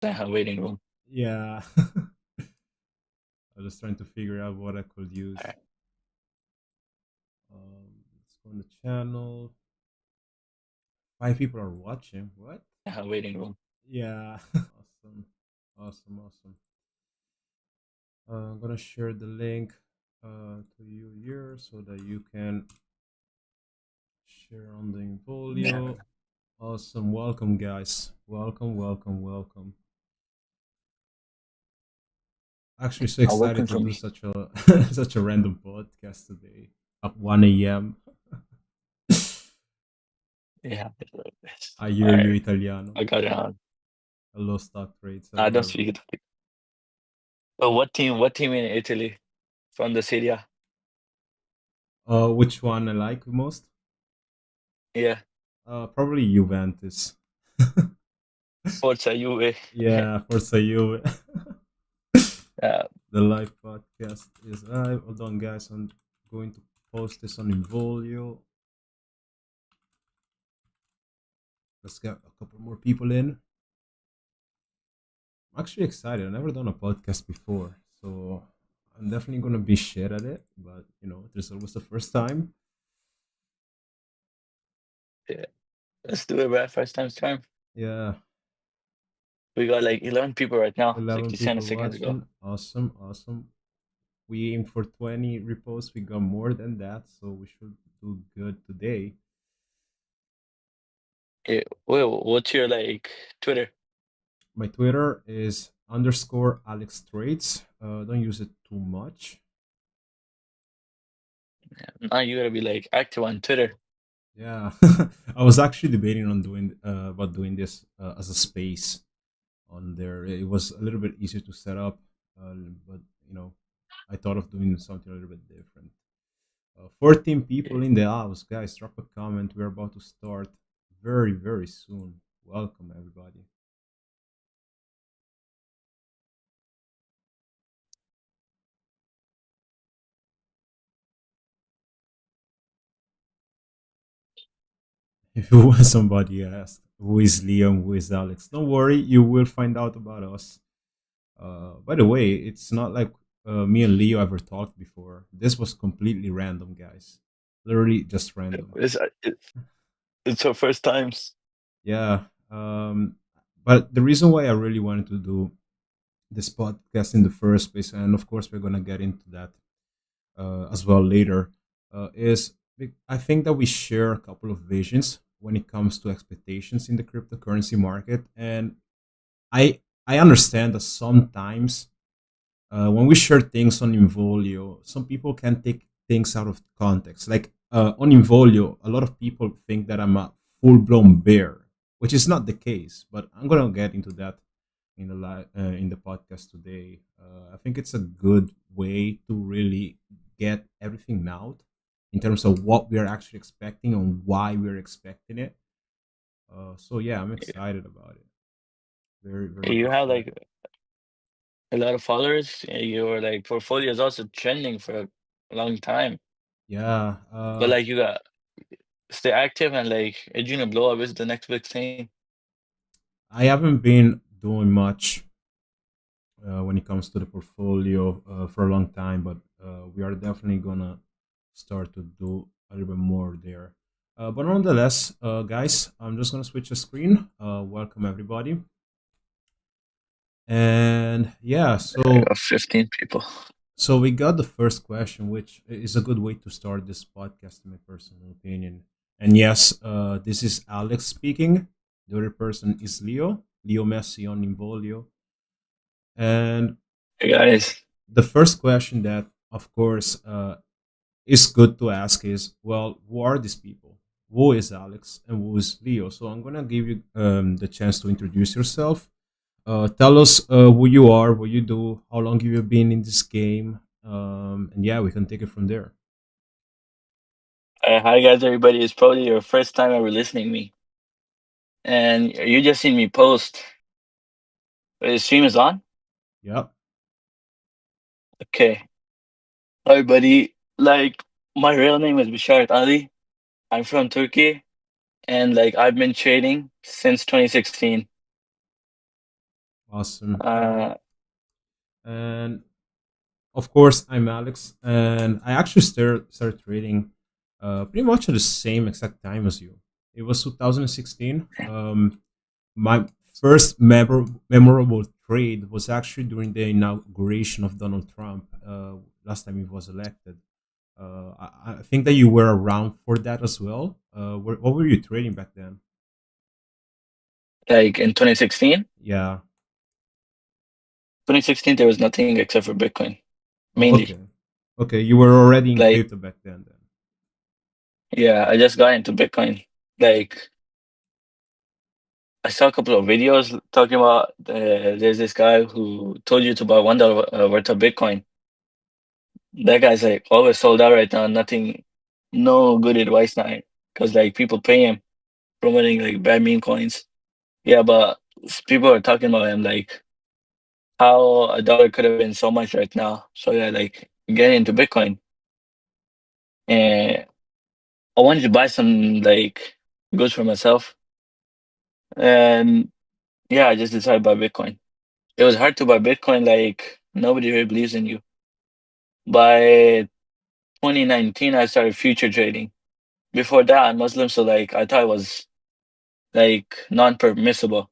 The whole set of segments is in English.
waiting room. Yeah. I was trying to figure out what I could use. Alright. Let's go on the channel. 5 people are watching. What? Waiting room. Yeah. Awesome. Awesome. Awesome. I'm gonna share the link to you here so that you can share on the Yeah. Involio. Awesome. Welcome, guys. Welcome, welcome, welcome. Actually, so Welcome excited to for do me. such a such a random podcast today at 1 a.m. Yeah. I hear you, Alright. Italiano. I got it on. Hello, stock trades. I Hello, don't speak everyone. Italy. Oh, what team in Italy from the Serie A? Which one I like the most? Yeah. Probably Juventus. Forza Juve. Yeah, Forza Juve. Yeah. The live podcast is live. Hold on, guys. I'm going to post this on Involio. Let's get a couple more people in. I'm actually excited. I've never done a podcast before, so I'm definitely gonna be shit at it. But there's always the first time. Yeah. Let's do it, bro. First time's charm. Yeah, We got like 11 people right now, 11 10 people seconds ago. watching. Awesome, awesome. We aim for 20 reposts. We got more than that, so we should do good today. Yeah. Well, what's your like Twitter? My Twitter is underscore Alex Trades. Don't use it too much. Now you gotta be like active on Twitter. Yeah, I was actually debating on doing about doing this as a space on there. It was a little bit easier to set up, but I thought of doing something a little bit different. 14 people in the house, guys. Drop a comment. We're about to start very, very soon. Welcome, everybody. If you want somebody asked who is Liam, who is Alex, don't worry, you will find out about us. By the way, it's not like me and Leo ever talked before. This was completely random, guys. Literally just random. It's our first times. Yeah. But the reason why I really wanted to do this podcast in the first place, and of course we're gonna get into that as well later, is I think that we share a couple of visions when it comes to expectations in the cryptocurrency market, and I understand that sometimes when we share things on Involio, some people can take things out of context. Like on Involio, a lot of people think that I'm a full blown bear, which is not the case. But I'm gonna get into that in in the podcast today. I think it's a good way to really get everything out in terms of what we are actually expecting and why we're expecting it. So yeah, I'm excited about it. Very very You have excited. like a lot of followers. Your like portfolio is also trending for a long time. Yeah. But like you got stay active and like Adrena blow up is the next big thing. I haven't been doing much when it comes to the portfolio for a long time, but we are definitely gonna start to do a little bit more there. But nonetheless, guys, I'm just gonna switch the screen. Welcome everybody, and yeah, I so got 15 people. we got the first question, which is a good way to start this podcast, in my personal opinion. And yes, this is Alex speaking. The other person is Leo Messi on Involio, and Hey guys. the first question that, of course, is good to ask is, well, who are these people? Who is Alex and who is Leo? So I'm gonna give you the chance to introduce yourself. Tell us who you are, what you do, how long have you been in this game, and yeah, we can take it from there. Hi guys, everybody. It's probably your first time ever listening to me. And you just seen me post. The stream is on? Yeah. Okay. Hi everybody. Like my real name is Bishart Ali. I'm from Turkey and like I've been trading since 2016. Awesome. Uh, And of course, I'm Alex, and I actually started trading pretty much at the same exact time as you. It was 2016. My first memorable trade was actually during the inauguration of Donald Trump. Last time he was elected. I think that you were around for that as well. What were you trading back then? like in 2016, Yeah. 2016 there was nothing except for Bitcoin Oh, mainly. okay. Okay, you were already in Like crypto back then. Then. yeah, I just got into Bitcoin. Like I saw a couple of videos talking about there's this guy who told you to buy $1 worth of Bitcoin. That guy's like always sold out right now. Nothing, no good advice now. Because like people pay him promoting like bad meme coins. Yeah, but people are talking about him like how a dollar could have been so much right now. So yeah, like getting into Bitcoin. And I wanted to buy some like goods for myself. And yeah, I just decided to buy Bitcoin. It was hard to buy Bitcoin, like nobody really believes in you. By 2019 I started future trading. Before that I'm Muslim, so like I thought it was like non-permissible.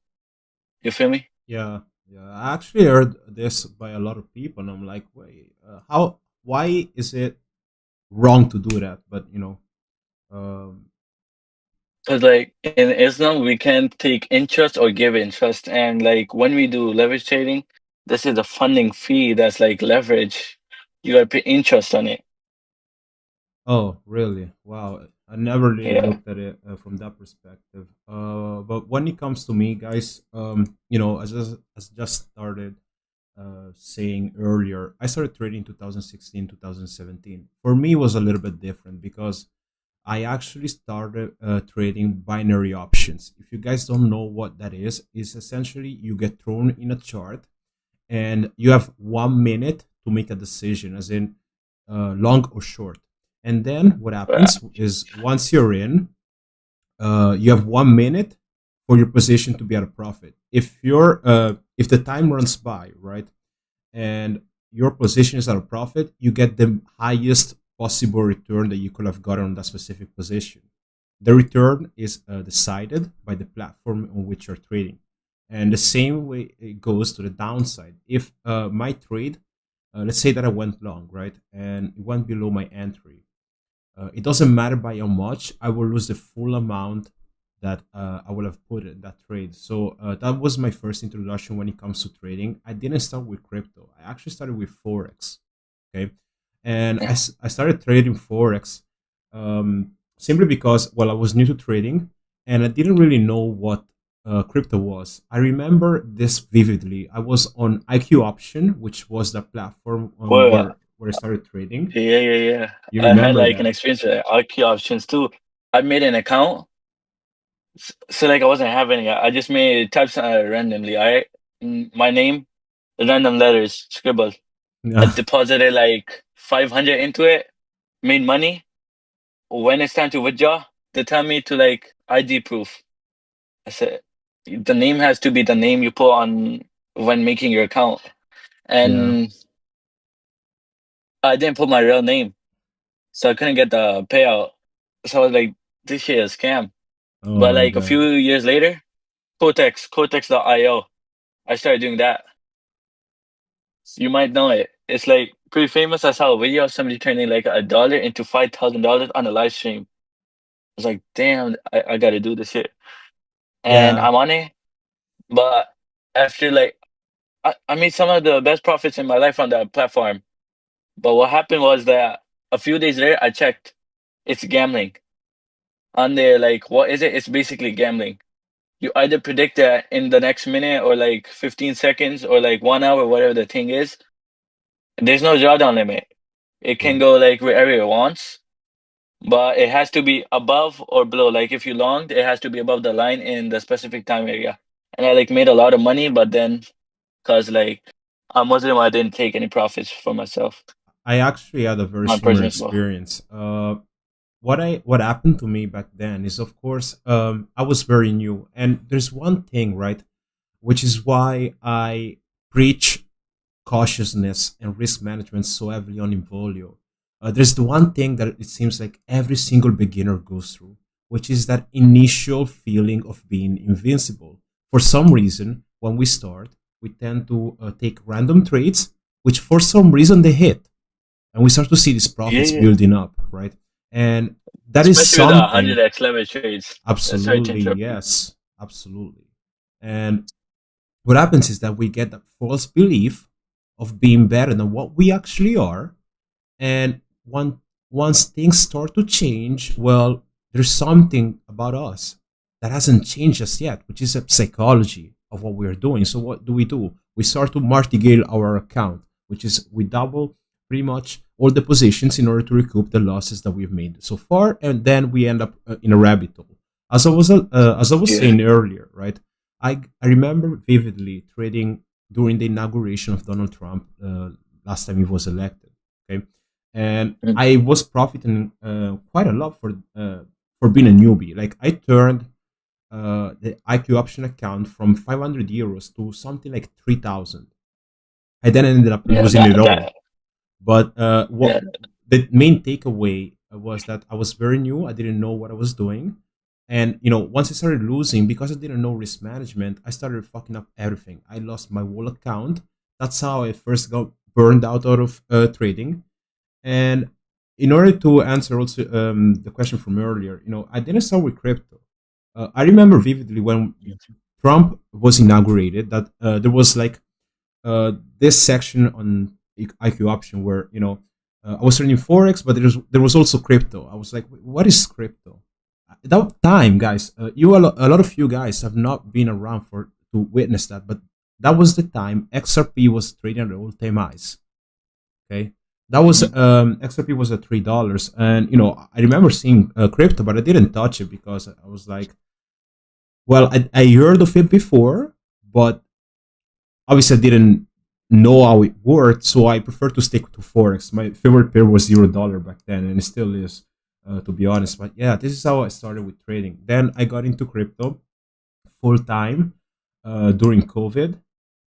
You feel me? Yeah, yeah. I actually heard this by a lot of people, and I'm like, wait, how? Why is it wrong to do that? But um, Because like in Islam we can't take interest or give interest, and like when we do leverage trading, this is a funding fee that's like leverage. You gotta pay interest on it. oh, really? Wow, I never really Yeah. looked at it from that perspective. But when it comes to me, guys, as just started saying earlier, I started trading 2016, 2017. For me, it was a little bit different because I actually started trading binary options. If you guys don't know what that is essentially you get thrown in a chart and you have 1 minute to make a decision, as in long or short. And then what Right. happens is once you're in, you have 1 minute for your position to be at a profit. If the time runs by, right, and your position is at a profit, you get the highest possible return that you could have gotten on that specific position. The return is decided by the platform on which you're trading. And the same way it goes to the downside. If my trade, let's say that I went long, right, and it went below my entry, it doesn't matter by how much, I will lose the full amount that I will have put in that trade. So that was my first introduction when it comes to trading. I didn't start with crypto. I actually started with Forex. Okay. And Yeah. I started trading Forex simply because, well, I was new to trading and I didn't really know what crypto was. I remember this vividly. I was on IQ Option, which was the platform Well, where I started trading. yeah, yeah, yeah. You I had remember like an that? experience with RQ options too. I made an account, so like I wasn't having it. I just made types randomly. I my name, the random letters scribbled. I Yeah. deposited like 500 into it, made money. When it's time to withdraw, they tell me to like ID proof. I said the name has to be the name you put on when making your account, Yeah. and I didn't put my real name, so I couldn't get the payout. So I was like, this shit is a scam. Oh But my like a god. few years later, Cortex.io, I started doing that. You might know it. It's like pretty famous. I saw a video of somebody turning like $1 into $5,000 on a live stream. I was like, damn, I gotta do this shit. And Yeah. I'm on it. But after like, I made some of the best profits in my life on that platform. But what happened was that a few days later, I checked. It's gambling. On there, like, what is it? It's basically gambling. You either predict that in the next minute or like 15 seconds or like 1 hour, whatever the thing is. There's no drawdown limit. It can Yeah. go like wherever it wants, but it has to be above or below. Like if you longed, it has to be above the line in the specific time area. And I like made a lot of money, but then because like I'm Muslim, I didn't take any profits for myself I actually had a very on similar personal. experience. What happened to me back then is, of course, I was very new, and there's one thing, right? which is why I preach cautiousness and risk management so heavily on Involio. There's the one thing that it seems like every single beginner goes through, which is that initial feeling of being invincible. For some reason, when we start, we tend to take random trades, which for some reason they hit, and we start to see these Yeah, profits yeah. building up, right? And that is Especially with the something. 100x leverage trades. Sorry to Absolutely, interrupt you. yes, absolutely. And what happens is that we get that false belief of being better than what we actually are, and once things start to change, well, there's something about us that hasn't changed just yet, which is a psychology of what we're doing. So what do? We start to martingale our account, which is we double pretty much all the positions in order to recoup the losses that we've made so far, and then we end up in a rabbit hole. As I was Yeah. saying earlier, right? I remember vividly trading during the inauguration of Donald Trump last time he was elected. Okay, and Mm. I was profiting quite a lot for being a newbie. Like I turned the IQ option account from 500 euros to something like 3,000. I then ended up Yeah, losing it all. that But yeah. what the main takeaway was that I was very new. I didn't know what I was doing. And once I started losing, because I didn't know risk management, I started fucking up everything. I lost my whole account. That's how I first got burned out of trading. And in order to answer also the question from earlier, I didn't start with crypto. I remember vividly when Trump was inaugurated that there was like this section on IQ option where I was learning forex, but there was also crypto. I was like, what is crypto? At that time, guys, a lot of you guys have not been around for to witness that, but that was the time XRP was trading at all-time highs. Okay, that was Mhm. XRP was at $3, and I remember seeing crypto, but I didn't touch it because I was like, well, I heard of it before, but obviously I didn't know how it worked, so I prefer to stick to forex. My favorite pair was $0 back then, and it still is, to be honest. But yeah, this is how I started with trading. Then I got into crypto full time during COVID.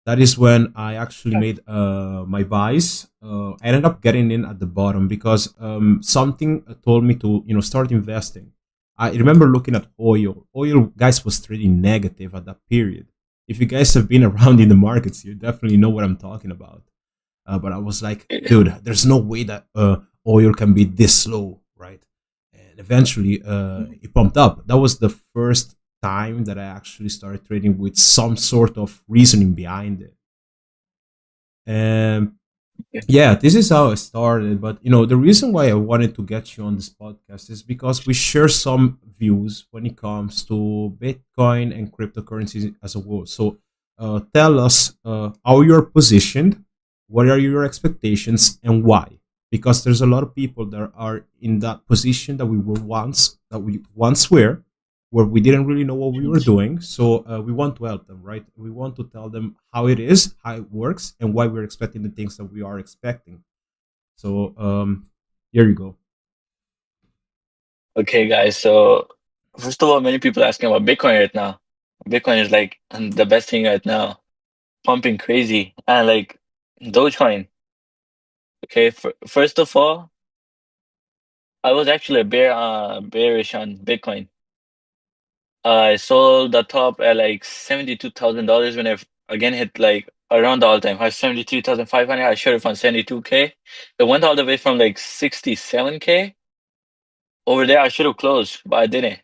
That is when I actually made my buys. I ended up getting in at the bottom because something told me to start investing. I remember looking at oil. Oil, guys, was trading negative at that period. If you guys have been around in the markets, you definitely know what I'm talking about. But I was like, dude, there's no way that oil can be this slow, right? And eventually, it pumped up. That was the first time that I actually started trading with some sort of reasoning behind it. And Yeah. yeah, this is how I started. But the reason why I wanted to get you on this podcast is because we share some views when it comes to Bitcoin and cryptocurrencies as a whole. So tell us how you're positioned, what are your expectations, and why. Because there's a lot of people that are in that position that we once were, where we didn't really know what we were doing. So we want to help them, right? We want to tell them how it is, how it works, and why we're expecting the things that we are expecting. So here you go. Okay, guys. So first of all, many people asking about Bitcoin right now. Bitcoin is like the best thing right now, pumping crazy, and like Dogecoin. Okay, first of all, I was actually bearish on Bitcoin. I sold the top at like $72,000 when I again hit like around the all-time high 73,500. I should have found 72K. It went all the way from like 67K over there. I should have closed, but I didn't.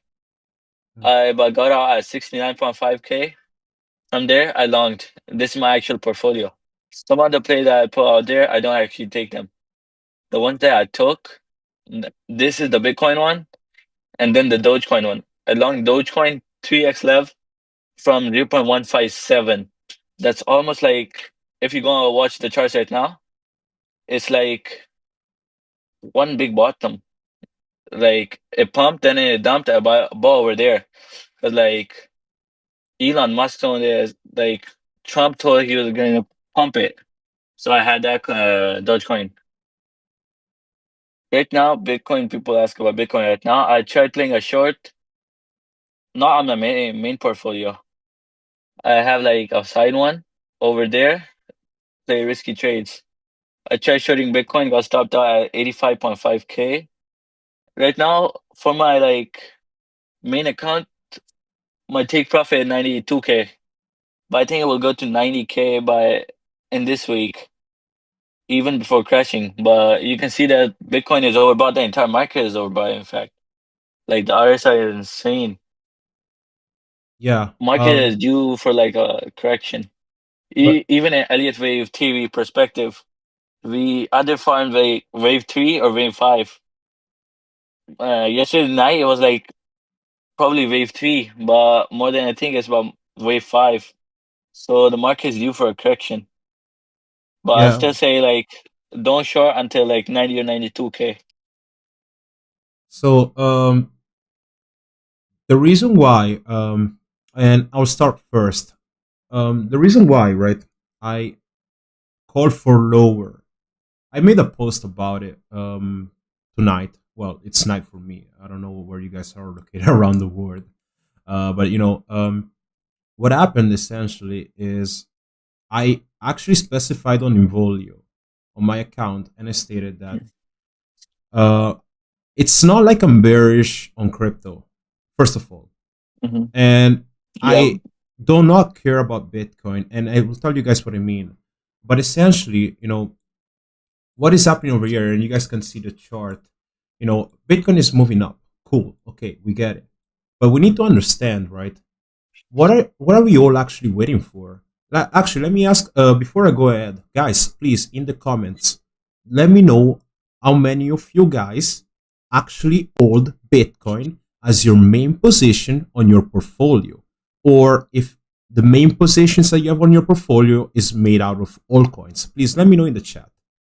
I but got out at 69.5K. From there, I longed. This is my actual portfolio. Some of the plays that I put out there, I don't actually take them. The ones that I took, this is the Bitcoin one, and then the Dogecoin one. Along Dogecoin, 3x lev from 0.157. That's almost like if you go and watch the charts right now, it's like one big bottom. Like it pumped, then it dumped about over there. But like Elon Musk told it, like Trump told he was going to pump it. So I had that Dogecoin. Right now, Bitcoin, people ask about Bitcoin right now. I tried playing a short, not on my main portfolio. I have like a side one over there, play risky trades. I tried shorting Bitcoin, got stopped out at 85.5K. Right now, for my like main account, my take profit at 92K. But I think it will go to 90K by in this week, even before crashing. But you can see that Bitcoin is overbought. The entire market is overbought. In fact, like the RSI is insane. Yeah. Market is due for like a correction. But Even in Elliott Wave TV perspective, we either found like Wave 3 or Wave 5. Yesterday night it was like probably Wave 3, but more than I think it's about Wave 5. So the market is due for a correction. But I'll yeah. still say like don't short until like 90 or 92K. So the reason why, and I'll start first. The reason why, right? I call for lower. I made a post about it tonight. Well, it's night for me. I don't know where you guys are located around the world. But what happened essentially is I actually specified on Involio on my account, and I stated that uh, it's not like I'm bearish on crypto, first of all, Mm-hmm. and Yeah. I do not care about Bitcoin, and I will tell you guys what I mean. But essentially, what is happening over here, and you guys can see the chart. Bitcoin is moving up. Cool. Okay, we get it. But we need to understand, right? What are we all actually waiting for? Actually, let me ask before I go ahead, guys. Please, in the comments, let me know how many of you guys actually hold Bitcoin as your main position on your portfolio, or if the main positions that you have on your portfolio is made out of altcoins. Please let me know in the chat.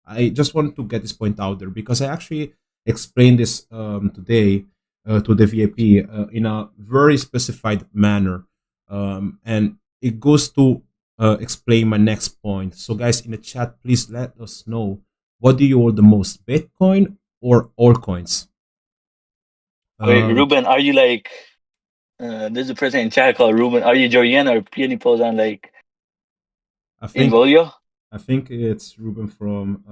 I just want to get this point out there because I actually explained this today to the VIP in a very specified manner, and it goes to explain my next point. So, guys, in the chat, please let us know, what do you hold the most, Bitcoin or altcoins? Wait, Um, Ruben, are you like there's a person in chat called Ruben. Are you Jorian or Peony Pose on like I think Involio? I think it's Ruben from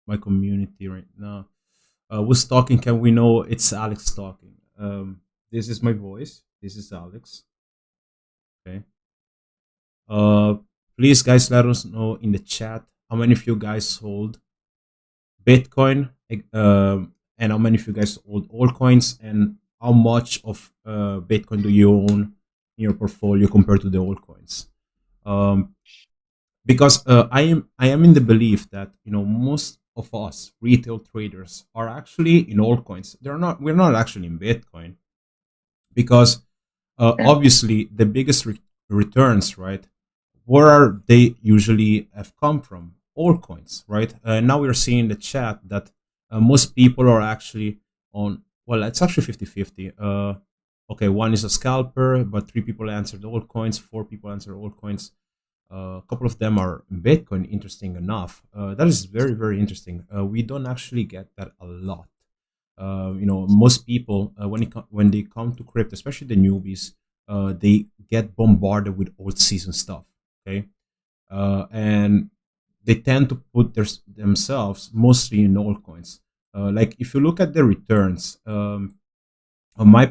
my community right now. Who's talking? Can we know it's Alex talking? This is my voice. This is Alex. Okay. Uh, Please, guys, let us know in the chat how many of you guys hold Bitcoin, and how many of you guys hold altcoins, and how much of Bitcoin do you own in your portfolio compared to the altcoins. Because I am in the belief that most of us retail traders are actually in altcoins. We're not actually in Bitcoin, because Yeah. obviously the biggest returns, right? Where are they usually have come from? Altcoins, right? Now we're seeing in the chat that most people are actually on. Well, it's actually 50-50. Okay, one is a scalper, but 3 people answered altcoins, 4 people answered altcoins. A couple of them are Bitcoin. Interesting enough, that is very, very interesting. We don't actually get that a lot. Most people, when they come to crypto, especially the newbies, they get bombarded with Altseason stuff. Okay, and they tend to put themselves mostly in altcoins. Like if you look at the returns on my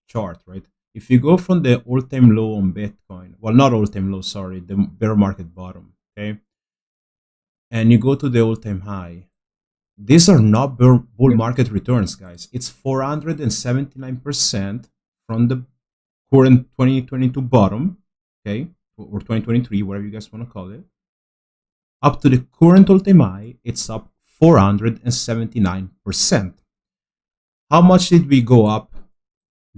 chart, right? If you go from the all-time low on Bitcoin, well, not all-time low, sorry, the bear market bottom, okay, and you go to the all-time high, these are not bull market returns, guys. It's 479% from the current 2022 bottom, okay, or 2023, whatever you guys want to call it, up to the current all-time high. It's up 479%. How much did we go up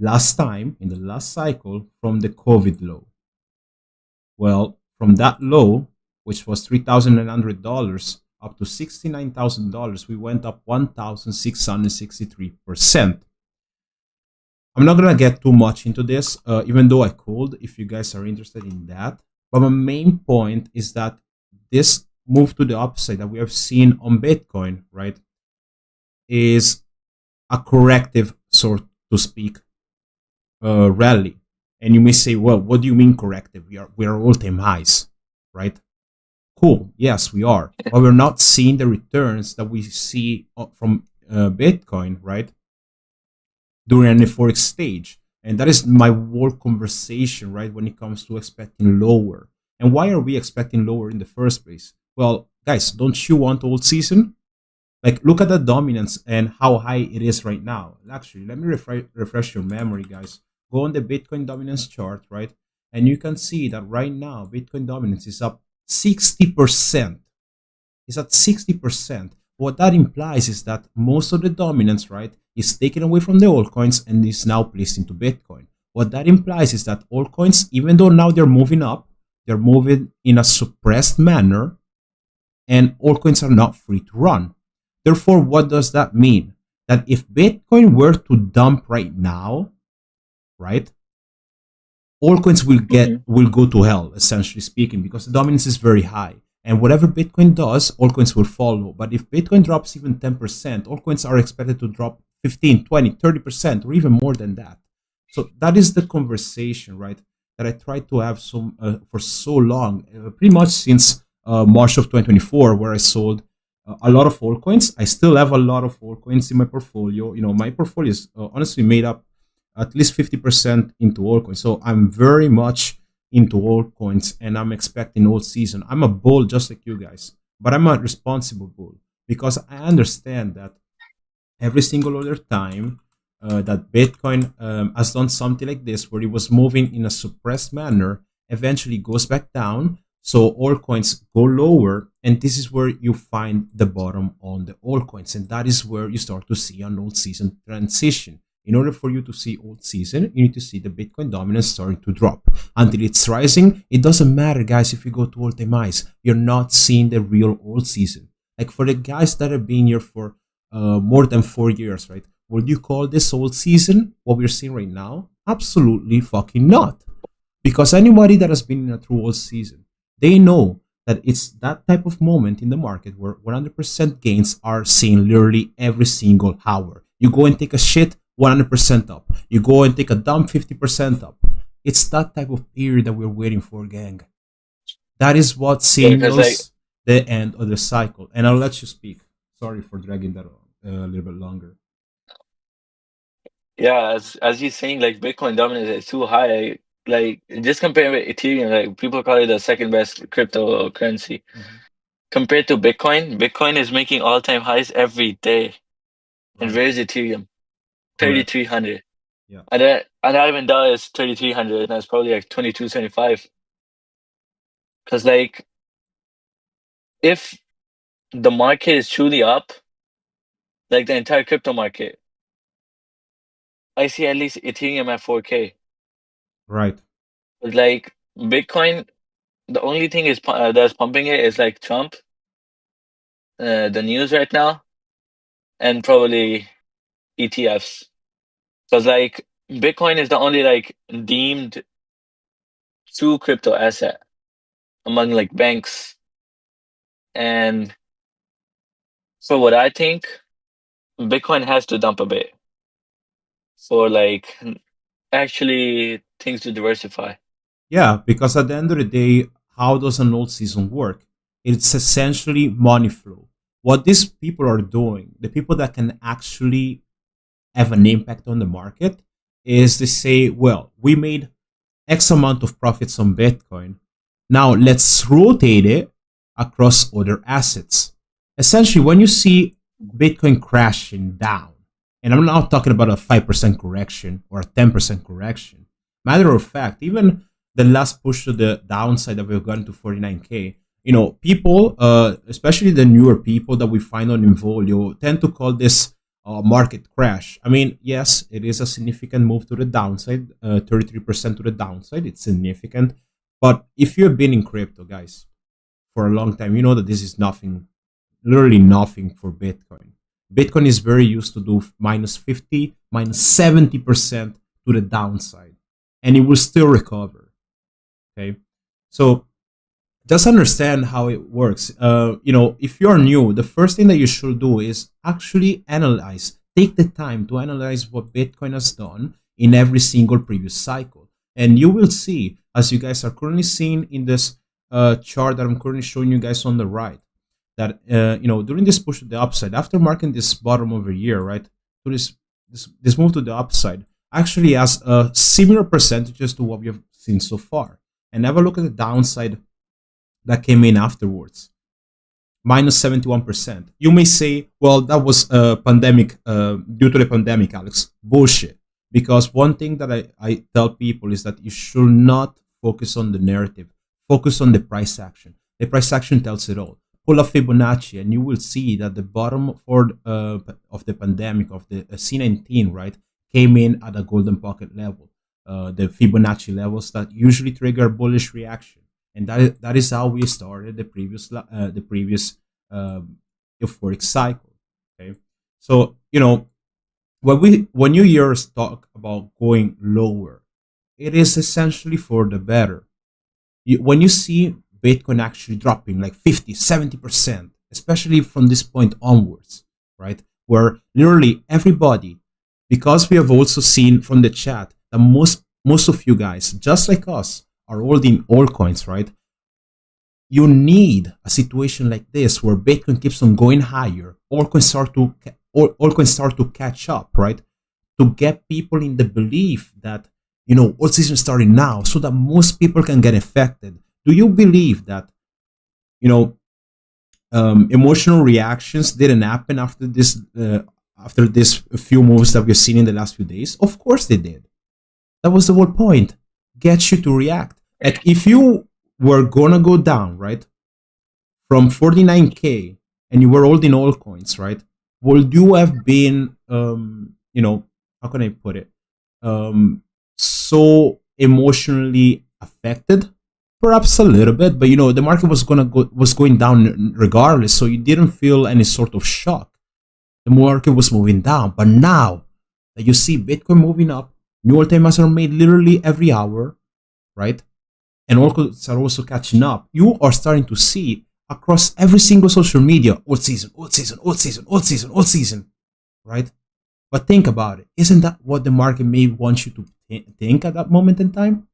last time in the last cycle from the COVID low? Well, from that low, which was $3,900, up to $69,000, we went up 1,663%. I'm not gonna get too much into this, even though I could, if you guys are interested in that. But my main point is that this move to the upside that we have seen on Bitcoin, right, is a corrective, so to speak, rally. And you may say, well, what do you mean corrective? We are all-time highs, right? Cool. Yes, we are. But we're not seeing the returns that we see from Bitcoin, right? During an euphoric stage. And that is my whole conversation, right? When it comes to expecting lower. And why are we expecting lower in the first place? Well, guys, don't you want Altseason? Like, look at the dominance and how high it is right now. Actually, let me refresh your memory, guys. Go on the Bitcoin dominance chart, right? And you can see that right now, Bitcoin dominance is up 60%. It's at 60%. What that implies is that most of the dominance, right, is taken away from the altcoins and is now placed into Bitcoin. What that implies is that altcoins, even though now they're moving up, they're moving in a suppressed manner, and altcoins are not free to run. Therefore, what does that mean? That if Bitcoin were to dump right now, right, altcoins will go to hell, essentially speaking, because the dominance is very high. And whatever Bitcoin does, altcoins will follow. But if Bitcoin drops even 10%, altcoins are expected to drop 15, 20, 30%, or even more than that. So that is the conversation, right, that I tried to have for so long, pretty much since March of 2024, where I sold a lot of altcoins. I still have a lot of altcoins in my portfolio. My portfolio is honestly made up at least 50% into altcoins. So I'm very much into altcoins, and I'm expecting Altseason. I'm a bull just like you guys, but I'm a responsible bull because I understand that every single other time that Bitcoin has done something like this, where it was moving in a suppressed manner, eventually goes back down. So altcoins go lower, and this is where you find the bottom on the altcoins, and that is where you start to see an Altseason transition. In order for you to see Altseason, you need to see the Bitcoin dominance starting to drop. Until it's rising, it doesn't matter, guys, if you go to all-time highs. You're not seeing the real Altseason. Like, for the guys that have been here for more than 4 years, right? Would you call this Altseason what we're seeing right now? Absolutely fucking not. Because anybody that has been in a true Altseason, they know that it's that type of moment in the market where 100% gains are seen literally every single hour. You go and take a shit, 100% up. You go and take a dump, 50% up. It's that type of period that we're waiting for, gang. That is what signals the end of the cycle. And I'll let you speak. Sorry for dragging that on a little bit longer. Yeah, as you're saying, like Bitcoin dominance is too high. Like just compare with Ethereum, like people call it the second best cryptocurrency. Compared to Bitcoin, Bitcoin is making all-time highs every day. And Right. where's Ethereum? Correct. 3,300. Yeah. And that even that is 3,300, and that's probably like 2,275. Because like if the market is truly up, like the entire crypto market, I see at least Ethereum at 4K. Right. But like Bitcoin, the only thing is that's pumping it is like Trump, the news right now, and probably ETFs. Because like Bitcoin is the only like deemed true crypto asset among like banks. And for what I think, Bitcoin has to dump a bit for like actually things to diversify. Yeah, because at the end of the day, how does an Altseason work? It's essentially money flow. What these people are doing, the people that can actually have an impact on the market, is to say, well, we made X amount of profits on Bitcoin. Now let's rotate it across other assets. Essentially, when you see Bitcoin crashing down, and I'm not talking about a 5% correction or a 10% correction. Matter of fact, even the last push to the downside that we've gotten to 49K, people, especially the newer people that we find on Involio, tend to call this market crash. I mean, yes, it is a significant move to the downside, 33% to the downside. It's significant. But if you've been in crypto, guys, for a long time, you know that this is nothing, literally nothing for Bitcoin. Bitcoin is very used to do minus 50, minus 70% to the downside, and it will still recover. Okay. So just understand how it works. If you're new, the first thing that you should do is actually analyze. Take the time to analyze what Bitcoin has done in every single previous cycle. And you will see, as you guys are currently seeing in this chart that I'm currently showing you guys on the right, that during this push to the upside, after marking this bottom over here, right, to this move to the upside, actually has similar percentages to what we have seen so far. And have a look at the downside that came in afterwards, minus 71%. You may say, well, that was pandemic, due to the pandemic, Alex. Bullshit. Because one thing that I tell people is that you should not focus on the narrative, focus on the price action. The price action tells it all. Pull a Fibonacci, and you will see that the bottom of the pandemic, of the C19, right, came in at a golden pocket level. The Fibonacci levels that usually trigger bullish reaction, and that is how we started the previous euphoric cycle. Okay, so when you hear us talk about going lower, it is essentially for the better. When you see Bitcoin actually dropping like 50, 70%, especially from this point onwards, right? Where literally everybody, because we have also seen from the chat that most of you guys, just like us, are holding altcoins, right? You need a situation like this where Bitcoin keeps on going higher, altcoins start to catch up, right? To get people in the belief that Altseason is starting now, so that most people can get affected. Do you believe that you know emotional reactions didn't happen after this few moves that we've seen in the last few days? Of course they did. That was the whole point. Get you to react. Like if you were gonna go down, right, from 49K and you were holding altcoins, right, would you have been how can I put it? So emotionally affected? Perhaps a little bit, but the market was going down regardless, so you didn't feel any sort of shock. The market was moving down, but now that you see Bitcoin moving up, new all-time highs are made literally every hour, right? And altcoins are also catching up. You are starting to see across every single social media, Altseason, Altseason, Altseason, Altseason, Altseason, right? But think about it. Isn't that what the market may want you to think at that moment in time?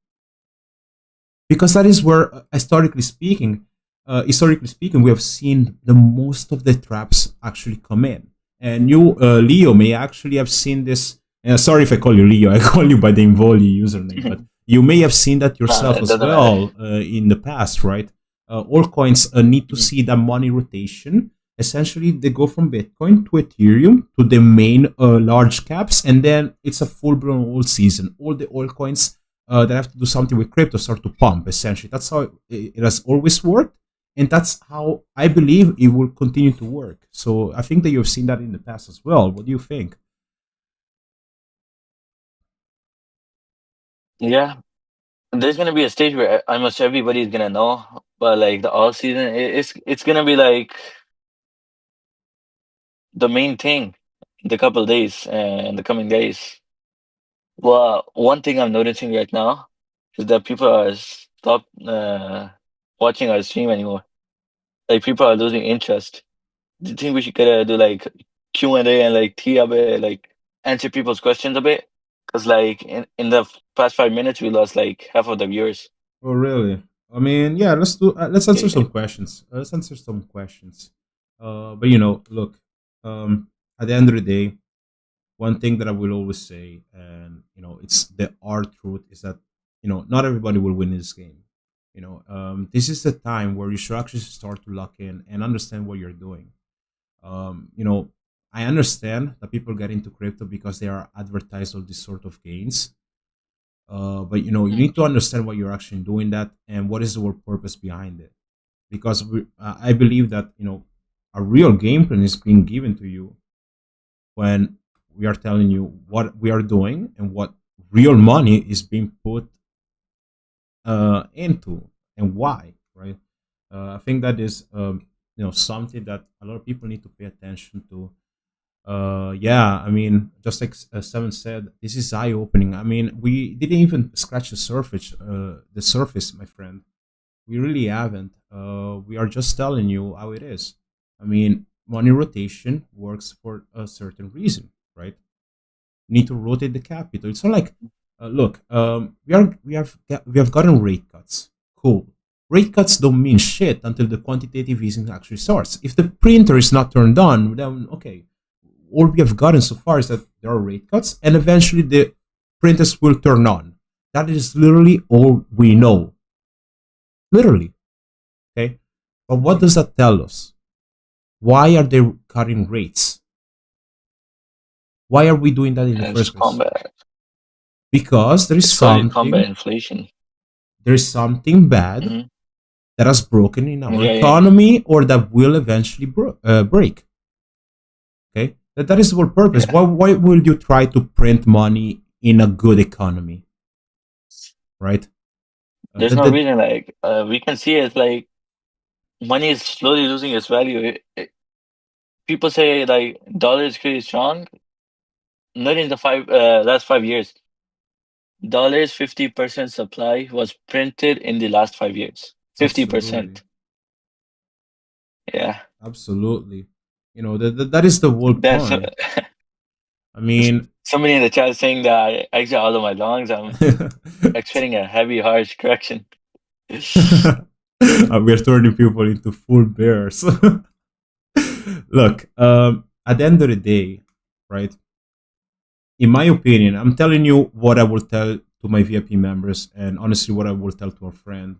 Because that is where, historically speaking, we have seen the most of the traps actually come in. And you, Leo, may actually have seen this. Sorry if I call you Leo. I call you by the Involio username, but you may have seen that yourself It as doesn't matter. well in the past, right? All coins need to see that money rotation. Essentially, they go from Bitcoin to Ethereum to the main large caps, and then it's a full-blown Altseason. All the altcoins that have to do something with crypto start to pump. Essentially, that's how it has always worked, and that's how I believe it will continue to work. So I think that you've seen that in the past as well. What do you think? Yeah, there's gonna be a stage where almost everybody's gonna know, but like the all season, it's gonna be like the main thing the couple days and the coming days. Well, one thing I'm noticing right now is that people are stop watching our stream anymore. Like people are losing interest. Do you think we should do like Q&A and like tee a bit, like answer people's questions a bit? Because like in the past 5 minutes, we lost like half of the viewers. Oh, really? I mean, yeah. Let's answer Yeah. some questions. Let's answer some questions. But look. At the end of the day, one thing that I will always say, and it's the hard truth, is that not everybody will win this game. This is the time where you should actually start to lock in and understand what you're doing. I understand that people get into crypto because they are advertised all these sort of gains. But you need to understand what you're actually doing that and what is the whole purpose behind it. Because I believe that a real game plan is being given to you when we are telling you what we are doing and what real money is being put into and why, right? I think that is something that a lot of people need to pay attention to. Yeah, I mean, just like Seven said, this is eye opening. I mean, we didn't even scratch the surface, my friend. We really haven't. We are just telling you how it is. I mean, money rotation works for a certain reason, right? You need to rotate the capital. It's not like Look, we have gotten rate cuts. Cool. Rate cuts don't mean shit until the quantitative easing actually starts. If the printer is not turned on, then okay. All we have gotten so far is that there are rate cuts, and eventually the printers will turn on. That is literally all we know. Literally, okay. But what does that tell us? Why are they cutting rates? Why are we doing that in the And it's first place? combat. Because It's called it combat inflation. there is something bad Hmm. that has broken in our Yeah, yeah, economy or that will eventually break. Okay, that is the whole purpose. yeah. Why will you try to print money in a good economy, right? There's That, no that reason like we can see it like money is slowly losing its value. People say like dollar is pretty strong. Not in the last 5 years. Dollars 50% supply was printed in the last 5 years. absolutely, 50%. Yeah. absolutely. That is the whole That's point. I mean, somebody in the chat is saying that I exit all of my longs. I'm expecting a heavy, harsh correction. we're turning people into full bears. Look, at the end of the day, right? In my opinion, I'm telling you what I will tell to my VIP members, and honestly, what I will tell to a friend.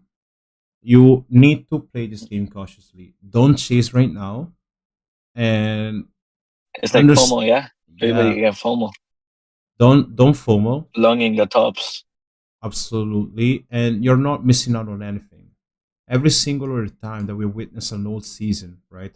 You need to play this game cautiously. Don't chase right now, and It's like understand. FOMO, yeah? Yeah, Everybody get FOMO, don't FOMO. longing the tops. Absolutely, and you're not missing out on anything. Every single other time that we witness an old season, right?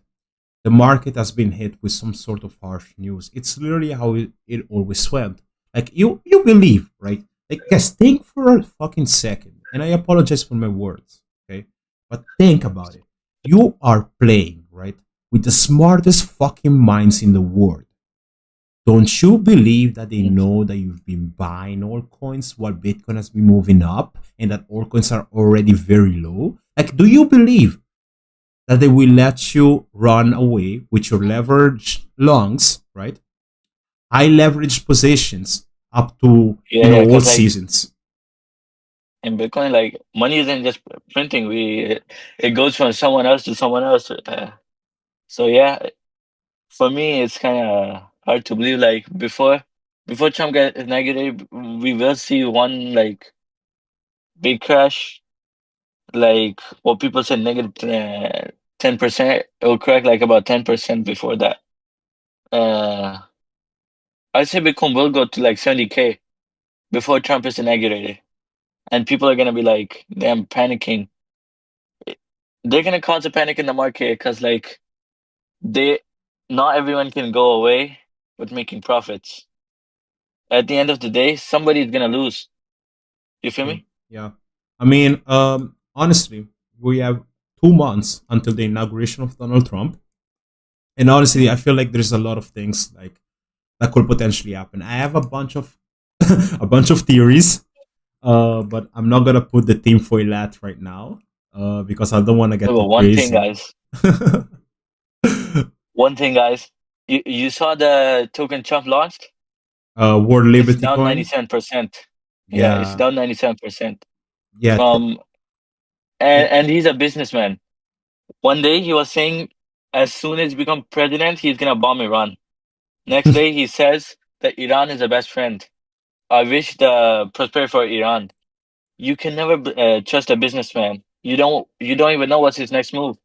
The market has been hit with some sort of harsh news. It's literally how it always went. Like you believe, right? Like guys, think for a fucking second. And I apologize for my words, okay? But think about it. You are playing, right? With the smartest fucking minds in the world. Don't you believe that they Mm. know that you've been buying altcoins while Bitcoin has been moving up and that altcoins are already very low? Like, do you believe that they will let you run away with your leverage longs, right? High leverage positions up to Yeah, yeah, all because like seasons. in Bitcoin, like money isn't just printing. It goes from someone else to someone else. So yeah, for me, it's kind of hard to believe. Like before Trump gets inaugurated, we will see one like big crash, like what people said, negative 10%. It will crack like about 10% before that. Uh, I'd say Bitcoin will go to like 70K before Trump is inaugurated, and people are gonna be like, damn, panicking. They're gonna cause a panic in the market because like they, not everyone can go away with making profits. At the end of the day, somebody's gonna lose. You feel True. me? Yeah. I mean, honestly, we have 2 months until the inauguration of Donald Trump. And honestly, I feel like there's a lot of things like that could potentially happen. I have a bunch of a bunch of theories, but I'm not gonna put the tinfoil hat right now, because I don't want to get But too one thing, crazy. guys. One thing, guys. You saw the token Trump launched? World It's Liberty down Coin. 97%. Yeah, it's Yeah, down 97% yeah. from, It, and he's a businessman. One day he was saying as soon as he become president, he's gonna bomb Iran. Next day he says that Iran is the best friend. I wish the prosperity for Iran. You can never trust a businessman. You don't even know what's his next move.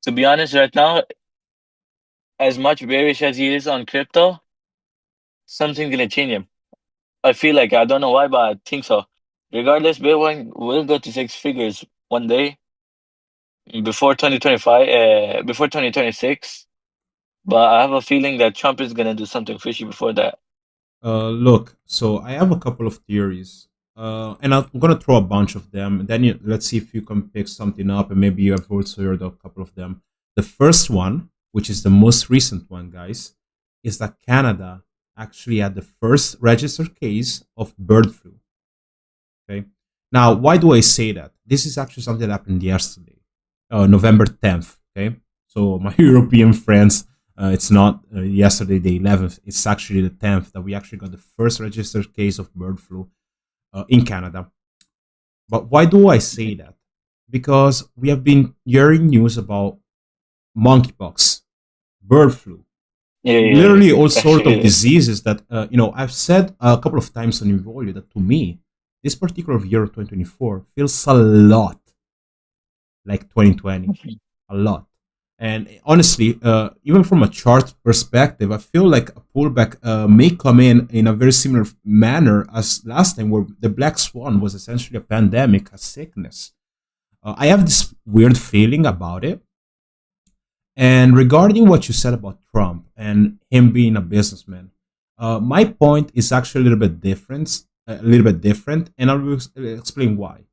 To be honest, right now, as much bearish as he is on crypto, something's gonna change him. I feel like I don't know why, but I think so. Regardless, Bitcoin will go to six figures one day before 2025, before 2026. But I have a feeling that Trump is gonna do something fishy before that. look, so I have a couple of theories, and I'm gonna throw a bunch of them. And then let's see if you can pick something up, and maybe you have also heard a couple of them. The first one, which is the most recent one, guys, is that Canada actually had the first registered case of bird flu. Okay. Now, why do I say that? This is actually something that happened yesterday, November 10th. Okay. So my European friends, It's not yesterday, the 11th. It's actually the 10th that we actually got the first registered case of bird flu in Canada. But why do I say that? Because we have been hearing news about monkeypox, bird flu, Yeah, yeah, yeah. literally all sort of Actually, diseases that I've said a couple of times on Involio that to me this particular year of 2024 feels a lot like 2020, a lot. And honestly, even from a chart perspective, I feel like a pullback may come in a very similar manner as last time, where the black swan was essentially a pandemic, a sickness. I have this weird feeling about it. And regarding what you said about Trump and him being a businessman, my point is actually a little bit different. A little bit different, and I will explain why.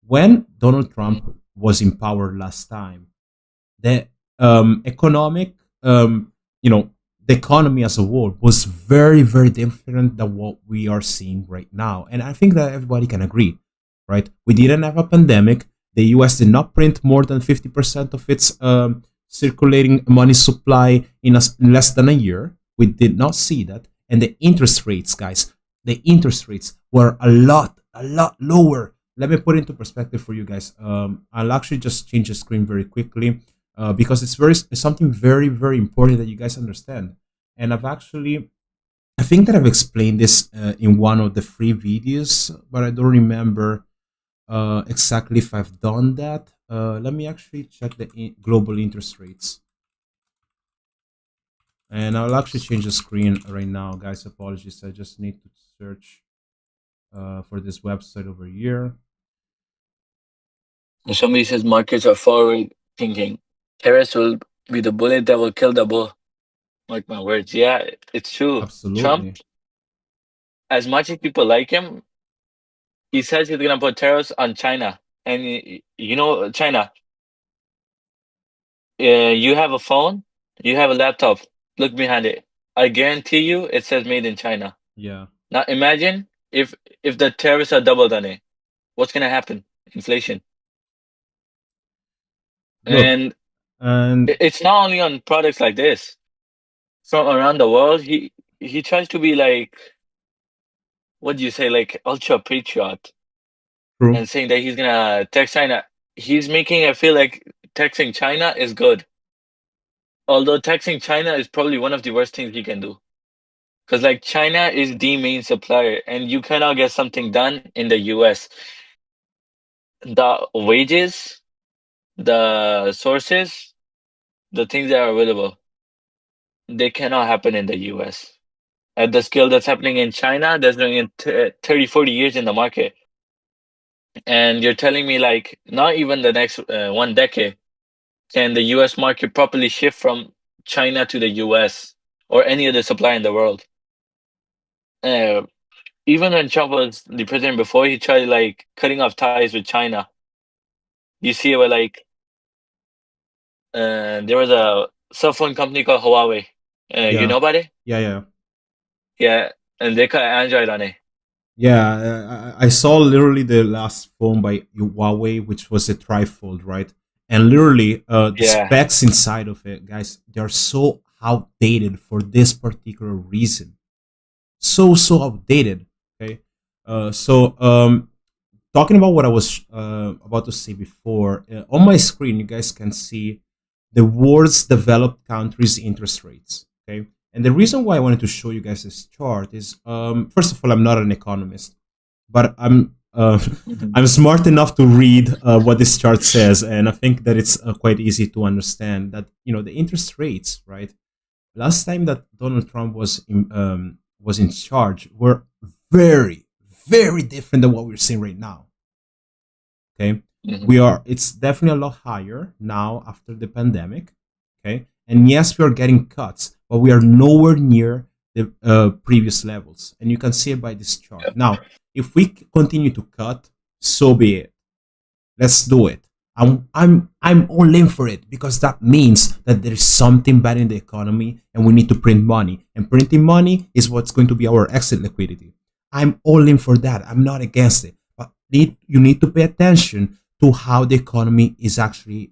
When Donald Trump was in power last time, the economic, the economy as a whole was very, very different than what we are seeing right now. And I think that everybody can agree, right? We didn't have a pandemic. The US did not print more than 50% of its circulating money supply in less than a year. We did not see that. And the interest rates, guys, the interest rates were a lot lower. Let me put it into perspective for you guys. I'll actually just change the screen very quickly because it's something very, very important that you guys understand. And I think that I've explained this in one of the free videos, but I don't remember exactly if I've done that. Let me actually check the global interest rates. And I'll actually change the screen right now, guys. Apologies. I just need to search for this website over here. somebody says markets are forward thinking. Terrorists will be the bullet that will kill the bull. Mark my words. Yeah, it's true. Trump, Absolutely. as much as people like him, he says he's gonna put tariffs on China. And you know, China, you have a phone, you have a laptop. Look behind it. I guarantee you, it says made in China. Yeah. Now imagine if the tariffs are doubled on it. What's gonna happen? Inflation. Look, And and it's not only on products like this. From around the world, he tries to be like, what do you say, like ultra patriot, true. and saying that he's gonna text China. He's making it feel like texting China is good. Although texting China is probably one of the worst things he can do. Because like China is the main supplier, and you cannot get something done in the US. The wages, the sources, the things that are available, they cannot happen in the US. At the scale that's happening in China, that's doing in 30, 40 years in the market. And you're telling me like not even the next 1 decade can the US market properly shift from China to the US or any other supplier in the world. Uh, Even when Trump was the president before, he tried like cutting off ties with China. You see it with like there was a cell phone company called Huawei. You Yeah. know about it? Yeah, yeah. Yeah, and they cut Android on it. Yeah, I saw literally the last phone by Huawei, which was a trifold, right? And literally, the Yeah. specs inside of it, guys, they're so outdated for this particular reason. So outdated. Okay, so talking about what I was about to say before, on my screen, you guys can see the world's developed countries' interest rates. Okay, and the reason why I wanted to show you guys this chart is, first of all, I'm not an economist, but Mhm. I'm smart enough to read what this chart says, and I think that it's quite easy to understand that the interest rates, right? Last time that Donald Trump was in charge, were very, very different than what we're seeing right now. Okay, Mhm. it's definitely a lot higher now after the pandemic. Okay, and yes, we are getting cuts, but we are nowhere near the previous levels, and you can see it by this chart. Yep. Now, if we continue to cut, so be it. Let's do it. I'm all in for it because that means that there is something bad in the economy and we need to print money. And printing money is what's going to be our exit liquidity. I'm all in for that. I'm not against it. But you need to pay attention to how the economy is actually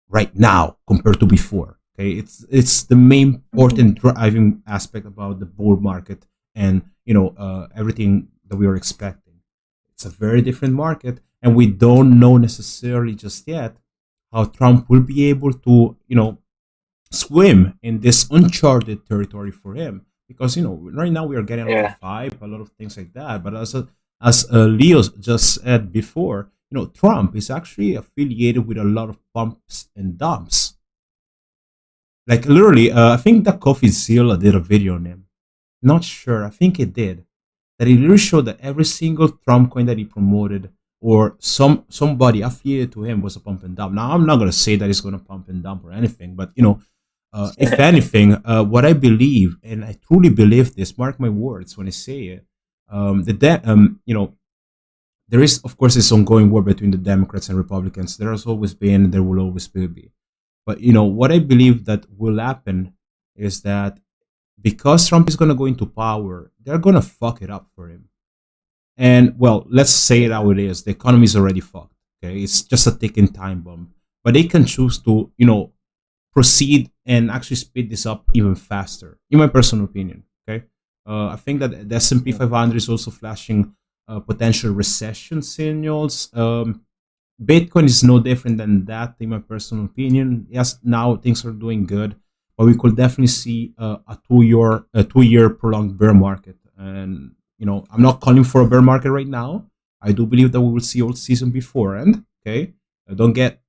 right now compared to before. Okay, it's the main Mhm. important driving aspect about the bull market, and everything that we are expecting. It's a very different market, and we don't know necessarily just yet how Trump will be able to swim in this uncharted territory for him, because right now we are getting a lot Yeah. of hype, a lot of things like that. But as Leo just said before, Trump is actually affiliated with a lot of pumps and dumps. Like literally, I think that Coffee Zilla did a video on him. Not sure. I think it did. That it really showed that every single Trump coin that he promoted or somebody affiliated to him was a pump and dump. Now I'm not gonna say that he's gonna pump and dump or anything, but if anything, what I believe, and I truly believe this, mark my words when I say it, there is of course this ongoing war between the Democrats and Republicans. There has always been, there will always be. But what I believe that will happen is that because Trump is gonna go into power, they're gonna fuck it up for him. And well, let's say it how it is. The economy is already fucked. Okay, it's just a ticking time bomb. But they can choose to, proceed and actually speed this up even faster. In my personal opinion, okay. I think that the S&P Mm. 500 is also flashing potential recession signals. Bitcoin is no different than that, in my personal opinion. Yes, now things are doing good, but we could definitely see a 2 year prolonged bear market. And I'm not calling for a bear market right now. I do believe that we will see Altseason before end. Okay, don't get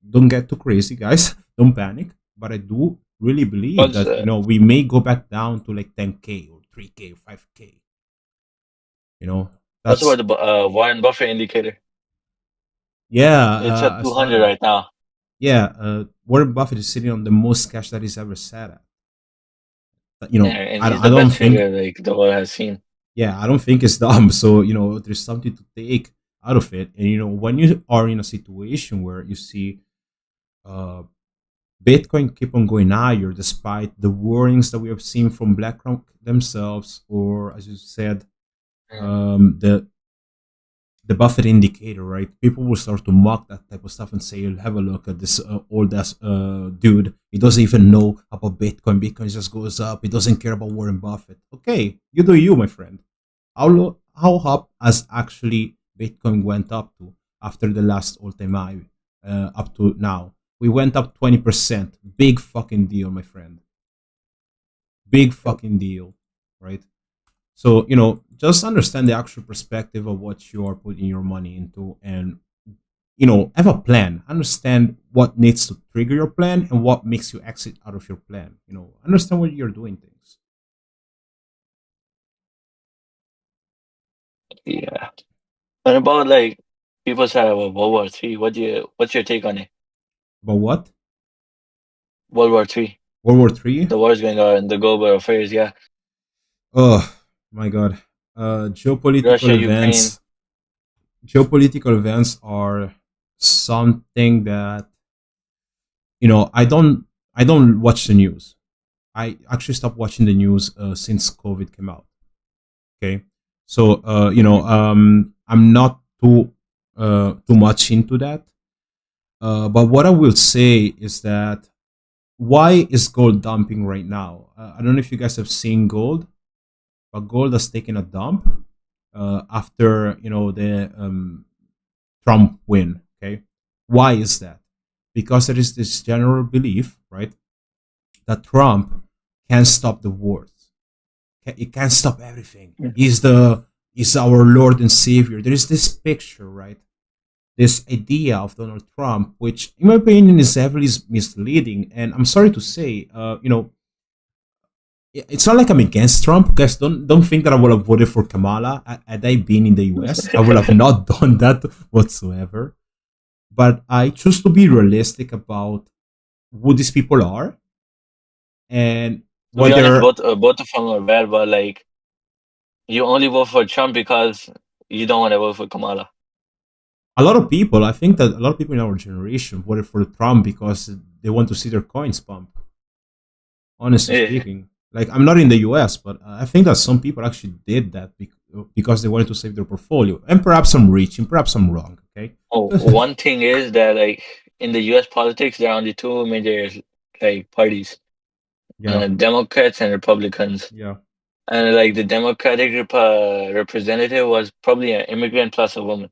too crazy, guys. Don't panic. But I do really believe What's that we may go back down to like 10K or 3K or 5K. You know, what's about that's the Warren Buffett indicator? yeah. It's at I 200 saw it. right now. Yeah, Warren Buffett is sitting on the most cash that he's ever sat at. But, Yeah, and he's I the don't best think, trader like the world has seen. yeah, I don't think it's dumb. So, there's something to take out of it. And, when you are in a situation where you see uh, Bitcoin keep on going higher despite the warnings that we have seen from BlackRock themselves, or as you said, Mm. the Buffett indicator, right? People will start to mock that type of stuff and say, "Have a look at this old ass dude. He doesn't even know about Bitcoin. Bitcoin just goes up. He doesn't care about Warren Buffett." Okay, you do you, my friend. How up has actually Bitcoin went up to after the last all-time high up to now? We went up 20%. Big fucking deal, my friend. Big Yep. fucking deal, right? So, just understand the actual perspective of what you are putting your money into, and, have a plan. Understand what needs to trigger your plan and what makes you exit out of your plan. Understand what you're doing things. Yeah. What about like people said about World War III? What's your take on it? But what? World War III. World War Three? The wars going on, the global affairs, yeah. Oh, my God. Russia, Geopolitical Ukraine. events. Geopolitical events are something that, I don't watch the news. I actually stopped watching the news since COVID came out. Okay, so I'm not too much into that. But what I will say is that, why is gold dumping right now? I don't know if you guys have seen gold, but gold has taken a dump after the Trump win. Okay, why is that? Because there is this general belief, right, that Trump can stop the wars. He can't stop everything. Mm. He's our Lord and Savior. There is this picture, right? This idea of Donald Trump, which in my opinion is heavily misleading. And I'm sorry to say, it's not like I'm against Trump. Guys, don't think that I would have voted for Kamala had I been in the US. I would have not done that whatsoever. But I choose to be realistic about who these people are and To be what honest, they're. both of them are bad, but like you only vote for Trump because you don't want to vote for Kamala. A lot of people, I think that a lot of people in our generation voted for Trump because they want to see their coins pump. Honestly Yeah. speaking, like, I'm not in the US, but I think that some people actually did that because they wanted to save their portfolio, and perhaps I'm rich, and perhaps I'm wrong. Okay. Oh, one thing is that like in the U.S. politics, there are only two major like parties. Yeah. Democrats and Republicans. Yeah. And like the Democratic representative was probably an immigrant plus a woman.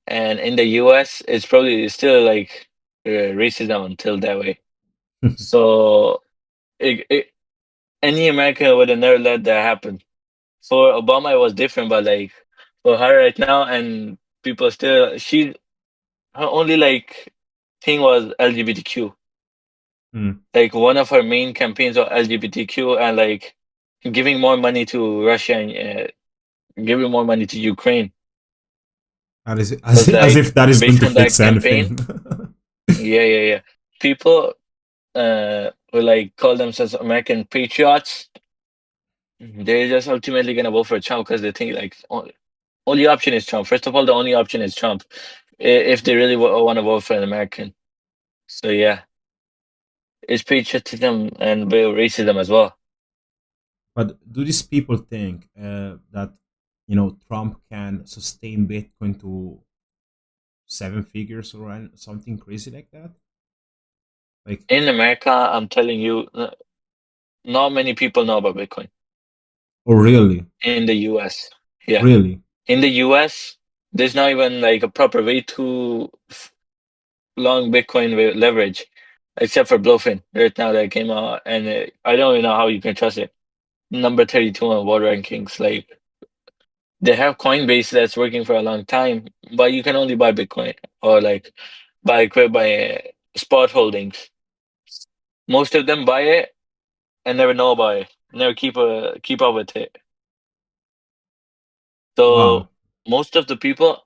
And in the US, it's probably still like racism until that way. So any American would have never let that happen. For Obama, it was different, but like for her right now, and people still, her only like thing was LGBTQ. Hmm. Like one of her main campaigns was LGBTQ and like giving more money to Russia and giving more money to Ukraine. That is Because as like if that is going based to on that fix campaign, anything. yeah. People who like call themselves American patriots, they're just ultimately gonna vote for Trump because they think like only option is Trump. First of all, the only option is Trump if they really want to vote for an American. So yeah, it's patriotism and racism as well. But do these people think that Trump can sustain Bitcoin to seven figures or something crazy like that? Like, In America, I'm telling you, not many people know about Bitcoin. oh really, In the US, yeah, really in the US, there's not even like a proper way to long Bitcoin leverage, except for Bluefin right now that came out, and I don't even know how you can trust it. Number 32 on world rankings. Like they have Coinbase that's working for a long time, but you can only buy Bitcoin or like buy spot holdings. Most of them buy it and never know about it, never keep up with it. wow. So most of the people,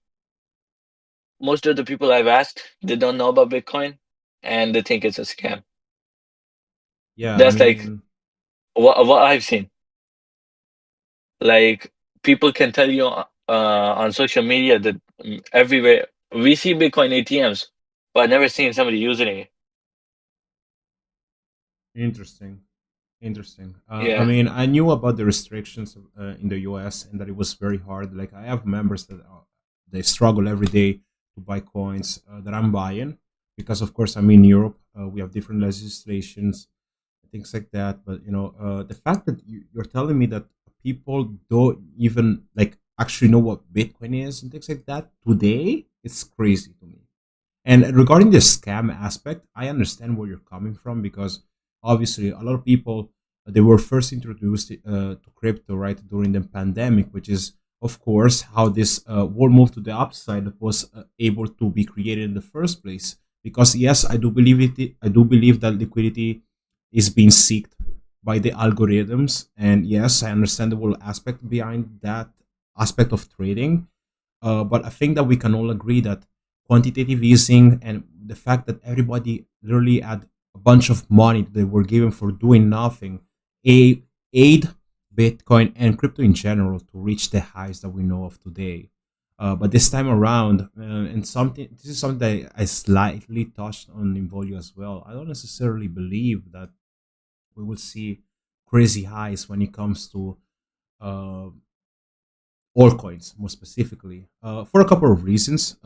most of the people I've asked, they don't know about Bitcoin and they think it's a scam. Yeah, I That's like mean, what I've seen. Like people can tell you on social media that everywhere we see Bitcoin ATMs, but I've never seen somebody using it. interesting. Interesting. I Yeah, mean, I knew about the restrictions in the US and that it was very hard. Like, I have members that they struggle every day to buy coins that I'm buying because, of course, I'm in Europe. We have different legislations, things like that. But the fact that you're telling me that people don't even like actually know what Bitcoin is and things like that today, it's crazy to me. And regarding the scam aspect, I understand where you're coming from because obviously a lot of people they were first introduced to crypto right during the pandemic, which is of course how this world move to the upside was able to be created in the first place. Because yes, I do believe it. I do believe that liquidity is being seeked by the algorithms, and yes, I understand the whole aspect behind that aspect of trading. But I think that we can all agree that quantitative easing and the fact that everybody literally had a bunch of money they were given for doing nothing aid Bitcoin and crypto in general to reach the highs that we know of today. But this time around, and something this is something that I slightly touched on Involio as well. I don't necessarily believe that we will see crazy highs when it comes to uh, altcoins more specifically for a couple of reasons.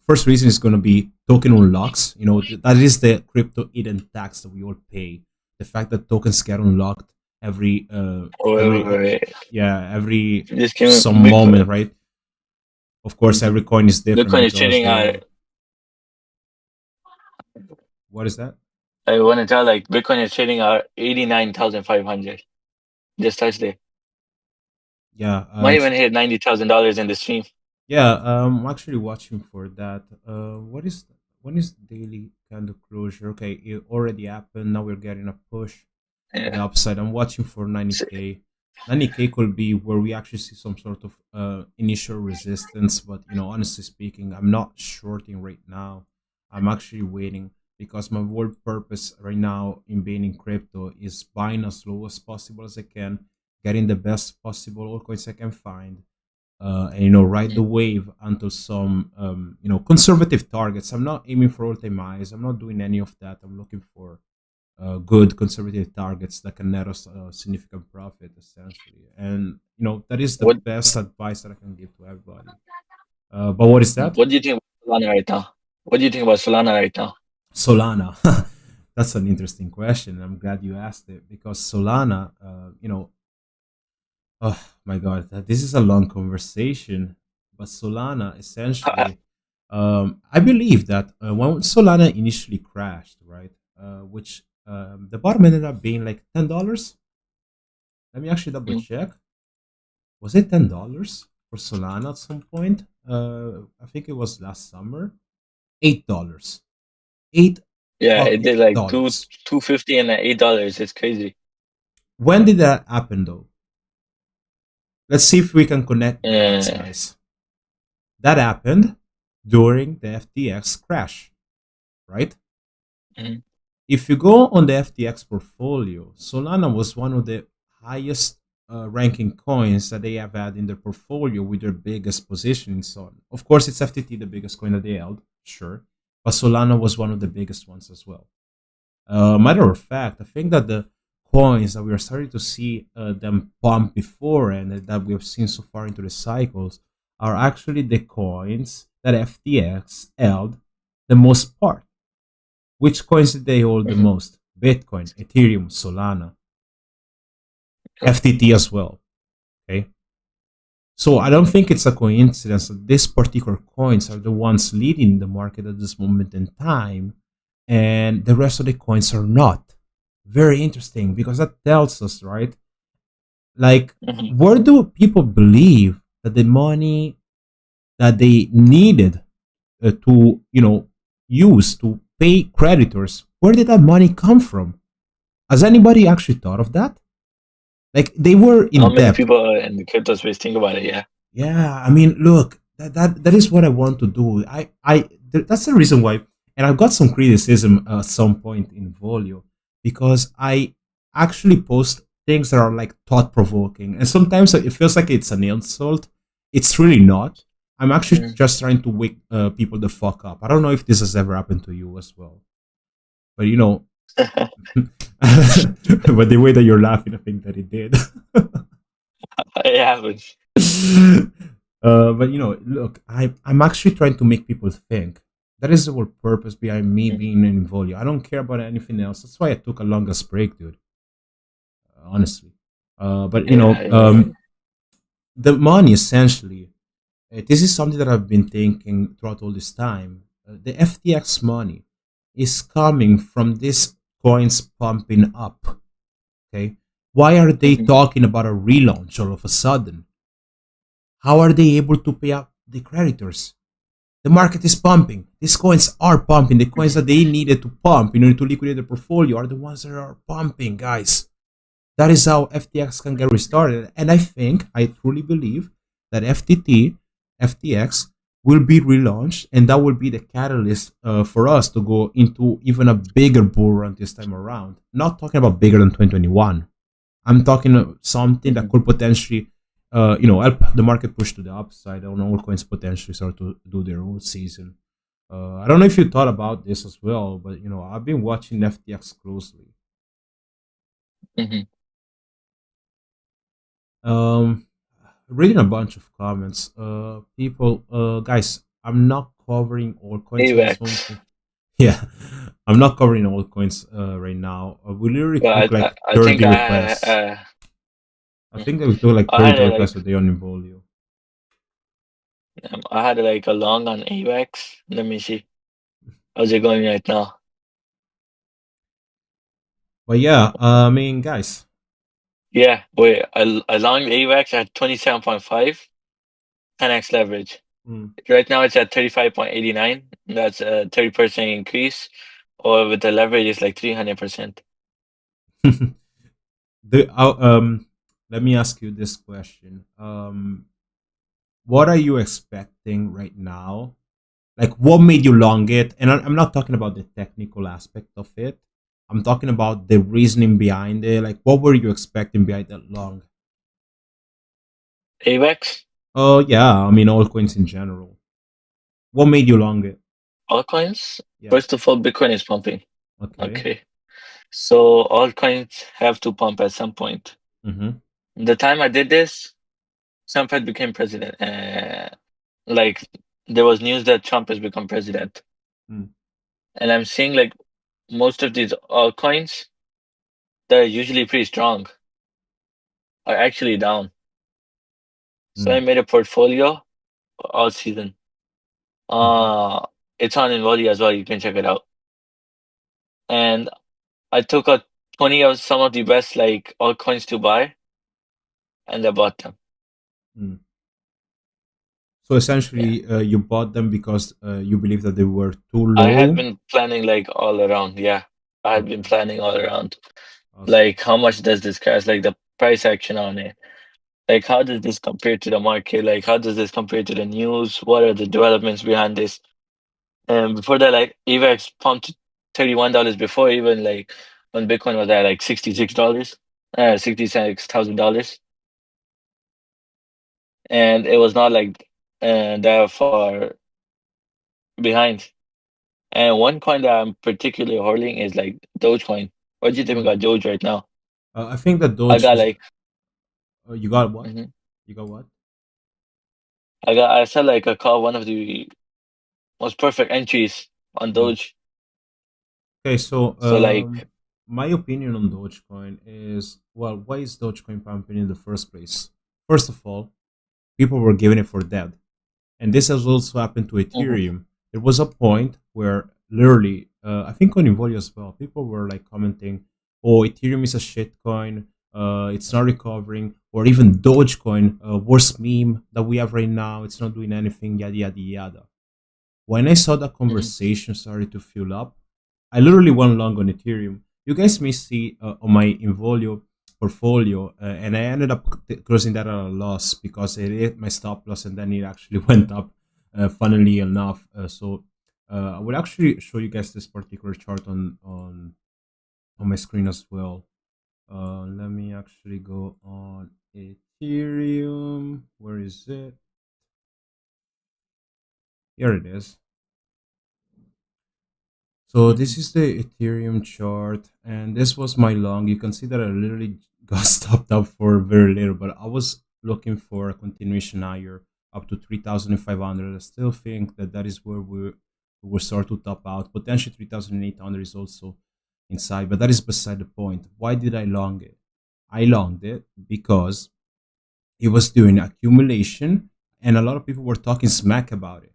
First reason is going to be token unlocks. That is the crypto hidden tax that we all pay. The fact that tokens get unlocked every wait. every Just came some Bitcoin. moment, right? Of course, every coin is different Bitcoin is because trading at. what is that? I want to tell like Bitcoin is trading at 89,500. Just touched it. Yeah, Might even hit $90,000 in the stream. yeah. I'm actually watching for that. What is when is daily candle closure? Okay, it already happened. Now we're getting a push to the Yeah. upside. I'm watching for S- 90k. 90k could be where we actually see some sort of initial resistance, but honestly speaking, I'm not shorting right now. I'm actually waiting because my whole purpose right now in being in crypto is buying as low as possible as I can, getting the best possible altcoins I can find, and ride the wave until some conservative targets. I'm not aiming for all-time highs. I'm not doing any of that. I'm looking for good conservative targets that can net us a significant profit essentially, and that is the What best advice that I can give to everybody. But what is that? What do you think about Solana right now? What do you think about Solana right now? Solana. That's an interesting question. I'm glad you asked it because Solana, oh my God, this is a long conversation. But Solana essentially, I believe that when Solana initially crashed, right, which the bottom ended up being like $10. Let me actually double Mm. check. Was it $10 for Solana at some point? I think it was last summer. $8. Eight Yeah, it did like dollars. 250 and $8. It's crazy. When did that happen though? Let's see if we can connect the dots, Uh, guys. That happened during the FTX crash, right? mhm, If you go on the FTX portfolio, Solana was one of the highest ranking coins that they have had in their portfolio with their biggest positions on. Of course, it's FTT, the biggest coin that they held, sure. But Solana was one of the biggest ones as well. Matter of fact, I think that the coins that we are starting to see them pump before and that we have seen so far into the cycles are actually the coins that FTX held the most part. Which coins did they hold the mhm, most? Bitcoin, Ethereum, Solana, yeah, FTT as well. Okay. So I don't think it's a coincidence that these particular coins are the ones leading the market at this moment in time, and the rest of the coins are not. Very interesting because that tells us, right? Like, mhm. where do people believe that the money that they needed to, use to pay creditors, where did that money come from? Has anybody actually thought of that? Like, they were Not in many debt. people in the crypto space think about it. Yeah. Yeah, I mean, look, that is what I want to do. That's the reason why, and I've got some criticism at some point in Volio because I actually post things that are like thought provoking, and sometimes it feels like it's an insult. It's really not. I'm actually Mm. just trying to wake people the fuck up. I don't know if this has ever happened to you as well, but but the way that you're laughing, I think that it did. It happens. But look, I'm actually trying to make people think. That is the whole purpose behind me Mhm. being in Involio. I don't care about anything else. That's why I took a longest break, dude. Honestly, but Yeah, yeah. the money essentially. This is something that I've been thinking throughout all this time. The FTX money is coming from these coins pumping up. Okay, why are they Mhm, talking about a relaunch all of a sudden? How are they able to pay up the creditors? The market is pumping. These coins are pumping. The coins mhm, that they needed to pump in order to liquidate the portfolio are the ones that are pumping, guys. That is how FTX can get restarted. And I truly believe that FTX will be relaunched, and that will be the catalyst for us to go into even a bigger bull run this time around. Not talking about bigger than 2021. I'm talking something that mhm. could potentially, help the market push to the upside on all coins potentially start to do their own season. I don't know if you thought about this as well, but I've been watching FTX closely. Mhm. Um, Reading a bunch of comments. Guys, I'm not covering all coins at this moment. AVAX. Yeah, I'm not covering all coins right now. We literally took But like I think 30 requests. I think that we took like I 30 had it requests like a day on Involio. I had like a long on AVAX. Let me see. How's it going right now? But yeah, I mean, guys. Yeah, wait. I long AVAX at 27.5, 10x leverage. mm, Right now it's at 35.89. That's a 30% increase. Or with the leverage, it's like 300%. the Let me ask you this question. What are you expecting right now? Like, what made you long it? And I'm not talking about the technical aspect of it. I'm talking about the reasoning behind it. Like, what were you expecting behind that long? AVAX, Oh yeah, I mean all coins in general. What made you long it? altcoins. Yeah. First of all, Bitcoin is pumping. Okay. Okay. So altcoins have to pump at some point. Mm-hmm. The time I did this, Trump had became president. Like there was news that Trump has become president. Mm. And I'm seeing like most of these altcoins that are usually pretty strong are actually down. So I Mm, made a portfolio all season. mhm, Uh, it's on Involio as well. You can check it out. And I took out 20 of some of the best like altcoins to buy, and I bought them. mm. So Yeah, essentially, you bought them because you believe that they were too I had low. been planning like all around. Yeah, I had been Okay, planning all around. awesome. Like, how much does this crash? Like the price action on it. Like, how does this compare to the market? Like, how does this compare to the news? What are the developments behind this? And before that, like, EVX pumped to $31 before even like when Bitcoin was at like $66, $66,000, and it was not like that far behind. And one coin that I'm particularly holding is like Dogecoin. What do you think about Mm. Doge right now? I think that I Doge got is. like, You got what? mhm. You got what? I said like I call one of the most perfect entries on Mm. Doge. Okay, so So like, my opinion on Dogecoin is, well, why is Dogecoin pumping in the first place? First of all, people were giving it for dead. And this has also happened to mhm, Ethereum. There was a point where literally, I think on Involio as well, people were like commenting, "Oh, Ethereum is a shitcoin. It's not recovering," or even Dogecoin, worst meme that we have right now. It's not doing anything. Yada yada yada. When I saw that mhm, conversation started to fill up, I literally went long on Ethereum. You guys may see on my Involio portfolio, and I ended up closing that at a loss because it hit my stop loss and then it actually went up, funnily enough. I will actually show you guys this particular chart on my screen as well. Let me actually go on Ethereum. Where is it? Here it is. So mhm, this is the Ethereum chart, and this was my long. You can see that I literally got stopped up for very little, but I was looking for a continuation higher up to 3,500. I still think that that is where we will start to top out. Potentially 3,800 is also inside, but that is beside the point. Why did I long it? I longed it because it was doing accumulation, and a lot of people were talking smack about it.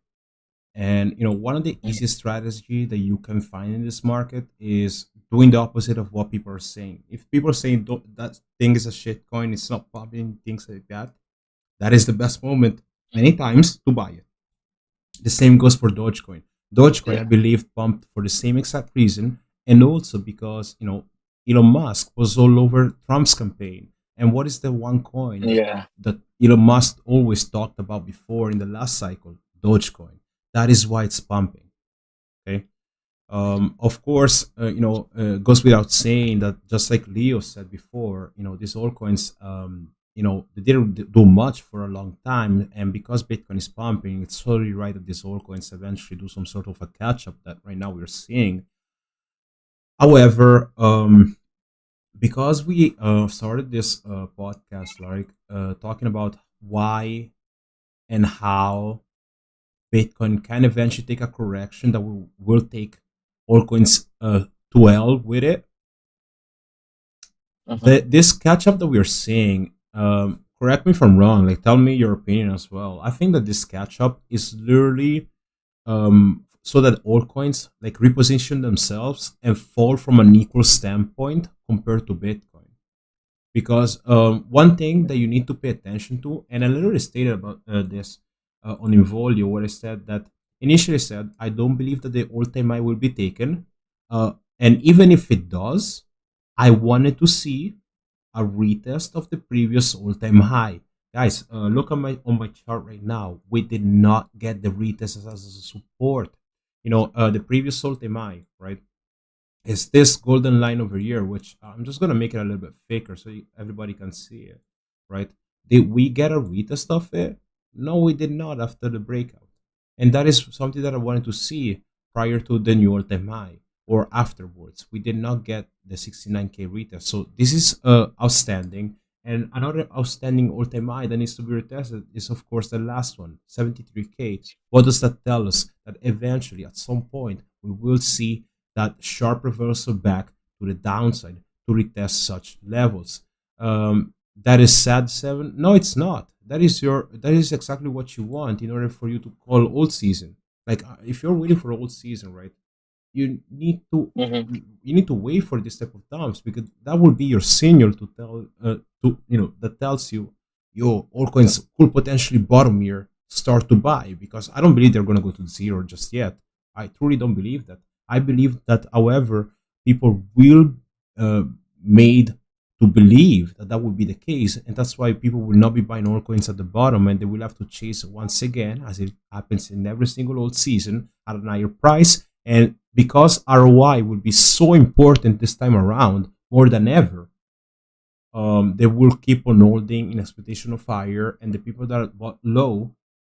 And one of the mhm. easiest strategy that you can find in this market is doing the opposite of what people are saying. If people are saying that thing is a shit coin, it's not popping, things like that, that is the best moment many times to buy it. The same goes for Dogecoin. Dogecoin, I Yeah, believe, pumped for the same exact reason, and also because Elon Musk was all over Trump's campaign. And what is the one coin yeah, that Elon Musk always talked about before in the last cycle? Dogecoin. That is why it's pumping. Okay. Of course, goes without saying that just like Leo said before, these altcoins, they didn't do much for a long time, and because Bitcoin is pumping, it's totally right that these altcoins eventually do some sort of a catch up that right now we're seeing. However, because we started this podcast, like talking about why and how Bitcoin can eventually take a correction that will take altcoins to hell with it. mhm, This catch up that we are seeing, correct me if I'm wrong, like tell me your opinion as well. I think that this catch up is literally so that altcoins like reposition themselves and fall from an equal standpoint compared to Bitcoin. Because one thing that you need to pay attention to, and I literally stated about this on Involio, where I said that initially said I don't believe that the all-time high will be taken, and even if it does, I wanted to see a retest of the previous all-time high. Guys, look at my on my chart right now. We did not get the retest as a support. The previous all-time high, right? Is this golden line over here, which I'm just gonna make it a little bit thicker so everybody can see it, right? Did we get a retest of it? No, we did not after the breakout, and that is something that I wanted to see prior to the new all-time high or afterwards. We did not get the 69K retest, so this is outstanding. And another outstanding all-time high that needs to be retested is, of course, the last one, 73K. What does that tell us? That eventually, at some point, we will see that sharp reversal back to the downside to retest such levels. That is sad, seven. No, it's not. That is exactly what you want in order for you to call old season. Like if you're waiting for old season, right? You need to Mm-hmm. you need to wait for this type of dumps because that will be your signal to tell to that tells you yo altcoins could potentially bottom here, start to buy, because I don't believe they're going to go to zero just yet. I truly don't believe that. I believe that, however, people will uh, made to believe that that would be the case, and that's why people will not be buying altcoins at the bottom, and they will have to chase once again, as it happens in every single old season, at an higher price. And because ROI will be so important this time around more than ever, they will keep on holding in expectation of higher, and the people that bought low,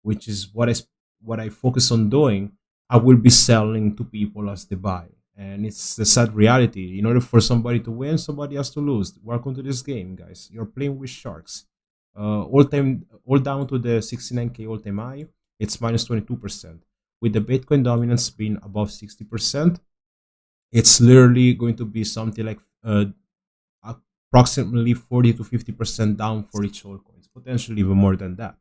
which is what I focus on doing, I will be selling to people as they buy. And it's the sad reality. In order for somebody to win, somebody has to lose. Welcome to this game, guys. You're playing with sharks. All down to the 69K all time high, it's minus 22%. With the Bitcoin dominance being above 60%, it's literally going to be something like approximately 40 to 50% down for each altcoins, potentially even more than that.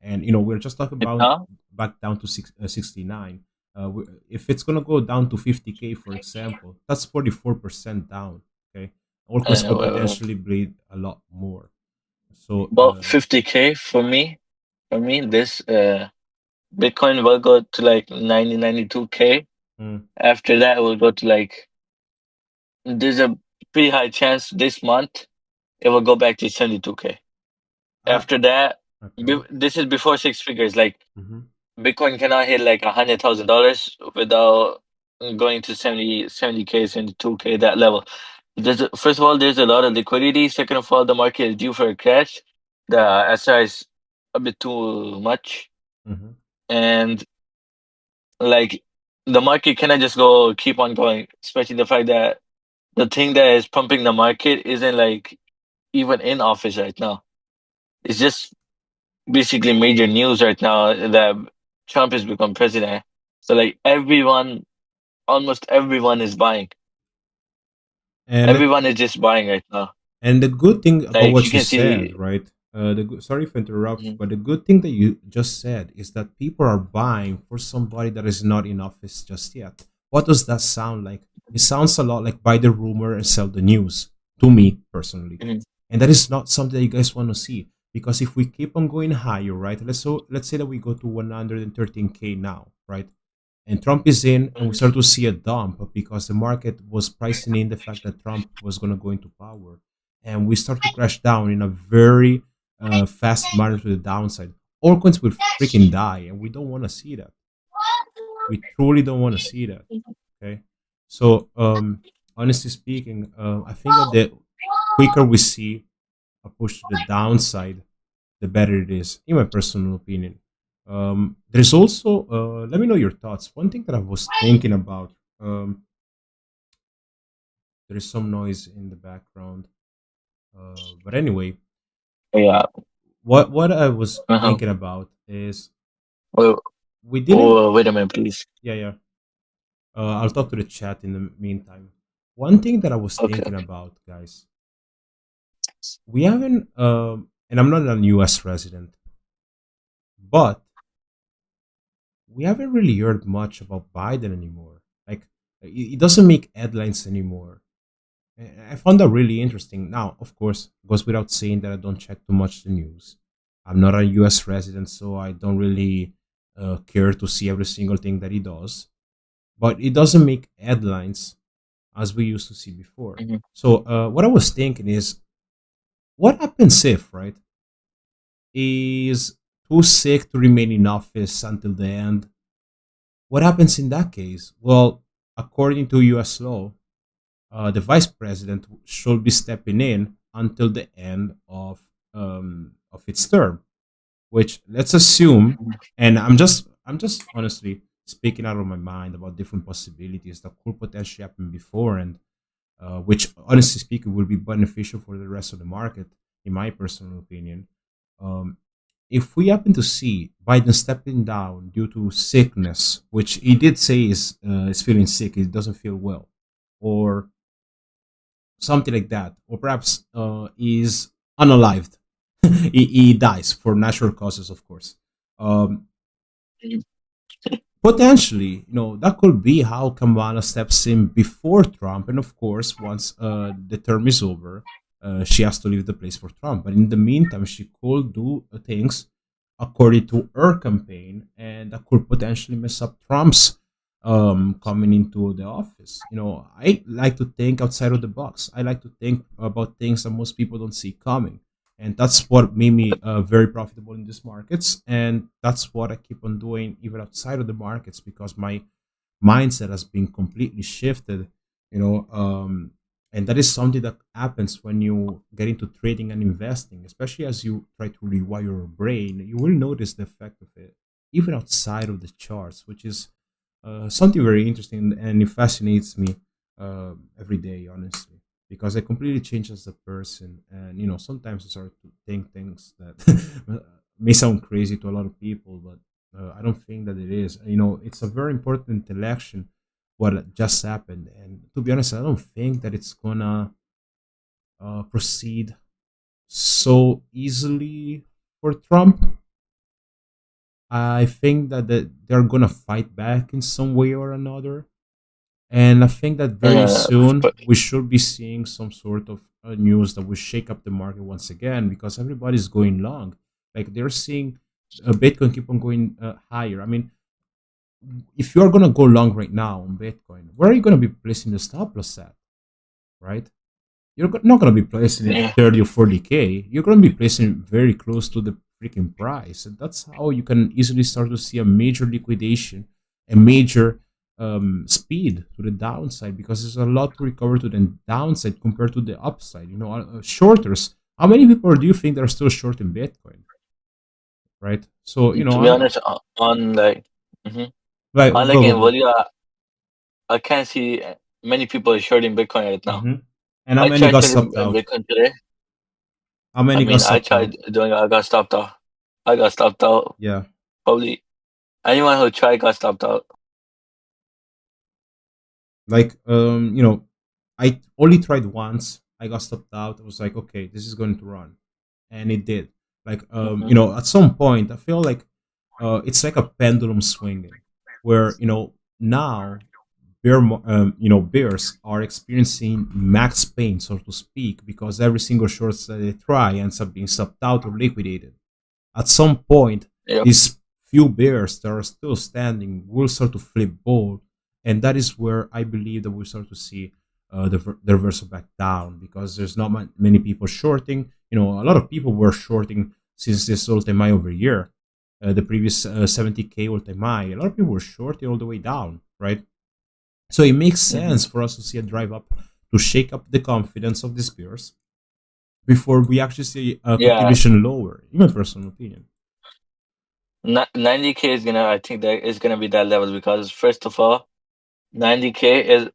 And we're just talking It's about how? back down to 69. If it's gonna go down to 50K, for example, that's 44% down. Okay, altcoins could Well, potentially bleed a lot more. So, about 50K for me. For me, this Bitcoin will go to like 92K. mm, After that, it will go to like, there's a pretty high chance this month it will go back to 72K. ah, After that, okay. this is before six figures. Like Mm-hmm. Bitcoin cannot hit like $100,000 without going to 70K, 72K, that level. First of all, there's a lot of liquidity. Second of all, the market is due for a crash. The SR is a bit too much, Mm-hmm. and like the market cannot just go keep on going. Especially the fact that the thing that is pumping the market isn't like even in office right now. It's just basically major news right now that Trump has become president. So like everyone, almost everyone is buying. And Everyone is just buying right now. And the good thing about Like you what you can said, see. right? Sorry for interrupt you, Mhm, but the good thing that you just said is that people are buying for somebody that is not in office just yet. What does that sound like? It sounds a lot like buy the rumor and sell the news to me personally, mhm, and that is not something that you guys want to see. Because if we keep on going higher, right? Let's say that we go to 113K now, right? And Trump is in, and we mhm, start to see a dump because the market was pricing in the fact that Trump was going to go into power, and we start to crash down in a very fast manner to the downside. Altcoins will freaking die, and we don't want to see that. We truly don't want to see that. Okay, so honestly speaking, I think that the quicker we see a push to the downside, the better it is, in my personal opinion. There's also, let me know your thoughts. One thing that I was thinking about, there is some noise in the background. But anyway, yeah. what I was Uh-huh. thinking about is Wait, we didn't, wait a minute, please. yeah, yeah. I'll talk to the chat in the meantime. One thing that I was Okay. thinking about, guys, we haven't, and I'm not a US resident, but we haven't really heard much about Biden anymore. Like, it doesn't make headlines anymore. I found that really interesting. Now, of course, it goes without saying that I don't check too much the news. I'm not a US resident, so I don't really care to see every single thing that he does. But it doesn't make headlines as we used to see before. Mhm, So, what I was thinking is, what happens if, right, is too sick to remain in office until the end? What happens in that case? Well, according to US law, the vice president should be stepping in until the end of its term. Which let's assume, mhm, and I'm just honestly speaking out of my mind about different possibilities that could potentially happen before, and which honestly speaking will be beneficial for the rest of the market, in my personal opinion. Um, if we happen to see Biden stepping down due to sickness, which he did say is feeling sick, he doesn't feel well, or something like that, or perhaps is unalived, he dies for natural causes, of course. Um, Mhm. Potentially, that could be how Kamala steps in before Trump, and of course, once the term is over, she has to leave the place for Trump. But in the meantime, she could do things according to her campaign, and that could potentially mess up Trump's coming into the office. I like to think outside of the box. I like to think about things that most people don't see coming, and that's what made me very profitable in these markets, and that's what I keep on doing even outside of the markets, because my mindset has been completely shifted. you know um, and that is something that happens when you get into trading and investing, especially as you try to rewire your brain. You will notice the effect of it even outside of the charts, which is something very interesting, and it fascinates me every day, honestly, because it completely changes the person. And sometimes I start to think things that may sound crazy to a lot of people, but I don't think that it is. It's a very important election what just happened, and to be honest, I don't think that it's gonna proceed so easily for Trump. I think that they're gonna fight back in some way or another. And I think that very soon But we should be seeing some sort of news that will shake up the market once again, because everybody's going long. Like they're seeing Bitcoin keep on going higher. I mean, if you're going to go long right now on Bitcoin, where are you going to be placing the stop loss at, right? You're not going to be placing it yeah, 30 or 40K. You're going to be placing it very close to the freaking price. And that's how you can easily start to see a major liquidation, a major speed to the downside, because there's a lot to recover to the downside compared to the upside. Shorters, how many people do you think that are still short in Bitcoin, right? So, to be honest, on like, mhm. like, On like go. Involio, I can't see many people shorting Bitcoin right now. Hmm. And how I many tried got trading stopped out? Bitcoin today. How I many got mean, I stopped tried out? doing. I got stopped out. I got stopped out. Yeah. Probably anyone who tried got stopped out. Like, I only tried once. I got stopped out. I was like, okay, this is going to run, and it did. Like, Hmm. at some point, I feel like it's like a pendulum swinging, where now bears are experiencing max pain, so to speak, because every single short that they try ends up being stopped out or liquidated. At some point, Yep. these few bears that are still standing will start to flip bold, and that is where I believe that we'll start to see the reversal back down, because there's not many people shorting. A lot of people were shorting since this all-time high over here, the previous 70K all-time high. A lot of people were shorting all the way down, right? So it makes Hmm. sense for us to see a drive up to shake up the confidence of these bears before we actually see a Yeah, continuation lower, in my personal opinion. 90K is gonna. I think that is gonna be that level because first of all, 90K is.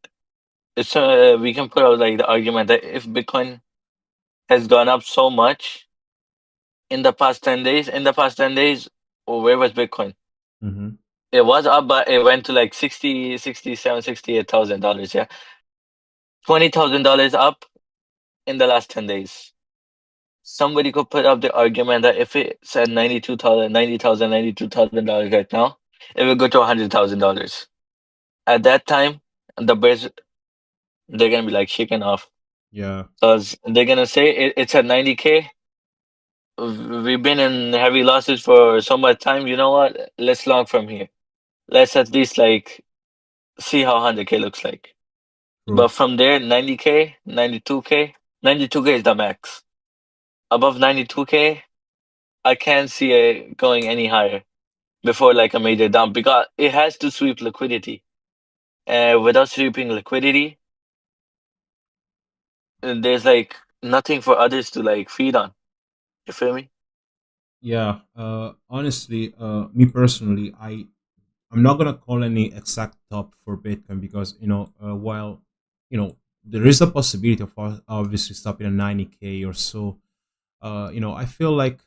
It's we can put out like the argument that if Bitcoin has gone up so much in the past 10 days, where was Bitcoin? Mm-hmm. It was up, but it went to like 60, 67, $68,000. Yeah, $20,000 up in the last 10 days. Somebody could put up the argument that if it's at 92,000, 90,000, $92,000 right now, it will go to $100,000. At that time, the bears they're gonna be like shaken off Yeah. because they're gonna say it's at 90K. We've been in heavy losses for so much time. You know what? Let's long from here. Let's at least like see how 100K looks like. But True. from there, 90K, 92K, 92K is the max. Above 92K, I can't see it going any higher before like a major dump because it has to sweep liquidity. And without sweeping liquidity, there's like nothing for others to like feed on. You feel me? Yeah. Honestly, me personally, I'm not gonna call any exact top for Bitcoin, because while there is a possibility of obviously stopping at 90K or so. I feel like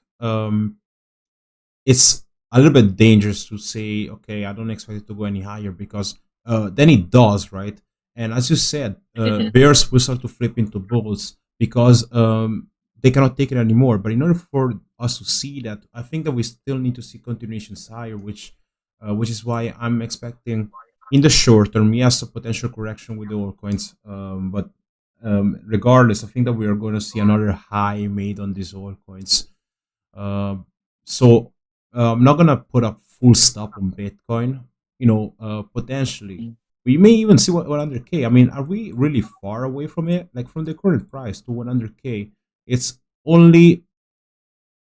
it's a little bit dangerous to say, okay, I don't expect it to go any higher, because then it does, right? And as you said, Hmm. bears will start to flip into bulls because they cannot take it anymore. But in order for us to see that, I think that we still need to see continuations higher, which is why I'm expecting in the short term, yes, a potential correction with the altcoins. But regardless, I think that we are going to see another high made on these altcoins. um, so I'm not gonna put a full stop on Bitcoin. Potentially we may even see 100K. I mean, are we really far away from it? Like from the current price to 100K, it's only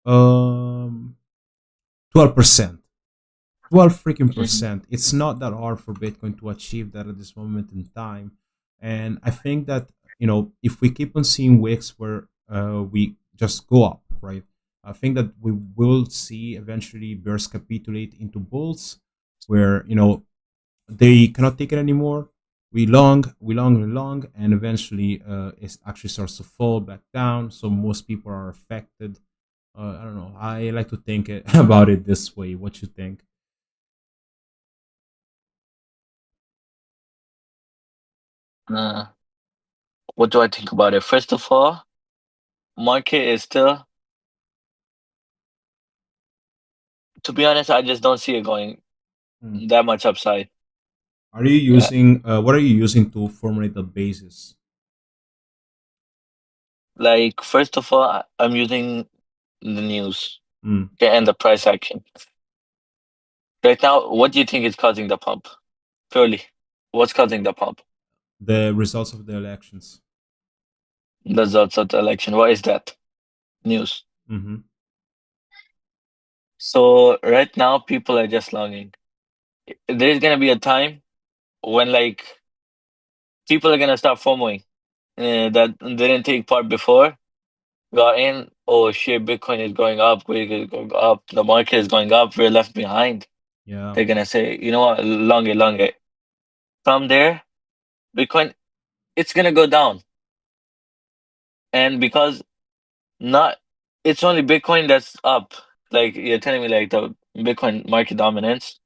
12%. 12 freaking Hmm. percent. It's not that hard for Bitcoin to achieve that at this moment in time. And I think that, if we keep on seeing wicks where we just go up, right? I think that we will see eventually bears capitulate into bulls where, they cannot take it anymore. We long, and eventually it actually starts to fall back down. So most people are affected. I don't know. I like to think about it this way. What you think? Uh, what do I think about it? First of all, market is still, to be honest, I just don't see it going Hmm. that much upside. Are you Yeah. using what are you using to formulate the basis? Like, first of all, I'm using the news, Mm. okay, and the price action. Right now, what do you think is causing the pump? Purely, what's causing the pump? The results of the elections. The results of the election. What is that? News. Mm-hmm. So right now, people are just longing. There's gonna be a time when like people are gonna start FOMOing that didn't take part before, got in. Oh shit, Bitcoin is going up, Bitcoin is going up, the market is going up, we're left behind. Yeah. They're gonna say, you know what, long it, long it. From there, Bitcoin, it's gonna go down. And because not, it's only Bitcoin that's up. Like you're telling me, like the Bitcoin market dominance,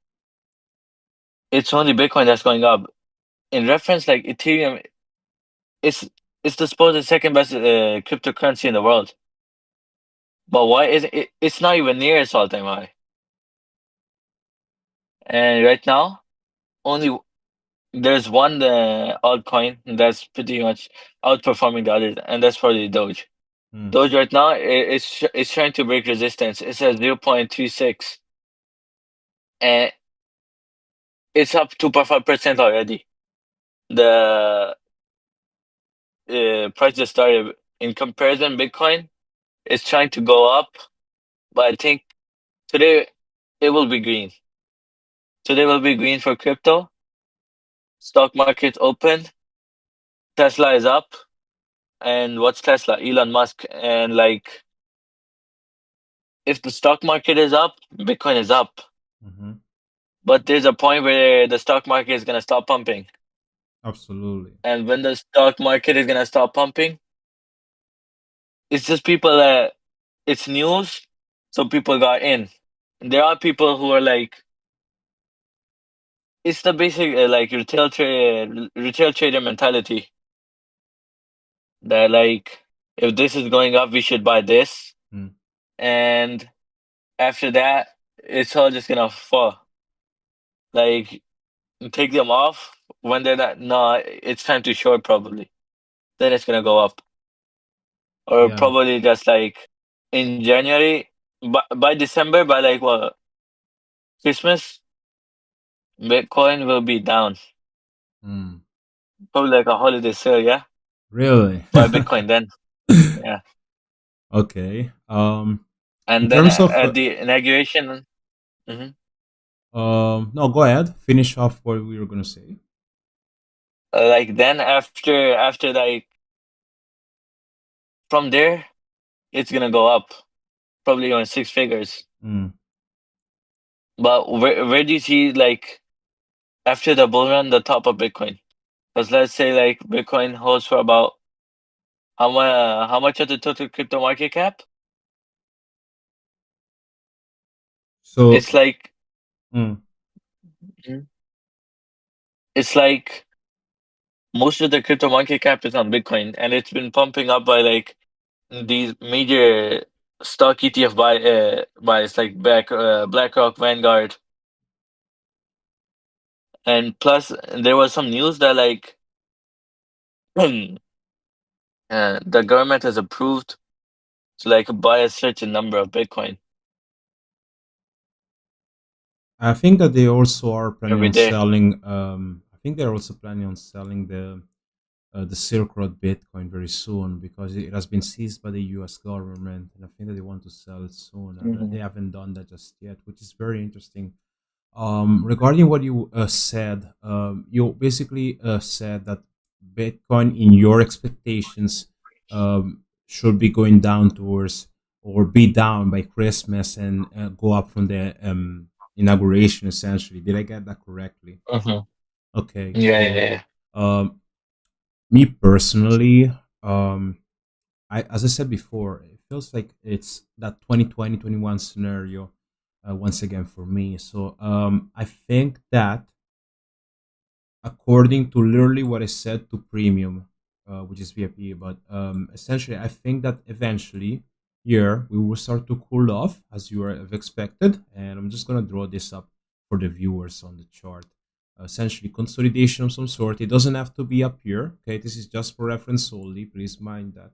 it's only Bitcoin that's going up. In reference, like Ethereum, it's it's the supposed second best cryptocurrency in the world. But why is it? It's not even near its all-time high. And right now, only there's one altcoin that's pretty much outperforming the others, and that's probably Doge. Mm. Doge right now it's trying to break resistance. It's at 0.36, and it's up 2.5% already. The price just started. In comparison, Bitcoin is trying to go up, but I think today it will be green. Today will be green for crypto. Stock market open. Tesla is up. And what's Tesla? Elon Musk. And like, if the stock market is up, Bitcoin is up. Mm-hmm. But there's a point where the stock market is gonna stop pumping. Absolutely. And when the stock market is gonna stop pumping, it's just people that it's news, so people got in. There are people who are like, it's the basic like retail trader mentality that like, if this is going up, we should buy this, Mm. and after that, it's all just gonna fall. Like, take them off when they're not. No, it's time to short probably. Then it's gonna go up, or Yeah. probably just like in January, by December, by like what, Christmas, Bitcoin will be down. Mm. Probably like a holiday sale, yeah. Really? Buy Bitcoin then, yeah. Okay. In And then terms of at the inauguration, mhm, no, go ahead. Finish off what we were gonna say. like then after like from there, it's gonna go up probably on six figures. Mm. But where do you see like after the bull run the top of Bitcoin? Because let's say like Bitcoin holds for about how much of the total crypto market cap? So It's like mm, Mhm. it's like most of the crypto market cap is on Bitcoin, and it's been pumping up by like these major stock ETF buys like BlackRock, Vanguard, and plus there was some news that like the government has approved to like buy a certain number of Bitcoin I think that they also are planning every on day. selling. I think they're also planning on selling the Silk Road Bitcoin very soon because it has been seized by the U.S. government, and I think that they want to sell it soon. They Hmm. haven't done that just yet, which is very interesting. Regarding what you said, you basically said that Bitcoin, in your expectations, should be going down towards or be down by Christmas and go up from the inauguration. Essentially, did I get that correctly? Hmm. Okay, Yeah, yeah, so yeah. um, me personally, as I said before, it feels like it's that 2020-21 scenario once again for me. So I think that according to literally what I said to premium, which is VIP, but essentially I think that eventually here we will start to cool off as you have expected, and I'm just gonna draw this up for the viewers on the chart. Essentially consolidation of some sort. It doesn't have to be up here. Okay, this is just for reference solely. Please mind that.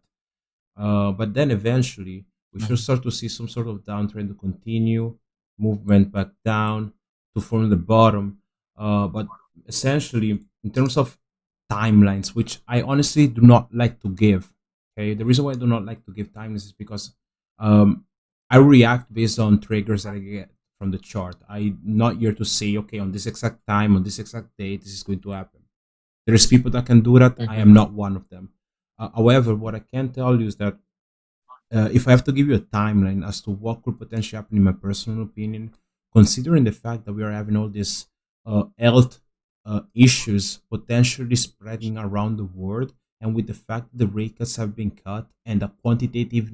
But then eventually, we should Hmm. start to see some sort of downtrend to continue, movement back down to form the bottom. But essentially, in terms of timelines, which I honestly do not like to give, okay, the reason why I do not like to give timelines is because um, I react based on triggers that I get from the chart. I'm not here to say, okay, on this exact time, on this exact date, this is going to happen. There's people that can do that. I Hmm. am not one of them. However, what I can tell you is that if I have to give you a timeline as to what could potentially happen, in my personal opinion, considering the fact that we are having all these health issues potentially spreading around the world, and with the fact that the rate cuts have been cut and the quantitative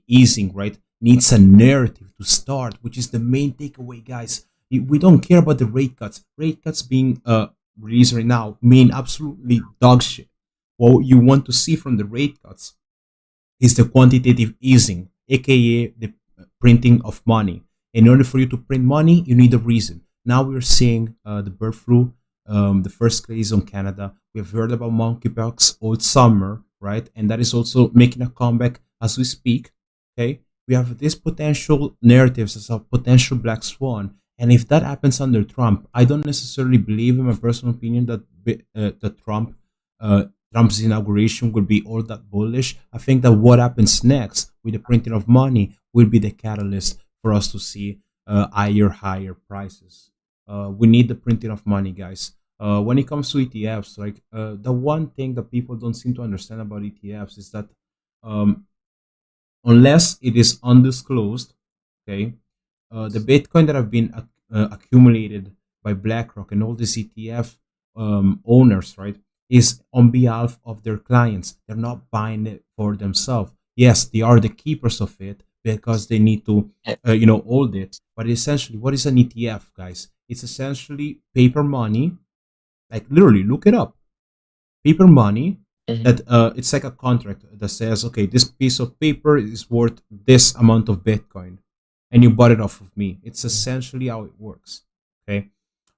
easing, right, needs a narrative to start, which is the main takeaway, guys. We don't care about the rate cuts. Rate cuts being released right now mean absolutely dog shit. What you want to see from the rate cuts is the quantitative easing, aka the printing of money. In order for you to print money, you need a reason. Now we're seeing the bird flu, the first case on Canada. We've heard about monkeypox all summer, right? And that is also making a comeback as we speak. Okay, we have these potential narratives as a potential black swan. And if that happens under Trump, I don't necessarily believe, in my personal opinion, that uh, Trump's inauguration will be all that bullish. I think that what happens next with the printing of money will be the catalyst for us to see higher prices. We need the printing of money, guys. When it comes to ETFs, like the one thing that people don't seem to understand about ETFs is that um, unless it is undisclosed, okay, the Bitcoin that have been accumulated by BlackRock and all these ETF owners, right, is on behalf of their clients. They're not buying it for themselves. Yes, they are the keepers of it because they need to, hold it. But essentially, what is an ETF, guys? It's essentially paper money. Like literally, look it up. Paper money Hmm. that it's like a contract that says, okay, this piece of paper is worth this amount of Bitcoin, and you bought it off of me. It's essentially how it works. Okay,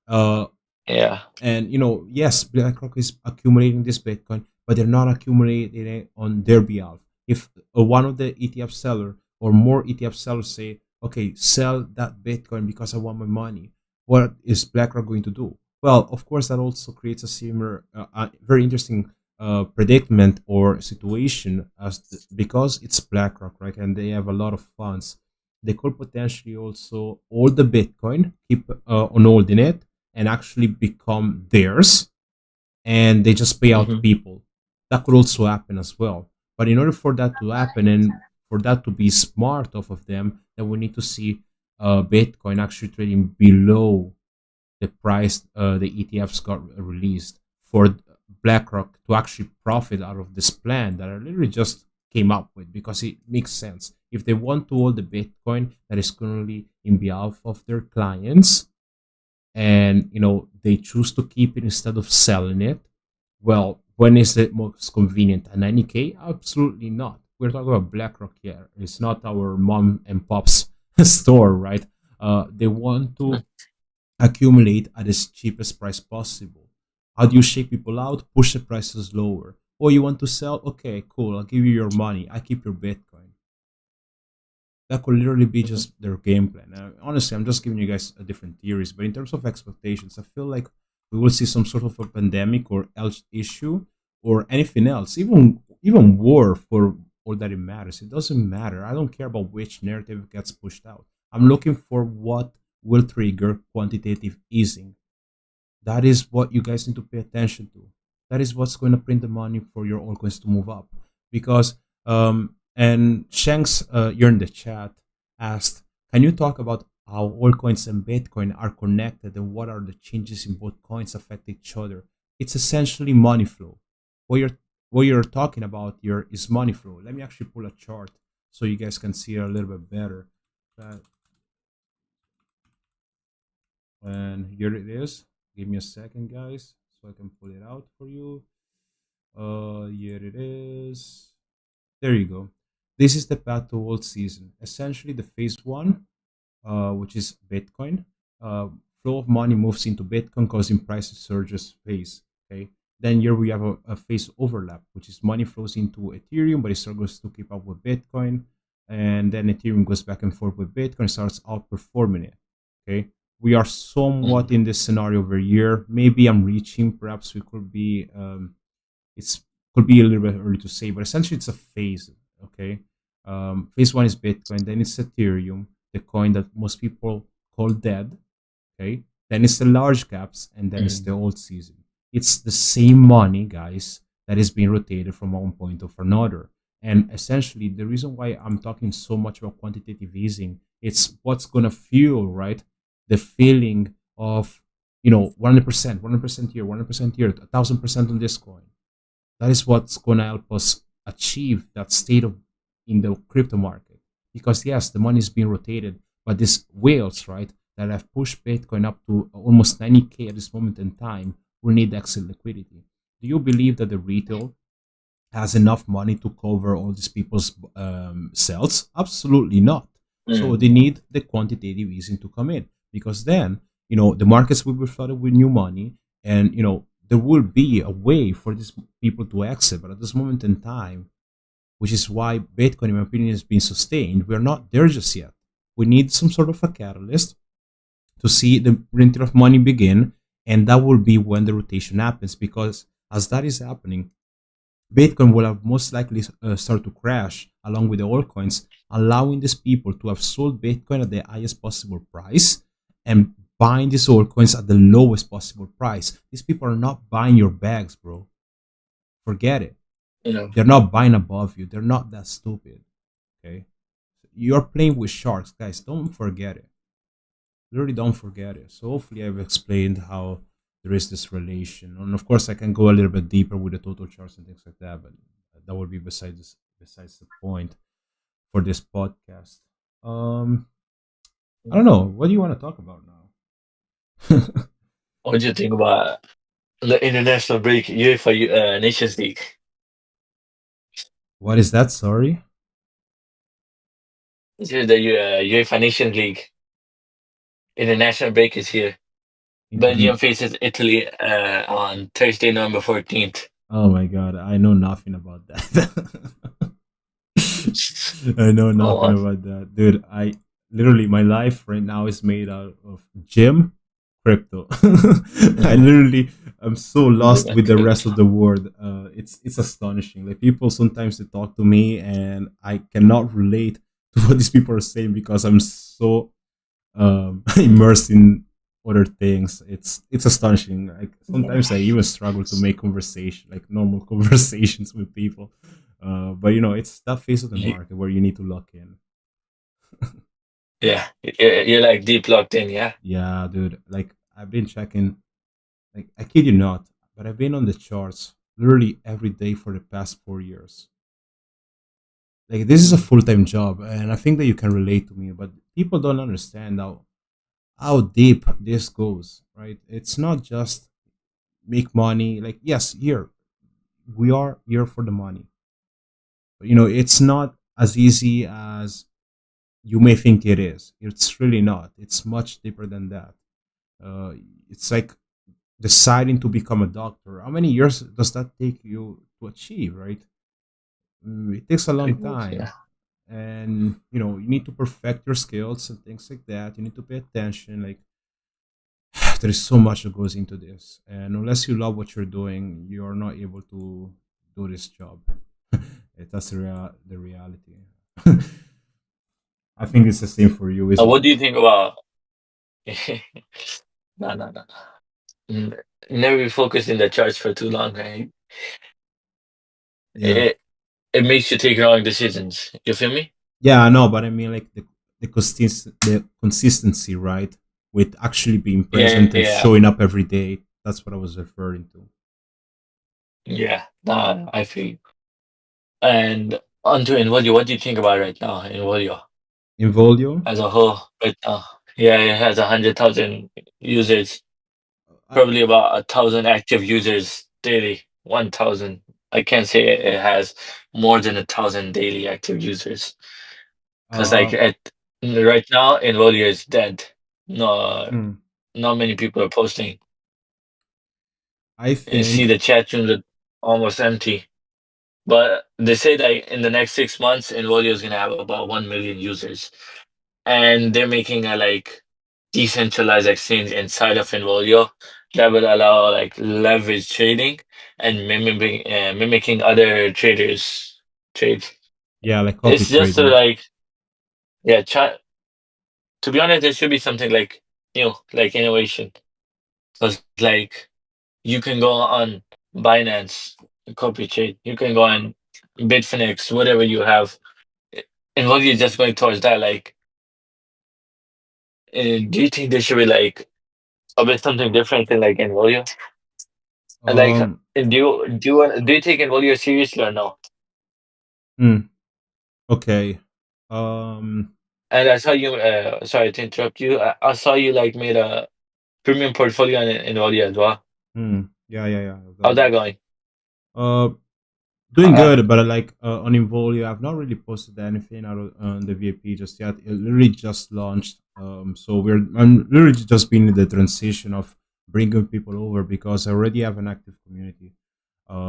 uh, Yeah. and yes, BlackRock is accumulating this Bitcoin, but they're not accumulating it on their behalf. If one of the ETF seller or more ETF sellers say, okay, sell that Bitcoin because I want my money, what is BlackRock going to do? Well, of course, that also creates a similar, very interesting predicament or situation because it's BlackRock, right? And they have a lot of funds. They could potentially also hold the Bitcoin, keep on holding it, and actually become theirs, and they just pay out Hmm. people. That could also happen as well. But in order for that to happen and for that to be smart off of them, then we need to see Bitcoin actually trading below the price the ETFs got released for BlackRock to actually profit out of this plan that are literally just came up with, because it makes sense. If they want to hold the Bitcoin that is currently in behalf of their clients, and they choose to keep it instead of selling it, well, when is it most convenient? At 90K? Absolutely not. We're talking about BlackRock here. It's not our mom and pop's store, right? They want to accumulate at the cheapest price possible. How do you shake people out? Push the prices lower. Oh, you want to sell? Okay, cool. I'll give you your money. I keep your Bitcoin. That could literally be Mhm. just their game plan. Honestly, I'm just giving you guys a different theories, but in terms of expectations, I feel like we will see some sort of a pandemic or else issue or anything else, even war for all that it matters. It doesn't matter. I don't care about which narrative gets pushed out. I'm looking for what will trigger quantitative easing. That is what you guys need to pay attention to. That is what's going to print the money for your altcoins to move up. Because and Shanks, you're in the chat, asked, can you talk about how altcoins and Bitcoin are connected and what are the changes in both coins affect each other? It's essentially money flow. What you're talking about here is money flow. Let me actually pull a chart so you guys can see it a little bit better. Uh, and here it is. Give me a second, guys, so I can pull it out for you. Here it is. There you go. This is the path to Altseason. Essentially, the phase one, which is Bitcoin. Flow of money moves into Bitcoin, causing prices surges phase. Okay. Then here we have a phase overlap, which is money flows into Ethereum, but it struggles to keep up with Bitcoin. And then Ethereum goes back and forth with Bitcoin, starts outperforming it. Okay. We are somewhat Mhm. in this scenario over here. Maybe I'm reaching. Perhaps we could be. It's could be a little bit early to say, but essentially it's a phase. Okay. Phase one is Bitcoin. Then it's Ethereum, the coin that most people call dead. Okay. Then it's the large caps, and then it's the Mhm. Altseason. It's the same money, guys, that is being rotated from one point to another. And essentially, the reason why I'm talking so much about quantitative easing, it's what's gonna fuel, right, the feeling of 100%, 100% here, 100% here, 1,000% on this coin. That is what's gonna help us achieve that state of in the crypto market. Because yes, the money is being rotated, but these whales, right, that have pushed Bitcoin up to almost 90K at this moment in time will need exit liquidity. Do you believe that the retail has enough money to cover all these people's sales? Absolutely not. So they Mhm. need the quantitative easing to come in, because then the markets will be flooded with new money, and there will be a way for these people to exit. But at this moment in time, which is why Bitcoin, in my opinion, is being sustained, we're not there just yet. We need some sort of a catalyst to see the printing of money begin, and that will be when the rotation happens. Because as that is happening, Bitcoin will have most likely start to crash along with the altcoins, allowing these people to have sold Bitcoin at the highest possible price and buying these altcoins at the lowest possible price. These people are not buying your bags, bro. Forget it. Yeah. They're not buying above you. They're not that stupid. Okay, you're playing with sharks, guys. Don't forget it. Really, don't forget it. So hopefully, I've explained how there is this relation, and of course, I can go a little bit deeper with the total charts and things like that. But that would be besides the point for this podcast. Um, I don't know. What do you want to talk about now? What do you think about the international break UEFA Nations League? What is that? Sorry. This is the UEFA Nations League. International break is here. Internet. Belgium faces Italy on Thursday, November 14th. Oh my god, I know nothing about that. I know Come nothing on. about that, dude. I literally my life right now is made out of gym, crypto. I literally am so lost with the rest of the world. It's astonishing. Like people sometimes they talk to me and I cannot relate to what these people are saying because I'm so immersed in other things. It's astonishing. Like sometimes I even struggle to make conversation, like normal conversations with people. But it's that phase of the market where you need to lock in. Yeah, you're like deep locked in, yeah? Yeah, dude. Like I've been checking. Like I kid you not, but I've been on the charts literally every day for the past 4 years. Like this is a full time job, and I think that you can relate to me. But people don't understand how deep this goes, right? It's not just make money. Like yes, here we are here for the money, but it's not as easy as you may think it is. It's really not. It's much deeper than that. Uh, it's like deciding to become a doctor. How many years does that take you to achieve, right? It takes a long Yeah. time. And you need to perfect your skills and things like that. You need to pay attention. Like there is so much that goes into this, and unless you love what you're doing, you're not able to do this job. That's the reality. I think it's the same for you, isn't What it? do you think about? No, no, no. Never be focused in the charts for too long, right? Yeah. It it makes you take wrong decisions. You feel me? Yeah, I know, but I mean, like the consistency, right? With actually being Yeah, present and yeah, showing up every day. That's what I was referring to. yeah. Nah, I feel you. And onto Involio, what do you think about right now, Involio, Involio, as a whole right now? Yeah, it has 100,000 users, I, probably about 1,000 active users daily. 1,000. I can't say it has more than 1,000 daily active users. Because like uh, at right now, Involio is dead. No, hmm, not many people are posting. I You see think, the chat rooms are almost empty. But they say that in the next 6 months, Involio is gonna have about 1 million users, and they're making a like decentralized exchange inside of Involio that will allow like leverage trading and mimicking other traders trade. yeah, like copy It's just to trading. like yeah, to be honest, there should be something like like innovation. Because like you can go on Binance, copy trade. You can go on Bitfinex, whatever you have. Involio is just going towards that. Like, do you think there should be like a bit something different in like Involio? And like, Um, do you take Involio seriously or no? hmm, okay. Um, And I saw you. Sorry to interrupt you. I saw you like made a premium portfolio on Involio as well. yeah, yeah, yeah. I've How's done that that. going? Uh, Doing Uh, good, but on Involio, I've not really posted anything out of the VIP just yet. It literally just launched, so I'm literally just been in the transition of bringing people over because I already have an active community.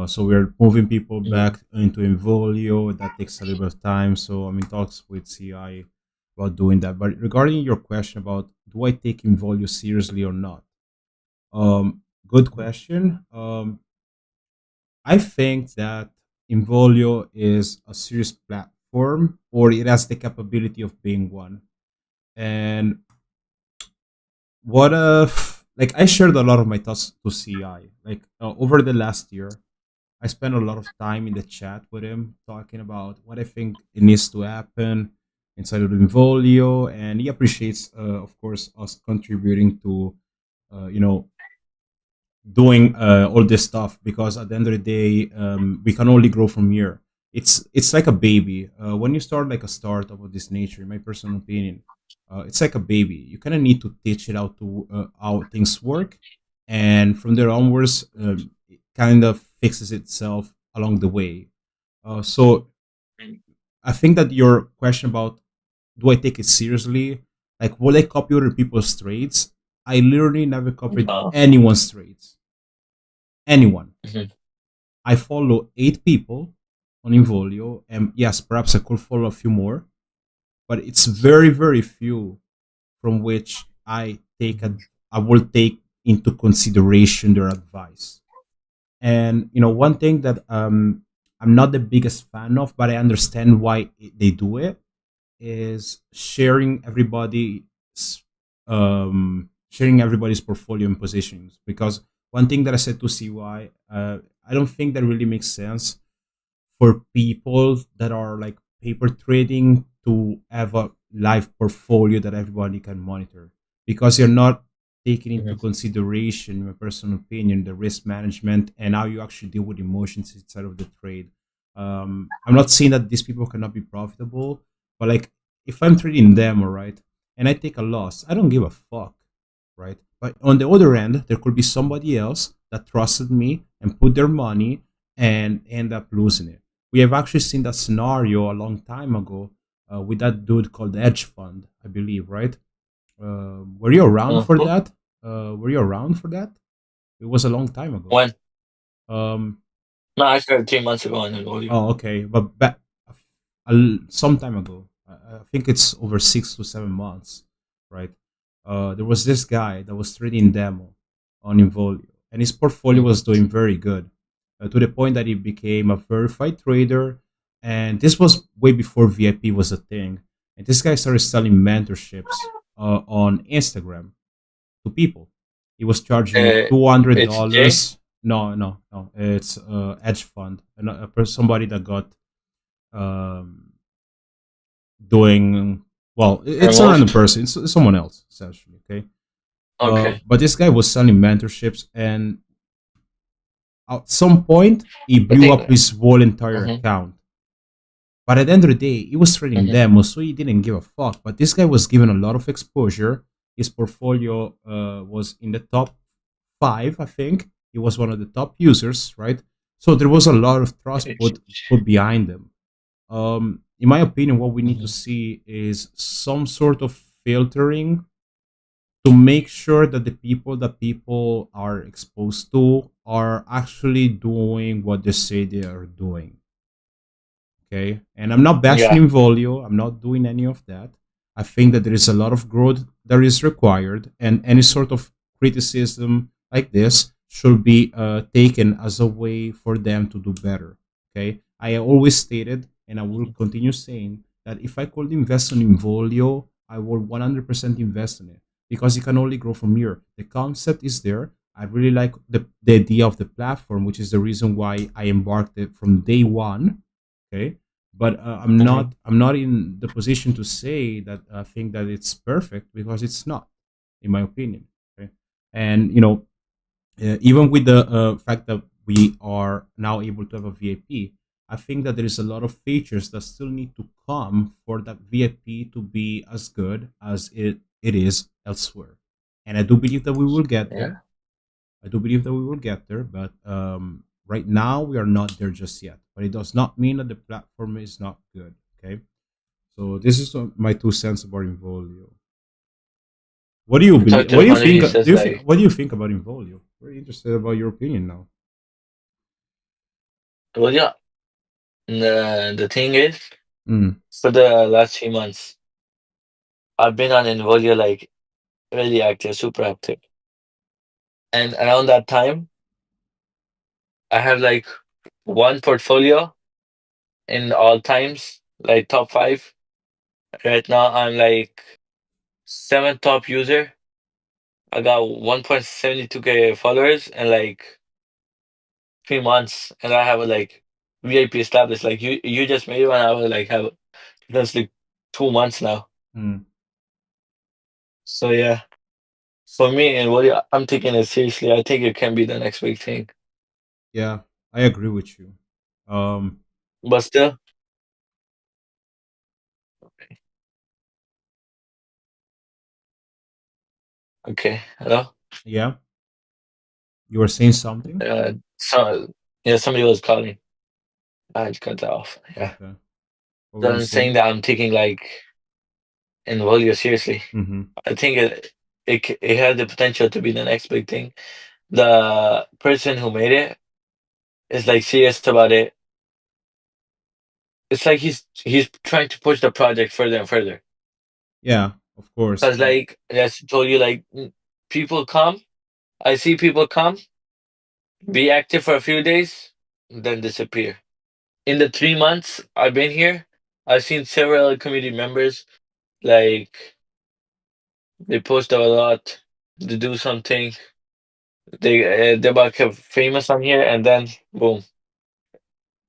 So we're moving people mm, back into Involio. That takes a little bit of time. So I'm in talks with CI about doing that. But regarding your question about do I take Involio seriously or not? Good question. I think that Involio is a serious platform, or it has the capability of being one. And what if, like, I shared a lot of my thoughts to CI. Like, over the last year, I spent a lot of time in the chat with him talking about what I think it needs to happen inside of Involio. And he appreciates, of course, us contributing to, you know, doing all this stuff because at the end of the day we can only grow from here. It's like a baby when you start like a startup of this nature, in my personal opinion. It's like a baby. You kind of need to teach it out to how things work, and from there onwards it kind of fixes itself along the way. So I think that your question about do I take it seriously, like will I copy other people's trades? I literally never copied no. anyone's trades. Anyone. Mhm. I follow 8 people on Involio, and yes, perhaps I could follow a few more, but it's very, very few from which I will take into consideration their advice. And one thing that I'm not the biggest fan of, but I understand why they do it, is sharing everybody's portfolio and positions. Because one thing that I said to CY, I don't think that really makes sense for people that are like paper trading to have a live portfolio that everybody can monitor, because you're not taking into Mhm. consideration, in my personal opinion, the risk management and how you actually deal with emotions inside of the trade. I'm not saying that these people cannot be profitable, but like if I'm trading them, all right, and I take a loss, I don't give a fuck, right? But on the other end, there could be somebody else that trusted me and put their money and end up losing it. We have actually seen that scenario a long time ago with that dude called Edge Fund, I believe, right? Were you around for Mhm. that? Were you around for that? It was a long time ago. When? Um, No, I started 3 months ago on Involio. oh, okay, but back some time ago, I think it's over 6 to 7 months, right? There was this guy that was trading demo on Involio, and his portfolio Mhm. was doing very good, to the point that he became a verified trader. And this was way before VIP was a thing. And this guy started selling mentorships on Instagram to people. He was charging Uh, it's Jay $200. No, no, no. It's Edge Fund, and somebody that got um, doing well. It's a random removed. person. It's someone else essentially. Okay, Okay. but this guy was selling mentorships, and at some point he I blew think. up his whole entire Mhm. account. But at the end of the day, he was trading Mhm. demos, so he didn't give a fuck. But this guy was given a lot of exposure. His portfolio was in the top 5, I think. He was one of the top users, right? So there was a lot of trust put behind them. In my opinion, what we need to Mhm. see is some sort of filtering to make sure that the people are exposed to are actually doing what they say they are doing. Okay, and I'm not bashing Yeah. Involio. I'm not doing any of that. I think that there is a lot of growth that is required, and any sort of criticism like this should be taken as a way for them to do better. Okay, I always stated, and I will Mhm. continue saying that if I could invest in Involio, I would 100% invest in it because it can only grow from here. The concept is there. I really like the idea of the platform, which is the reason why I embarked it from day one. Okay, but Mhm. I'm not in the position to say that I think that it's perfect because it's not, in my opinion. Okay, and even with the fact that we are now able to have a VIP, I think that there is a lot of features that still need to come for that VIP to be as good as it is elsewhere. And I do believe that we will get there. Yeah. I do believe that we will get there, but right now we are not there just yet. But it does not mean that the platform is not good. Okay, so this is my 2 cents about Involio. What do you I believe? talked to What the do you founder. think? He says like, What do you think about Involio? Very interested about your opinion now. well, yeah. The thing is, Mm, for the last 3 months, I've been on Involio like really active, super active, and around that time, I have like one portfolio in all times, like top five. Right now, I'm like seventh top user. I got 1.72K followers in like 3 months, and I have a like VIP established. Like you just made one. I will like have that's like 2 months now. mm, So yeah, for me and what I'm taking it seriously. I think it can be the next big thing. yeah, I agree with you. Um, But still, okay. Hello. yeah, you were saying something. So yeah, somebody was calling. I just cut that off. Yeah. Okay, what were So you I'm saying saying? that I'm taking like Involio seriously. Mm-hmm. I think it has the potential to be the next big thing. The person who made it is like serious about it. It's like he's trying to push the project further and further. Yeah, of course. Cause like as I told you, like people come. I see people come, be active for a few days, then disappear. In the 3 months I've been here, I've seen several community members like they post a lot, they do something, they become famous on here, and then boom.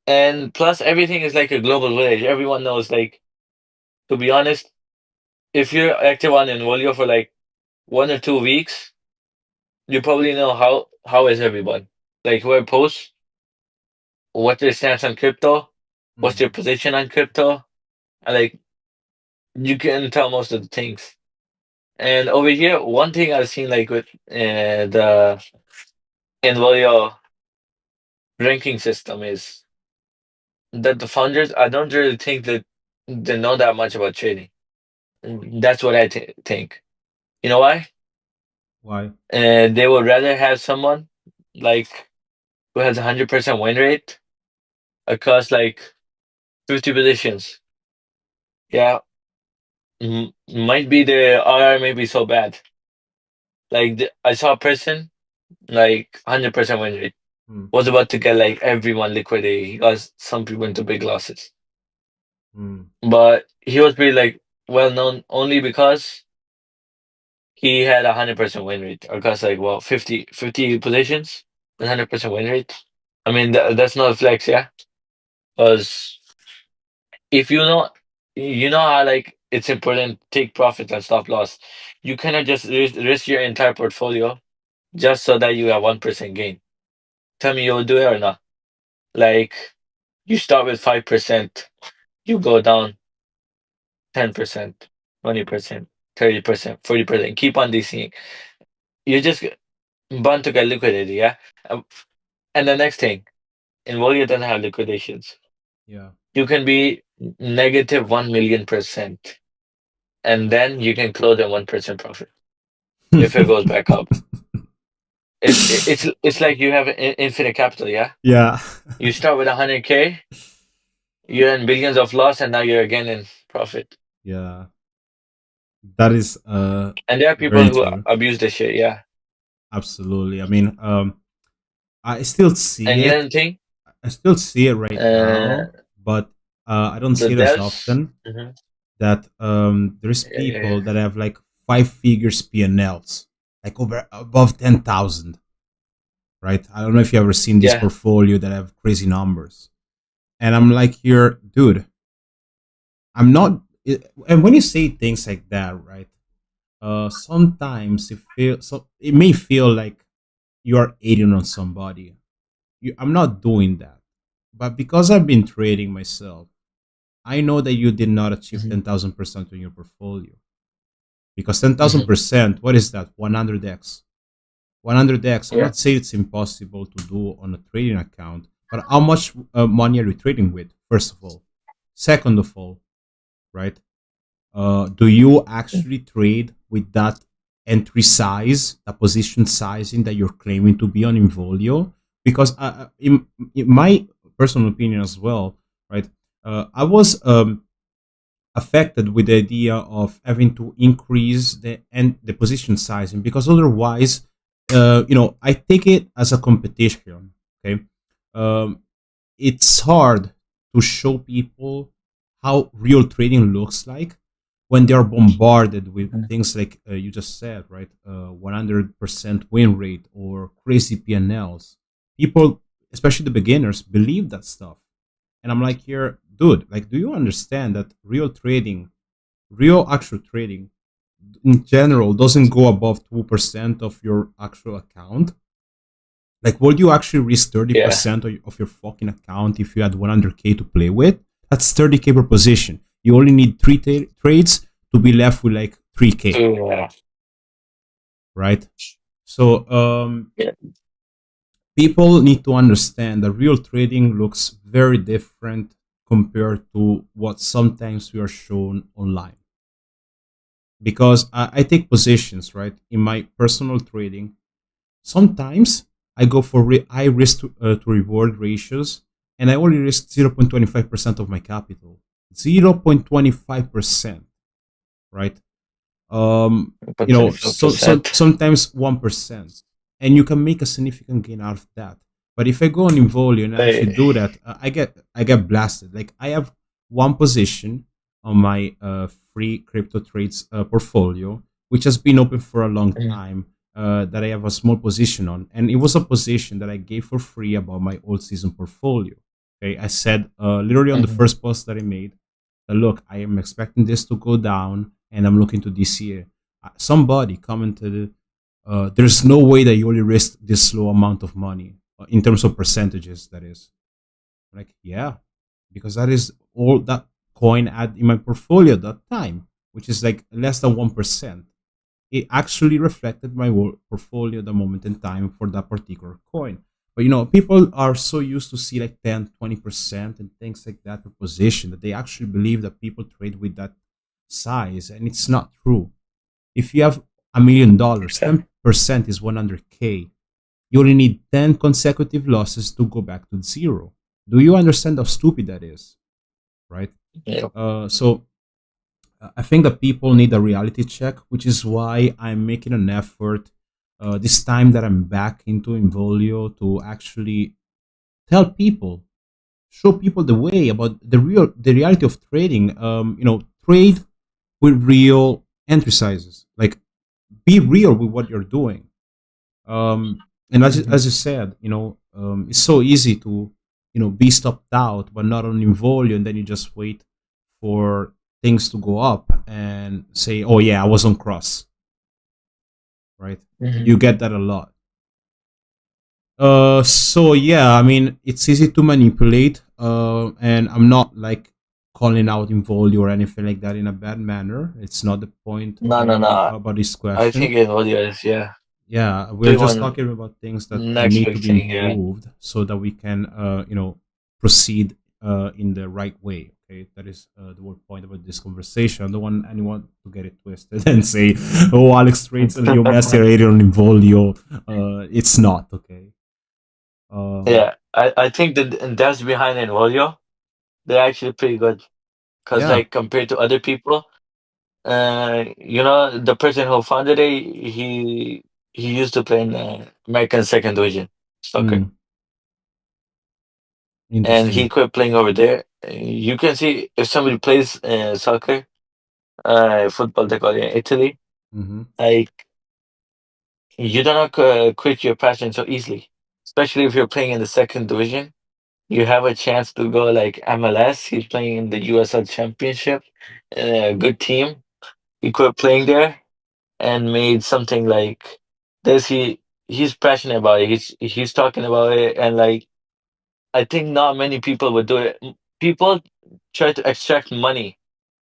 And plus, everything is like a global village. Everyone knows. Like to be honest, if you're active on Involio for like 1 or 2 weeks, you probably know how is everyone. Like who posts, what their stance on crypto. what's your Hmm. position on crypto, and like you can tell most of the things. And over here, one thing I've seen like with the Involio ranking system is that the founders, I don't really think that they know that much about trading. That's what I think. You know why? Why? They would rather have someone like who has 100% win rate across like 50 positions. Yeah, might be the RR may be so bad. Like I saw a person like 100% win rate Hmm. was about to get like everyone liquidity. He got some people into big losses, Hmm. but he was pretty like well known only because he had 100% win rate across like well 50 positions, 100% win rate. I mean that's not a flex, yeah. Because if you know how like it's important to take profits and stop loss. You cannot just risk your entire portfolio just so that you have 1% gain. Tell me you'll do it or not. Like you start with 5%, you go down 10%, 20%, 30%, 40%. Keep on DCing. You're just bound to get liquidated, yeah. Um, And the next thing, Involio doesn't have liquidations. Yeah. You can be negative 1,000,000%, and then you can close at 1% profit if it goes back up. It's like you have infinite capital, yeah. Yeah. You start with 100K, you're in billions of loss, and now you're again in profit. Yeah. That is And there are people very who true. abuse this shit, yeah. Absolutely. I mean, I still see And you know it. the thing, I still see it right uh, now, but I don't the see it as devs, often. That there's yeah, yeah, yeah, people that have like five figures P&Ls, like over above 10,000, right? I don't know if you ever seen this yeah. portfolio that have crazy numbers, and I'm like, here, dude, I'm not. And when you say things like that, right? Sometimes it may feel like you are aiding on somebody. I'm not doing that, but because I've been trading myself, I know that you did not achieve Mhm, 10,000% on your portfolio. Because ten thousand mhm, percent, what is that? 100x. 100x. I'm yeah. not saying it's impossible to do on a trading account, but how much money are you trading with? First of all, second of all, right? Do you actually trade with that entry size, the position sizing that you're claiming to be on Involio? Because in my personal opinion as well, right? I was affected with the idea of having to increase the position sizing because otherwise, I take it as a competition. Okay, um, it's hard to show people how real trading looks like when they are bombarded with Mhm. things like you just said, right? 100% win rate or crazy P&Ls. People, especially the beginners, believe that stuff. And I'm like, here, dude, like, do you understand that real actual trading in general doesn't go above 2% of your actual account? Like, would you actually risk Yeah. 30% of your fucking account if you had 100K to play with? That's 30K per position. You only need three trades to be left with like 3K, Yeah. right? So, Yeah. people need to understand that real trading looks very different compared to what sometimes we are shown online. Because I take positions, right? In my personal trading, sometimes I go for high risk to reward ratios, and I only risk 0.25% of my capital. 0.25%, right? But 25%. Sometimes 1%, and you can make a significant gain out of that. But if I go on Involio and I actually Hey. do that, I get blasted. Like, I have one position on my free crypto trades portfolio, which has been open for a long Mhm, time. That I have a small position on, and it was a position that I gave for free about my Altseason portfolio. Okay, I said literally on the mhm. first post that I made, look, I am expecting this to go down, and I'm looking to this year. Somebody commented, there's no way that you only risk this low amount of money in terms of percentages. That is like, yeah. because that is all that coin had in my portfolio at that time, which is like less than 1%. It actually reflected my portfolio at the moment in time for that particular coin. But people are so used to see like 10, 20% and things like that per position that they actually believe that people trade with that size, and it's not true. If you have $1 million, Exactly. 10% is 100K. You only need 10 consecutive losses to go back to zero. Do you understand how stupid that is? Right? Yeah. So I think that people need a reality check, which is why I'm making an effort this time that I'm back into Involio to actually tell people, show people the way about the reality of trading. Trade with real entry sizes. Like, be real with what you're doing. And as Mhm. you said, it's so easy to be stopped out, but not on Involio, and then you just wait for things to go up and say, "Oh yeah, I was on cross." Right? Mhm. You get that a lot. So yeah, I mean, it's easy to manipulate. And I'm not like calling out Involio or anything like that in a bad manner. It's not the point No, no, no. about this I think question. Involio is, yeah, Yeah, we're doing just one talking about things that next need to big be thing. Yeah. improved so that we can proceed in the right way. Okay, that is the whole point about this conversation. I don't want anyone to get it twisted and say, "Oh, Alex trades a Leo Macerator on Involio." It's not okay. um Yeah, I think the devs behind Involio, they're actually pretty good. Cause yeah. like compared to other people, the person who founded it, he used to play in American Second Division soccer, Mm, and he interesting. quit playing over there. You can see if somebody plays soccer, football they call it in Italy, Mm-hmm. like you do not quit your passion so easily, especially if you're playing in the second division. You have a chance to go like MLS. He's playing in the USL Championship, a good team. He quit playing there and made something like this. He's passionate about it. He's talking about it, and like I think not many people would do it. People try to extract money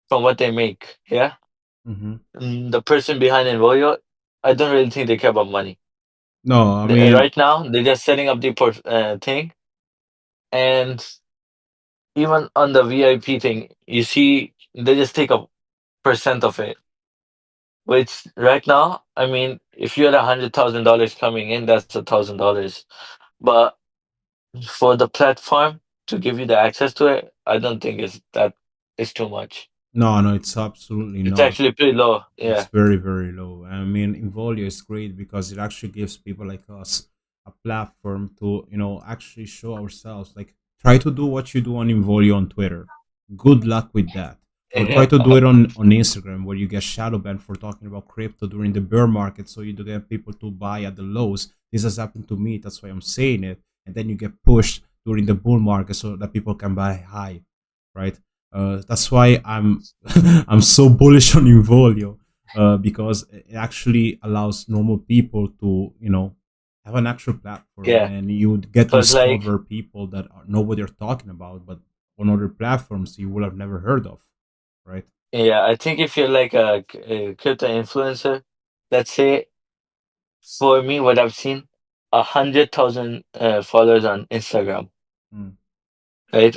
from what they make. Yeah, Mm-hmm. The person behind Invoyo, I don't really think they care about money. No, I mean, Right now, they're just setting up the thing, and even on the VIP thing, you see, they just take a percent of it. Which right now, I mean, if you had $100,000 coming in, that's $1,000. But for the platform to give you the access to it, I don't think it's too much. no, it's absolutely It's not. actually pretty low. It's Yeah. very, very low. I mean, Involio is great because it actually gives people like us a platform to, actually show ourselves. Like, try to do what you do on Involio on Twitter. Good luck with that. Or try Yeah. to do it on Instagram, where you get shadow banned for talking about crypto during the bear market, so you do get people to buy at the lows. This has happened to me. That's why I'm saying it. And then you get pushed during the bull market so that people can buy high, right? That's why I'm I'm so bullish on Involio, because it actually allows normal people to have an actual platform, Yeah. and you get to Cause like, discover people that know what they're talking about, but on other platforms you will have never heard of, right? yeah, I think if you're like a crypto influencer, let's say for me, what I've seen, 100,000 followers on Instagram, Mm, right?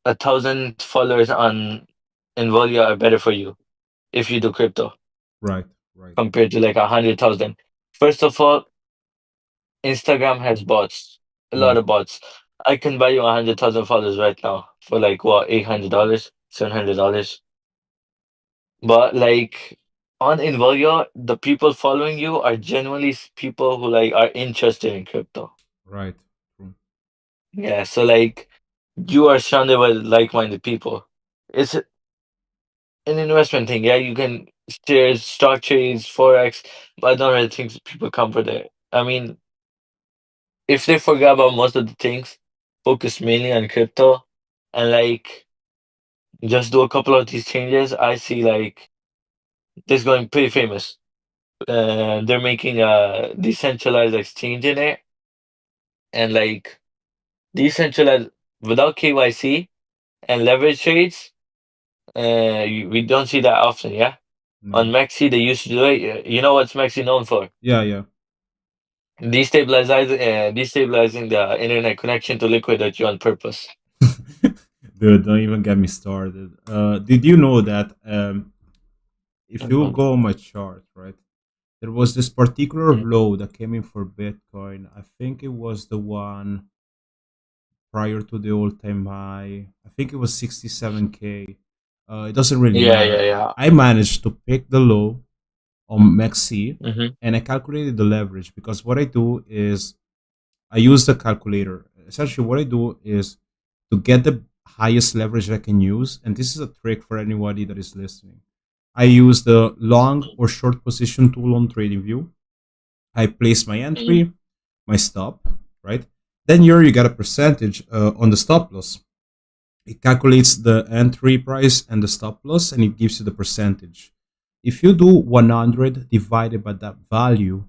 1,000 followers on Involia are better for you if you do crypto right, right. compared to like 100,000. First of all, Instagram has bots, a lot Mm, of bots. I can buy you 100,000 followers right now for like what, $800, $700. But like on Involio, the people following you are genuinely people who like are interested in crypto. right. True. Yeah, so like you are surrounded by like-minded people. It's an investment thing. Yeah, you can shares, stock trades, forex, but I don't really think people come for that. I mean, if they forget about most of the things, focus mainly on crypto, and like just do a couple of these changes, I see like this going pretty famous. They're making a decentralized exchange in it, and like decentralized. without KYC and leverage trades, we don't see that often. Yeah, on No. MEXC they used to do it. You know what's MEXC known for? Yeah, yeah. Destabilizing the internet connection to liquidate you on purpose. Dude, don't even get me started. Did you know that if you Mhm. go on my chart, right, there was this particular Mhm. low that came in for Bitcoin. I think it was the one prior to the all-time high. I think it was 67K. It doesn't really Yeah, matter. yeah, yeah. I managed to pick the low on MEXC Hmm. and I calculated the leverage because what I do is I use the calculator. Essentially, what I do is to get the highest leverage I can use, and this is a trick for anybody that is listening. I use the long or short position tool on TradingView. I place my Hmm. entry, my stop, right? Then here you get a percentage on the stop loss. It calculates the entry price and the stop loss, and it gives you the percentage. If you do 100 divided by that value,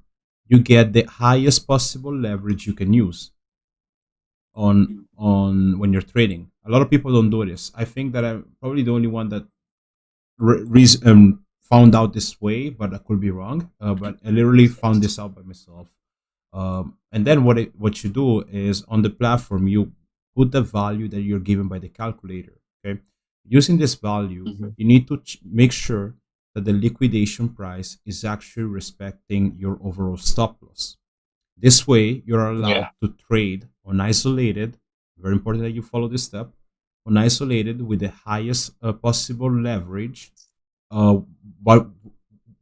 you get the highest possible leverage you can use on when you're trading. A lot of people don't do this. I think that I'm probably the only one that found out this way, but I could be wrong. But I literally found this out by myself. And then what you do is on the platform you put the value that you're given by the calculator. Okay, using this value, Hmm. you need to make sure that the liquidation price is actually respecting your overall stop loss. This way, you're allowed Yeah. to trade on isolated. Very important that you follow this step on isolated with the highest possible leverage. Uh, what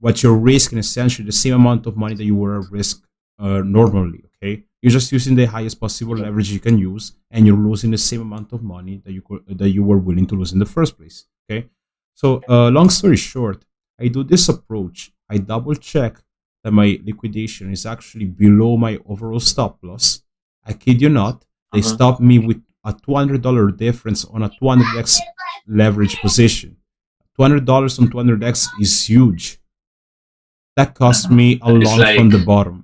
what you're risking essentially the same amount of money that you were at risk normally. Okay, you're just using the highest possible Mhm. leverage you can use, and you're losing the same amount of money that you were willing to lose in the first place. Okay, so long story short, I do this approach. I double check that my liquidation is actually below my overall stop loss. I kid you not, they Uh-huh. stopped me with a $200 difference on a 200x leverage position. $200 on 200x is huge. That cost me a It's lot from like the bottom.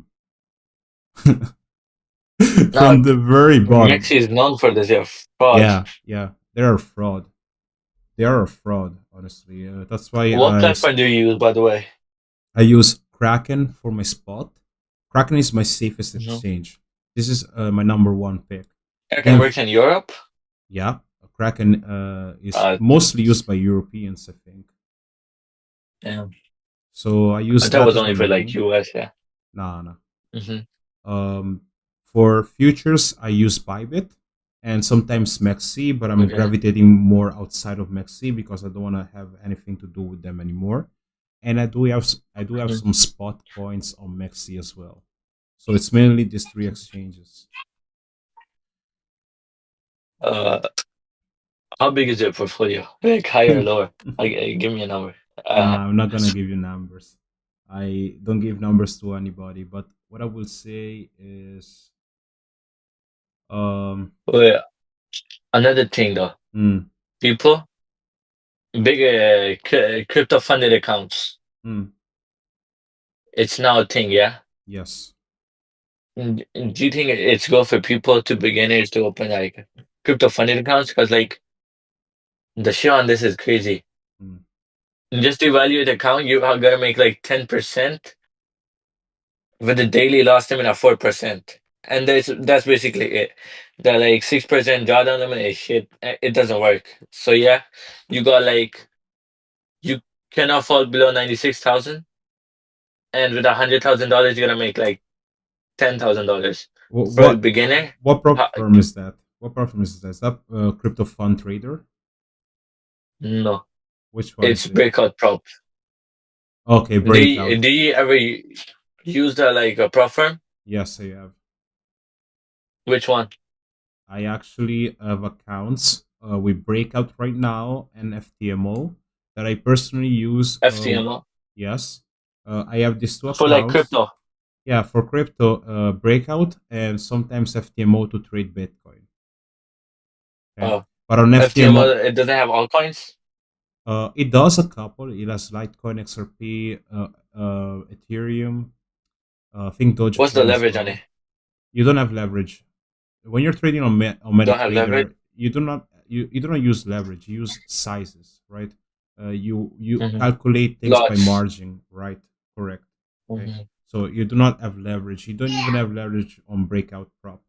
From now the very bottom. MEXC is known for this. Yeah, fraud. Yeah, yeah. They are a fraud. They are a fraud, honestly. That's why What platform do you use, by the way? I use Kraken for my spot. Kraken is my safest Hmm. exchange. This is my number one pick. Kraken Then, works in Europe. yeah, Kraken is Uh, mostly used by Europeans, I think. yeah. So I I use thought it that was as my only for like main. US. Yeah. Nah, nah. Hmm. Um, for futures, I use Bybit and sometimes MEXC, but I'm Okay. gravitating more outside of MEXC because I don't want to have anything to do with them anymore. And I do have Mhm. some spot coins on MEXC as well. So it's mainly these three exchanges. Uh, how big is your portfolio? Like higher or lower? Give me a number. Nah, I'm not gonna give you numbers. I don't give numbers to anybody. But what I will say is, um, Wait, another thing though. mm, People, big crypto funded accounts. mm, It's now a thing, yeah? yes. Do you think it's good for people to beginners to open like crypto funded accounts? Because like the shit on this is crazy. Mm. Just to evaluate the account, you are gonna make like 10% with a daily loss limit of 4%. And that's basically it. The like 6% drawdown limit is shit. It doesn't work. So yeah, you got like you cannot fall below 96,000, and with $100,000 you're gonna make like $10,000 What for a what beginner. what Ha- platform is that? What platform is that? Is that Crypto Fund Trader? No, Which one is it's it? breakout prop. Okay, Breakout. Do you ever use the like a prop firm? Yes, I have. Which one? I actually have accounts with Breakout right now and FTMO that I personally use. FTMO Yes, I have these two for like accounts. crypto. Yeah, for crypto, Breakout and sometimes FTMO to trade Bitcoin. Okay, Oh, but on FTMO, FTMO, it doesn't have altcoins. it does a couple. It has Litecoin, XRP, Ethereum. I think What's the Dogecoin as leverage on it? well. You don't have leverage when you're trading on Don't have MetaTrader. leverage. you do not use leverage. You use sizes, right? You Mm-hmm. calculate things by Lots. margin, right? Correct. Okay. Mm-hmm. So you do not have leverage. You don't even have leverage on breakout prop.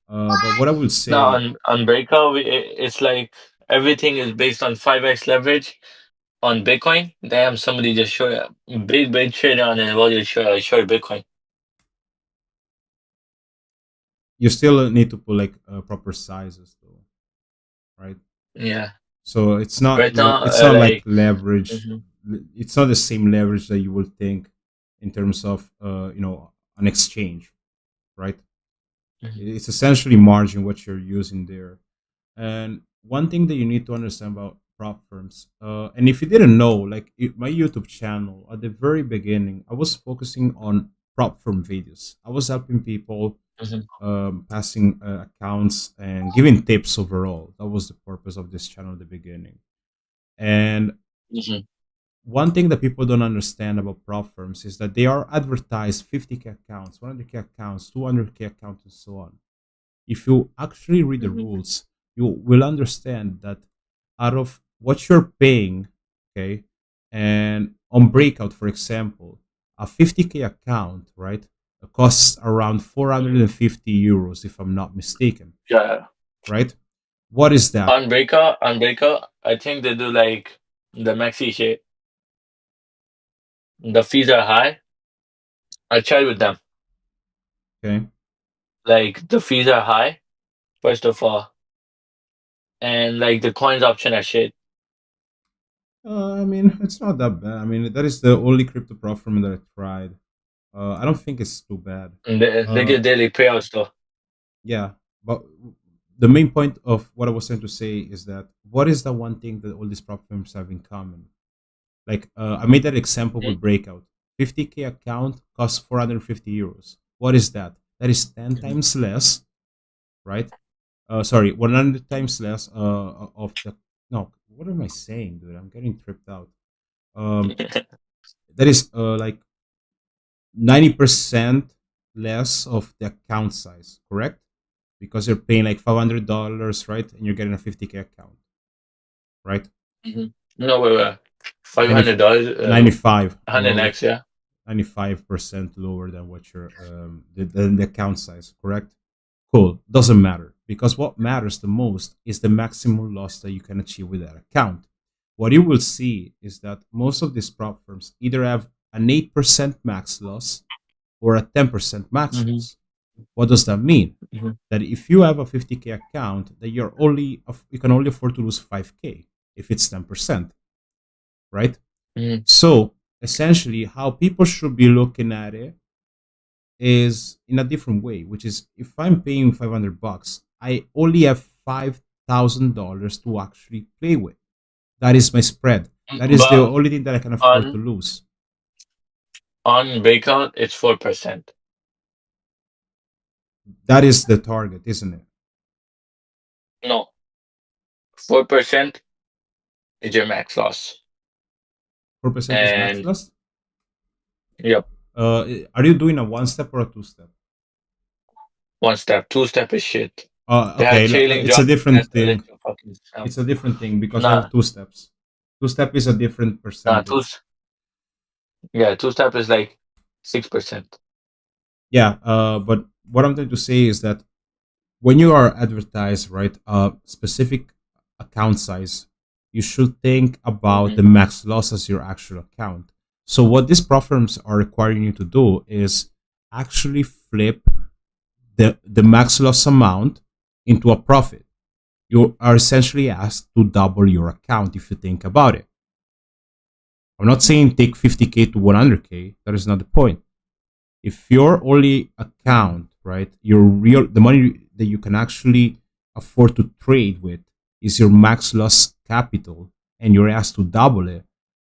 But what I will Now say, on breakout, it's like everything is based on 5x leverage on Bitcoin. Damn, somebody just short big trader on Involio short Bitcoin. you still need to put like proper sizes, though, right? Yeah. So Right now, it's not like like. leverage. Mhm, It's not the same leverage that you will think in terms of an exchange, right? mhm, It's essentially margin what you're using there. And one thing that you need to understand about prop firms, and if you didn't know, like my YouTube channel at the very beginning, I was focusing on prop firm videos. I was helping people, mhm, passing accounts and giving tips overall. That was the purpose of this channel at the beginning. And mhm. one thing that people don't understand about prop firms is that they are advertised 50K accounts, 100K accounts, 200K accounts, and so on. If you actually read the Mhm. rules, you will understand that out of what you're paying, okay, and on breakout, for example, a 50K account, right, costs around Mhm. 450 euros, if I'm not mistaken, Yeah. right? What is that? On breakout, I think they do like the MEXC shit. The fees are high. I tried with them. Okay. Like the fees are high, first of all, and like the coins option are shit. I mean, it's not that bad. I mean, that is the only crypto platform that I tried. I don't think it's too bad. And they Uh, get daily payouts though. yeah, but the main point of what I was trying to say is that what is the one thing that all these platforms have in common? Like, I made that example Mm, with Breakout. 50K account costs 450 euros. What is that? That is 10 mhm. times less, right? Sorry, 100 times less of the. No, what am I saying, dude? I'm getting tripped out. Um, that is like 90% less of the account size, correct? Because you're paying like $500, right? And you're getting a 50K account, right? Mhm. No, wait. Ninety $500, 95 lower, 100x, yeah. 95% lower than what your the account size, correct? Cool. Doesn't matter because what matters the most is the maximum loss that you can achieve with that account. What you will see is that most of these prop firms either have an 8% max loss or a 10% max Hmm. loss. What does that mean? Hmm. That if you have a 50K account, that you can only afford to lose 5K if it's 10%, right? Hmm. So essentially, how people should be looking at it is in a different way, which is if I'm paying $500, I only have $5,000 to actually play with. That is my spread. That is the But only thing that I can afford to on lose. on breakout, it's 4%. That is the target, isn't it? No, 4% is your max loss. 4% is max And loss. yep, Are you doing a one step or a two step? one step, two step is shit. They had Okay, trailing it's a drop. That's different a thing. little fucking scam. It's a different thing because I have Nah, two steps. Two step is a different nah, percentage. yeah, two step is like 6%. Yeah, but what I'm trying to say is that when you are advertised, right, a specific account size, you should think about Mm-hmm. the max loss as your actual account. So what these platforms are requiring you to do is actually flip the max loss amount into a profit. You are essentially asked to double your account if you think about it. I'm not saying take 50K to 100K. That is not the point. If your only account, right, the money that you can actually afford to trade with is your max loss capital and you're asked to double it,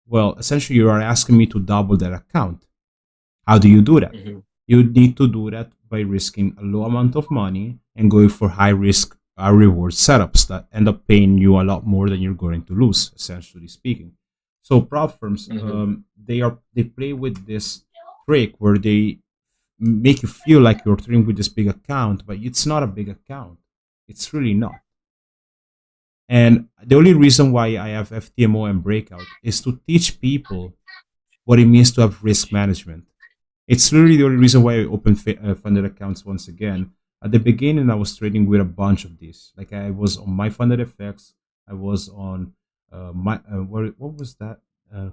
well, essentially you are asking me to double that account. How do you do that? Mm-hmm. You need to do that by risking a low amount of money and going for high risk reward setups that end up paying you a lot more than you're going to lose, essentially speaking. So prop firms, Mm-hmm. they play with this trick where they make you feel like you're trading with this big account, but it's not a big account. It's really not. And the only reason why I have FTMO and breakout is to teach people what it means to have risk management. It's literally the only reason why I opened funded accounts once again. At the beginning, I was trading with a bunch of these. Like I was on my funded FX, I was on my what was that uh,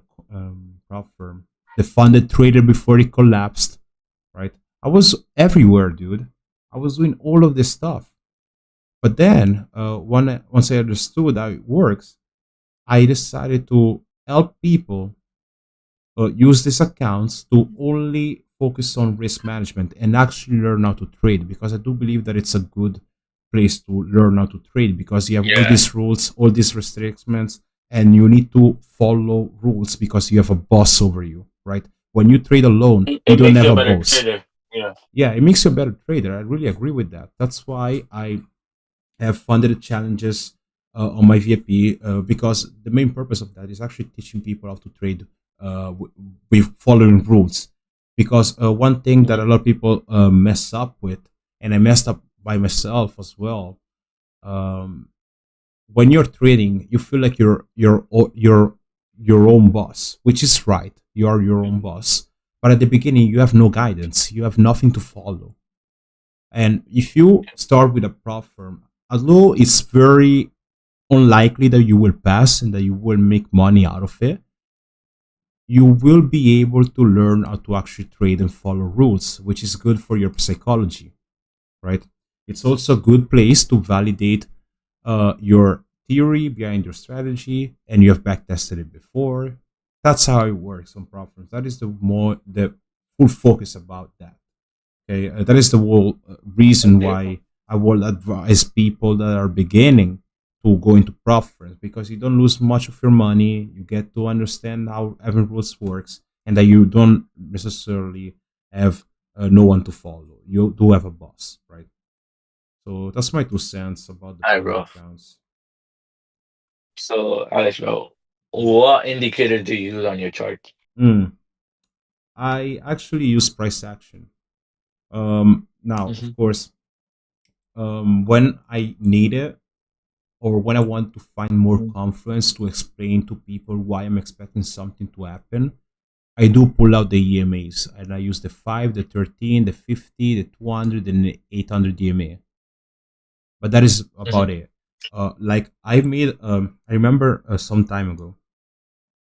prop firm, the funded trader before it collapsed, right? I was everywhere, dude. I was doing all of this stuff. But then, once I understood how it works, I decided to help people use these accounts to only focus on risk management and actually learn how to trade, because I do believe that it's a good place to learn how to trade, because you have all Yeah, these rules, all these restrictions, and you need to follow rules because you have a boss over you, right? When you trade alone, you it don't makes have you a a better boss. trader. Yeah. Yeah, it makes you a better trader. I really agree with that. That's why I have funded challenges on my VIP, because the main purpose of that is actually teaching people how to trade with following rules. Because one thing that a Mhm. lot of people mess up with, and I messed up by myself as well, um, when you're trading, you feel like you're your own boss, which is right. You are your own boss, but at the beginning, you have no guidance. You have nothing to follow. And if you start with a prop firm, although it's very unlikely that you will pass and that you will make money out of it, you will be able to learn how to actually trade and follow rules, which is good for your psychology, right? It's also a good place to validate your theory behind your strategy, and you have backtested it before. That's how it works on prop firms. That is the full focus about that. Okay, that is the whole reason Okay, bro. why I will advise people that are beginning to go into preference, because you don't lose much of your money. You get to understand how every rules works, and that you don't necessarily have no one to follow. You do have a boss, right? So that's my 2 cents about the Alright, funded bro. accounts. So, Alex, bro, what indicator do you use on your chart? Mm. I actually use price action. Now, of Hmm. course, when I need it, or when I want to find more confidence to explain to people why I'm expecting something to happen, I do pull out the EMAs, and I use the 5, the 13, the 50, the 200, and the 800 EMA. But that is Hmm. about it. Like I remember some time ago,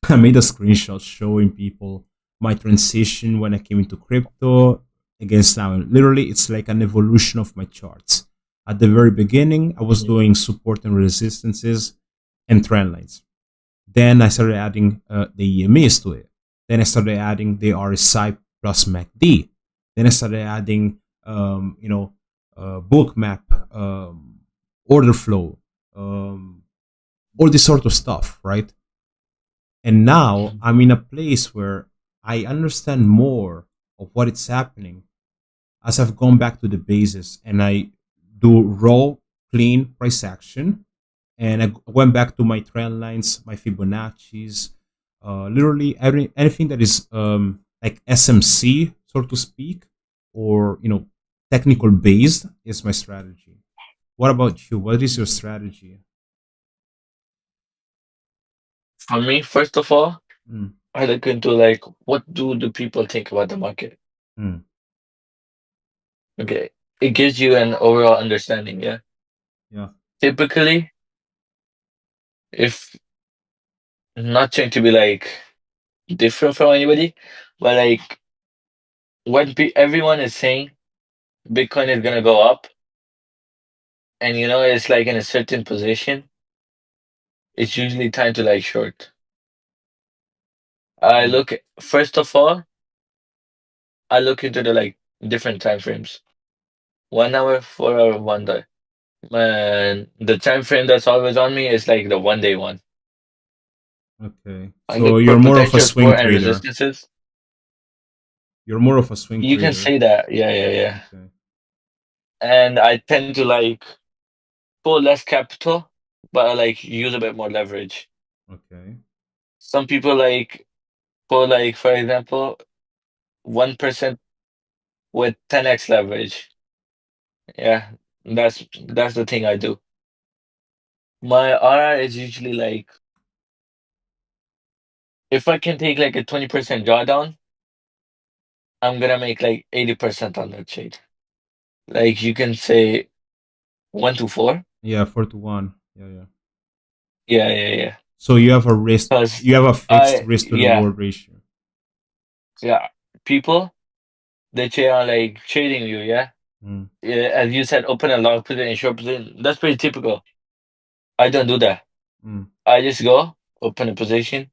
I made a screenshot showing people my transition when I came into crypto against now. Literally, it's like an evolution of my charts. At the very beginning, I was Hmm. doing support and resistances and trend lines. Then I started adding the EMAs to it. Then I started adding the RSI plus MACD. Then I started adding, book map, order flow, um, all this sort of stuff, right? And now Hmm. I'm in a place where I understand more of what is happening as I've gone back to the basis, and I do raw, clean price action, and I went back to my trend lines, my Fibonacci's, literally anything that is like SMC, so to speak, or technical based is my strategy. What about you? What is your strategy? For me, first of all, Mm, I look into like what do the people think about the market. mm, Okay, it gives you an overall understanding. Yeah, yeah. typically, if not trying to be like different from anybody, but like when everyone is saying Bitcoin is gonna go up, and it's like in a certain position, it's usually time to like short. I Mm, look first of all, I look into the like different time frames. 1 hour, 4 hour, one day. And the time frame that's always on me is like the 1 day one. okay. I So look for you're more of a potential swing support and trader. resistances. You're more of a swing You can trader. say that, yeah, yeah, yeah. Okay. And I tend to like pull less capital, but I like use a bit more leverage. Okay. Some people like pull like, for example, 1% with 10x leverage. Yeah, that's the thing I do. My RR is usually like if I can take like a 20% drawdown, I'm gonna make like 80% on that trade. Like you can say 1 to 4. Yeah, 4 to 1. Yeah, yeah. Yeah, yeah, yeah. So you have a risk. Because You have a fixed risk to yeah, reward ratio. yeah. People they trade on like trading view, yeah. Mm, Yeah, as you said, open and long position, short position. That's pretty typical. I don't do that. mm, I just go open a position.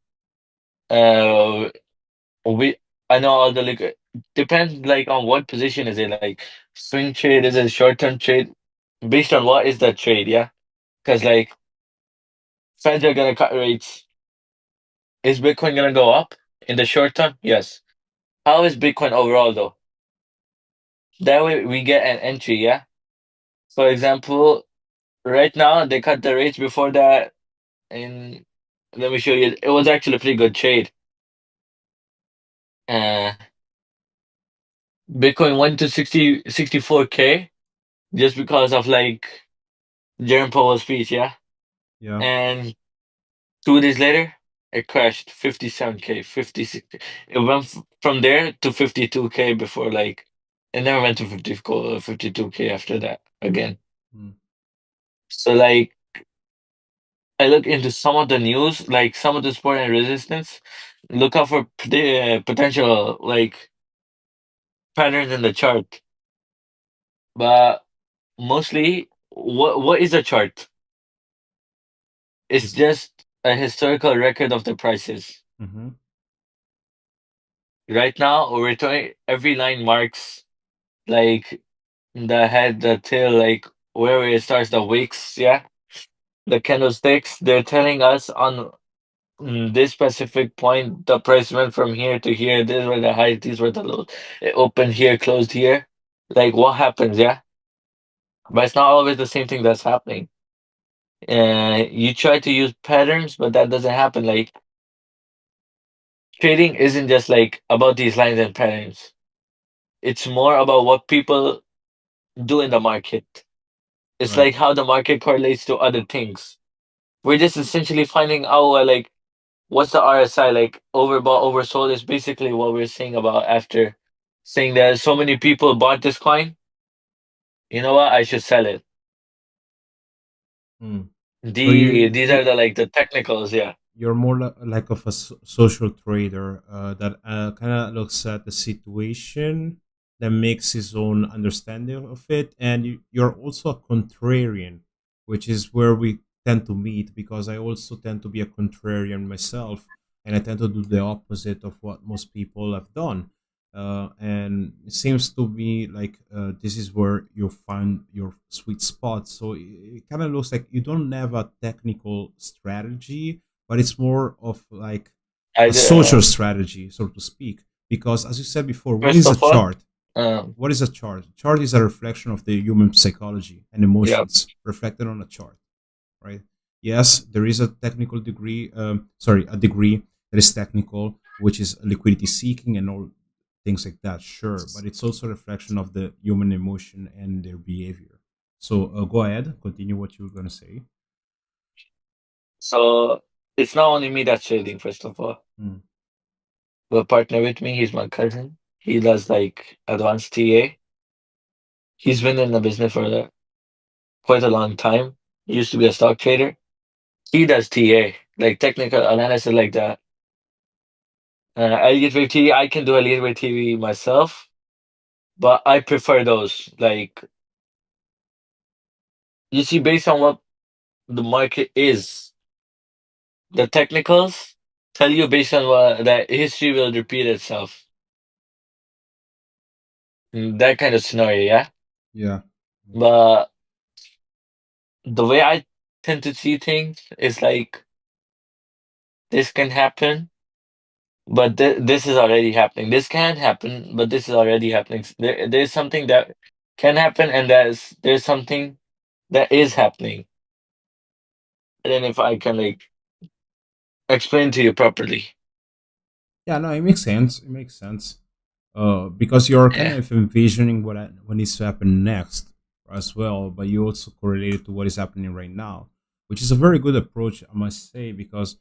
Uh, we I know all the liquid depends like on what position is it like swing trade is it short term trade based on what is that trade, yeah. Because like Feds are gonna cut rates. Is Bitcoin gonna go up in the short term? Yes. How is Bitcoin overall though? That way we get an entry, yeah. For example, right now they cut the rates before that. And let me show you. It was actually a pretty good trade. Uh, Bitcoin went to 64K just because of like Jerome Powell's speech, yeah. yeah. And 2 days later, it crashed 57K, 56. It went from there to 52K before like it never went to 52K after that again. Mm. So like I look into some of the news, like some of the support and resistance. Look out for potential like patterns in the chart. But mostly, what is a chart? It's Is just a historical record of the prices. mm-hmm. Right now, we're doing every line marks like the head, the tail, like where it starts, the wicks, yeah, the candlesticks. They're telling us on this specific point, the price went from here to here. These were the highs, these were the lows. It opened here, closed here. Like what happens, yeah? But it's not always the same thing that's happening. You try to use patterns, but that doesn't happen. Like trading isn't just like about these lines and patterns. It's more about what people do in the market. It's Right. like how the market correlates to other things. We're just essentially finding out like what's the RSI like overbought, oversold is basically what we're saying about after saying that so many people bought this coin. You know what? I should sell it. Mm. So you These are you the like the technicals, yeah. you're more like of a social trader that kind of looks at the situation, that makes his own understanding of it, and you're also a contrarian, which is where we tend to meet, because I also tend to be a contrarian myself, and I tend to do the opposite of what most people have done. And it seems to me like this is where you find your sweet spot. So it kind of looks like you don't have a technical strategy, but it's more of like I a social strategy, so to speak. Because as you said before, what first is a of all, chart? um, What is a chart? Chart is a reflection of the human psychology and yeah. emotions reflected on a chart, right? Yes, there is a technical degree, sorry, a degree that is technical, which is liquidity seeking and all things like that, sure, but it's also a reflection of the human emotion and their behavior. So go ahead, continue what you were going to say. So it's not only me that's trading. First of all, Mm, the partner with me, he's my cousin. He does like advanced TA. He's been in the business for quite a long time. He used to be a stock trader. He does TA, like technical analysis, like that. Elliott TV, I can do Elliott TV myself, but I prefer those. Like you see, based on what the market is, the technicals tell you based on what that history will repeat itself. That kind of scenario, yeah. yeah, makes sense. But the way I tend to see things is like this can happen, but this is already happening. This can happen, but this is already happening. There's something that can happen, and there's something that is happening. And then if I can like explain to you properly, Yeah, no, it makes sense. It makes sense. Because you're kind yeah. of envisioning what needs to happen next as well, but you also correlate it to what is happening right now. which is a very good approach, I must say, because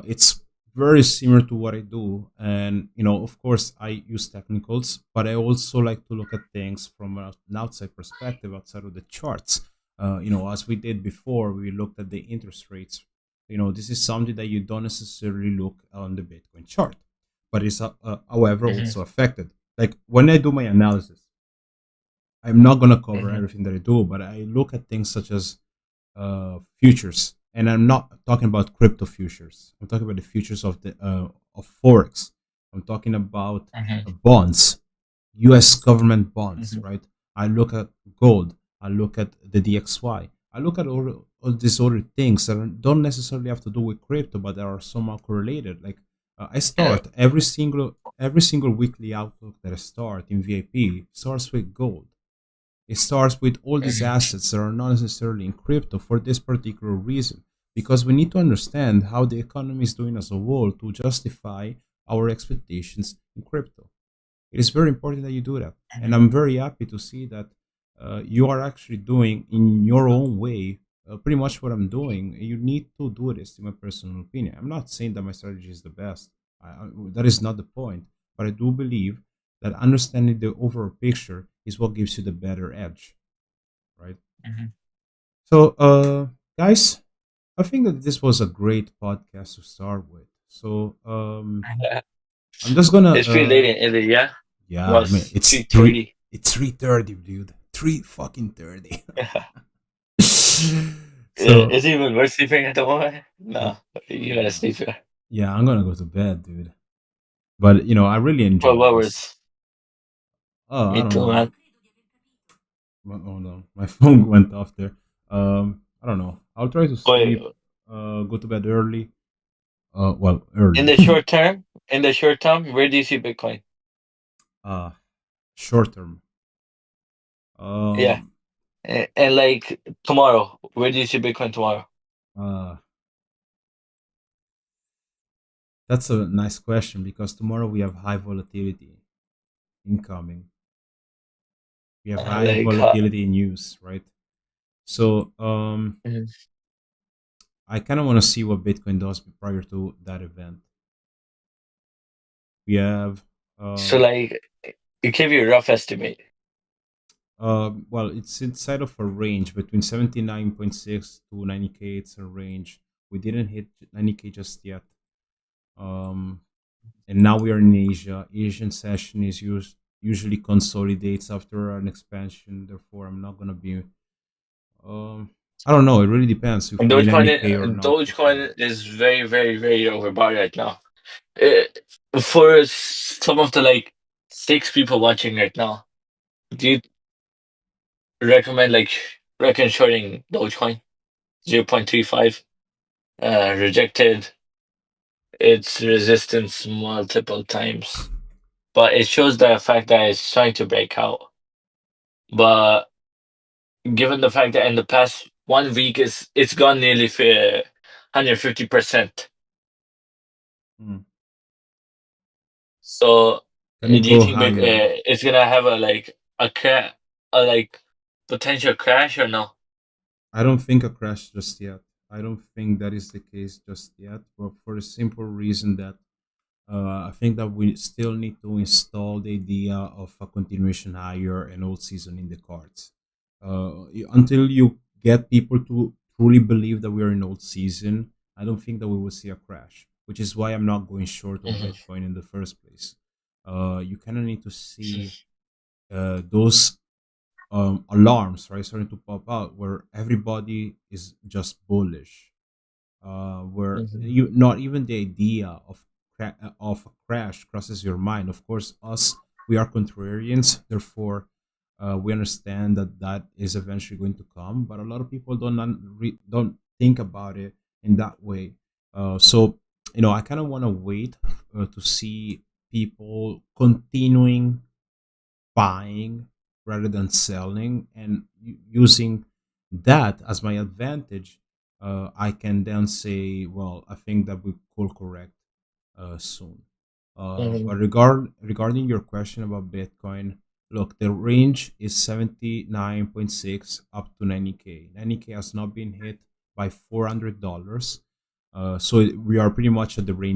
it's very similar to what I do. And, of course, I use technicals, but I also like to look at things from an outside perspective, outside of the charts. As we did before, we looked at the interest rates. This is something that you don't necessarily look on the Bitcoin chart, but it's, however, Hmm. also affected. Like when I do my analysis, I'm not going to cover Hmm. everything that I do, but I look at things such as futures, and I'm not talking about crypto futures. I'm talking about the futures of the of forex. I'm talking about Hmm. bonds, U.S. government bonds, Hmm. right? I look at gold. I look at the DXY. I look at all these other things that don't necessarily have to do with crypto, but that are somehow correlated. Like I Yeah. start every single weekly outlook that I start in VIP starts with gold. It starts with all these Hmm. assets that are not necessarily in crypto for this particular reason. Because we need to understand how the economy is doing as a whole to justify our expectations in crypto. It is very important that you do that. And Hmm. I'm very happy to see that you are actually doing in your own way pretty much what I'm doing. You need to do this, in my personal opinion. I'm not saying that my strategy is the best. That is not the point. But I do believe that understanding the overall picture is what gives you the better edge, right? Hmm. So, guys, I think that this was a great podcast to start with. So, I'm just gonna It's pretty late in Italy, yeah? yeah, I mean Was 3:30. it's 3:30, dude. 3 fucking 30. Yeah. So Is it even worth sleeping at the moment? No, you gotta sleep here. yeah, I'm gonna go to bed, dude. But I really 12 enjoyed this. hours. Oh, I Me don't too, know. man. Oh no, my phone went off there. I don't know. I'll try to But sleep. Go to bed early. Well, early. in the short term, where do you see Bitcoin? uh, Short term. Yeah. Um, And like tomorrow, where do you see Bitcoin tomorrow? uh, that's a nice question because tomorrow we have high volatility incoming. We have high Like, volatility news, right? So mhm. I kind of want to see what Bitcoin does prior to that event. We have So um, like, it gave you a rough estimate. well, it's inside of a range between 79.6 to 90K. It's a range. We didn't hit 90K just yet. Um, and now we are in Asia. Asian session is usually consolidates after an expansion. Therefore, I'm not gonna be. Um, I don't know. It really depends if And we 90K or not for tomorrow. Dogecoin is very, very, very overbought right now. For some of the like 6 people watching right now, do you recommend like reckon shorting Dogecoin 0.35? Rejected its resistance multiple times, but it shows the fact that it's trying to break out. But given the fact that in the past 1 week it's gone nearly for 150%. Hmm. So Can it do you go think higher? it's gonna have a like potential crash or no? I don't think a crash just yet. I don't think that is the case just yet, but for the simple reason that I think that we still need to install the idea of a continuation higher and old season in the cards. Until you get people to truly believe that we are in old season, I don't think that we will see a crash, which is why I'm not going short on Mhm. Bitcoin in the first place. You kind of need to see those alarms, right, starting to pop out where everybody is just bullish, where Mhm. you not even the idea of a crash crosses your mind. Of course, us, we are contrarians, therefore we understand that that is eventually going to come. But a lot of people don't think about it in that way. So I kind of want to wait to see people continuing buying rather than selling and using that as my advantage. I can then say, well, I think that we could correct soon. But Mhm. regarding your question about Bitcoin, look, the range is 79.6 up to 90K. 90K has not been hit, by $400. So we are pretty much at the range